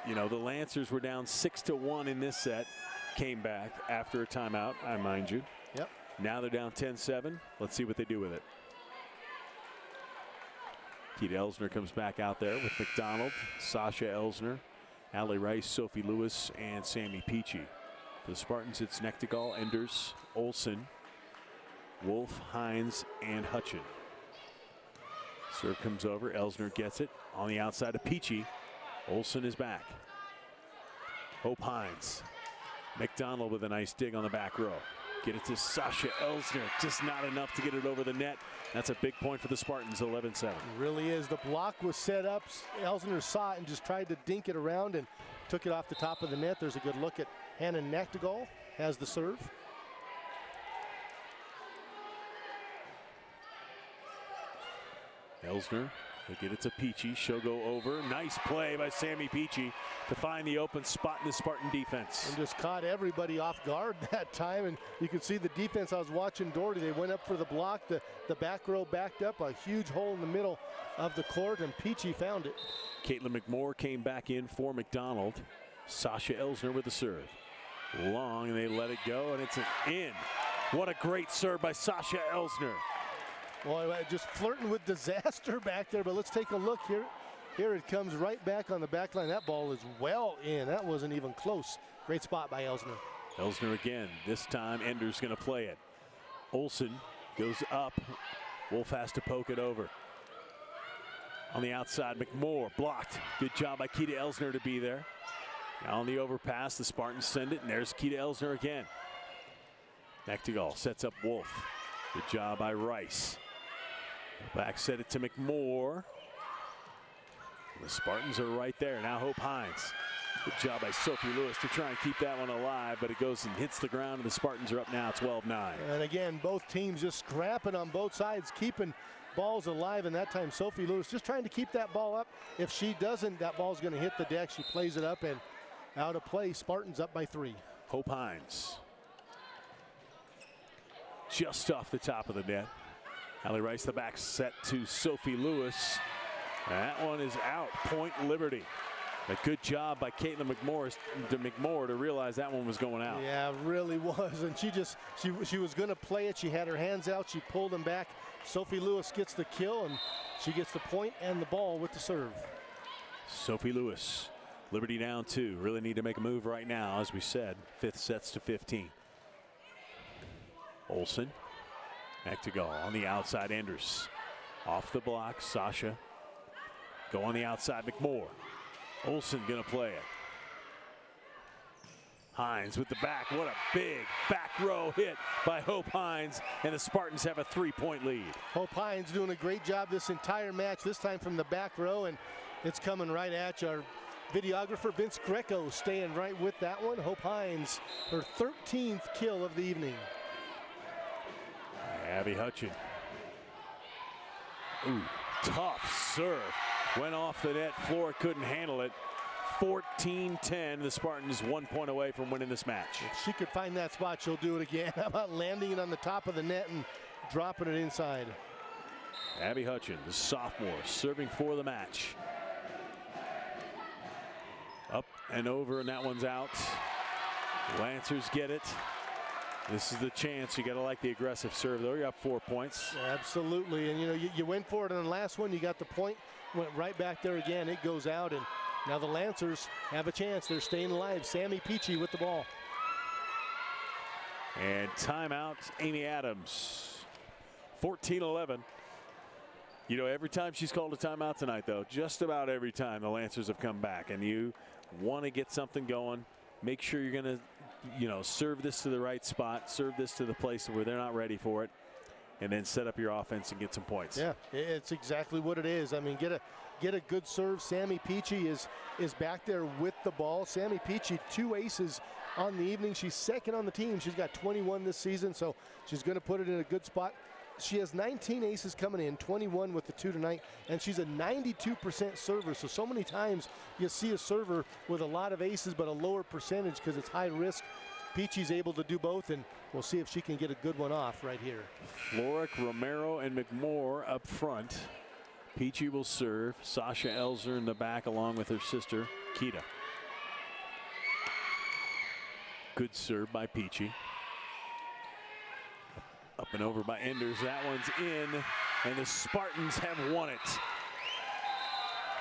you know, the Lancers were down 6-1 in this set, came back after a timeout, I mind you. Yep. Now they're down 10-7. Let's see what they do with it. Keita Elsner comes back out there with McDonald, Sasha Elsner, Allie Rice, Sophie Lewis, and Sammy Peachy. For the Spartans, it's Nactigal, Enders, Olsen, Wolf, Hines, and Hutchin. Serve comes over. Elsner gets it on the outside of Peachy. Olsen is back. Hope Hines. McDonald with a nice dig on the back row. Get it to Sasha Elsner. Just not enough to get it over the net. That's a big point for the Spartans, 11-7. It really is. The block was set up. Elsner saw it and just tried to dink it around and took it off the top of the net. There's a good look at Hannah Nachtigall. Has the serve. Elsner, they get it to Peachy. She'll go over. Nice play by Sammy Peachy to find the open spot in the Spartan defense. And just caught everybody off guard that time. And you can see the defense. I was watching Doherty. They went up for the block. The back row backed up. A huge hole in the middle of the court, and Peachy found it. Caitlin McMoore came back in for McDonald. Sasha Elsner with the serve. Long, and they let it go, and it's an in. What a great serve by Sasha Elsner. Boy, just flirting with disaster back there, but let's take a look here. Here it comes right back on the back line. That ball is well in. That wasn't even close. Great spot by Elsner. Elsner again. This time Ender's going to play it. Olsen goes up. Wolf has to poke it over. On the outside, McMoore blocked. Good job by Keita Elsner to be there. Now on the overpass, the Spartans send it, and there's Keita Elsner again. Nachtigall sets up Wolf. Good job by Rice. Back set it to McMoore. The Spartans are right there. Now Hope Hines. Good job by Sophie Lewis to try and keep that one alive, but it goes and hits the ground, and the Spartans are up now 12-9. And again, both teams just scrapping on both sides, keeping balls alive, and that time Sophie Lewis just trying to keep that ball up. If she doesn't, that ball's going to hit the deck. She plays it up and out of play. Spartans up by 3. Hope Hines. Just off the top of the net. Allie Rice, the back set to Sophie Lewis. That one is out. Point Liberty. A good job by Caitlin McMoore to realize that one was going out. Yeah, it really was. And she was going to play it. She had her hands out. She pulled them back. Sophie Lewis gets the kill, and she gets the point and the ball with the serve. Sophie Lewis. Liberty down 2. Really need to make a move right now, as we said. 5th sets to 15. Olsen. Nachtigall on the outside. Enders. Off the block. Sasha. Go on the outside. McMoore. Olsen gonna play it. Hines with the back. What a big back row hit by Hope Hines, and the Spartans have a 3-point lead. Hope Hines doing a great job this entire match, this time from the back row, and it's coming right at you. Our videographer Vince Greco staying right with that one. Hope Hines, her 13th kill of the evening. Abby Hutchin. Ooh, tough serve. Went off the net. Flora couldn't handle it. 14-10. The Spartans 1 point away from winning this match. If she could find that spot, she'll do it again. How about landing it on the top of the net and dropping it inside? Abby Hutchin, the sophomore, serving for the match. Up and over, and that one's out. Lancers get it. This is the chance. You got to like the aggressive serve, though. You're up 4 points. Absolutely. And, you know, you went for it on the last one. You got the point. Went right back there again. It goes out. And now the Lancers have a chance. They're staying alive. Sammy Peachy with the ball. And timeout, Amy Adams. 14-11. You know, every time she's called a timeout tonight, though, just about every time the Lancers have come back. And you want to get something going. Make sure you're going to, you know, serve this to the right spot, serve this to the place where they're not ready for it, and then set up your offense and get some points. Yeah, it's exactly what it is. I mean, get a good serve. Sammy Peachy is back there with the ball. Sammy Peachy, 2 aces on the evening. She's second on the team. She's got 21 this season, so she's going to put it in a good spot. She has 19 aces coming in, 21 with the 2 tonight, and she's a 92% server. So many times you see a server with a lot of aces but a lower percentage because it's high risk. Peachy's able to do both, and we'll see if she can get a good one off right here. Floric, Romero, and McMoore up front. Peachy will serve. Sasha Elsner in the back along with her sister, Keita. Good serve by Peachy. Up and over by Enders. That one's in, and the Spartans have won it.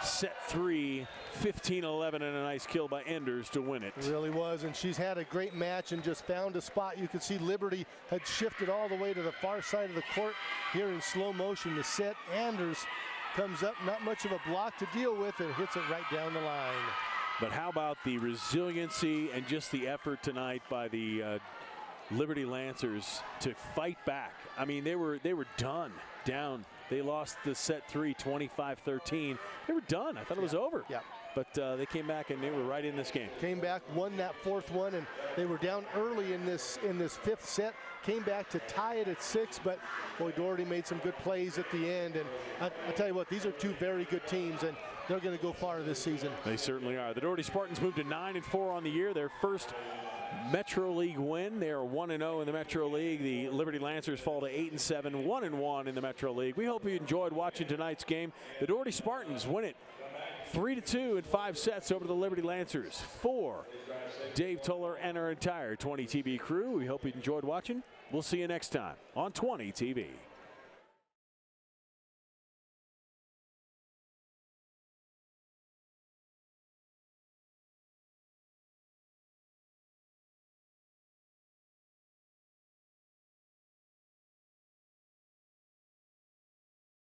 Set 3, 15-11, and a nice kill by Enders to win it. It really was, and she's had a great match and just found a spot. You could see Liberty had shifted all the way to the far side of the court. Here in slow motion, the set. Enders comes up, not much of a block to deal with, and hits it right down the line. But how about the resiliency and just the effort tonight by the Liberty Lancers to fight back? I mean, they were done, down. They lost the set 3, 25-13. They were done. I thought it was over. Yeah. But they came back and they were right in this game. Came back, won that fourth one, and they were down early in this fifth set. Came back to tie it at 6, but boy, Doherty made some good plays at the end. And I tell you what, these are two very good teams, and they're going to go far this season. They certainly are. The Doherty Spartans moved to 9-4 on the year. Their first Metro League win. They are 1-0 in the Metro League. The Liberty Lancers fall to 8-7, 1-1 in the Metro League. We hope you enjoyed watching tonight's game. The Doherty Spartans win it 3-2 in 5 sets over the Liberty Lancers. For Dave Toller and our entire 20 TV crew, we hope you enjoyed watching. We'll see you next time on 20 TV.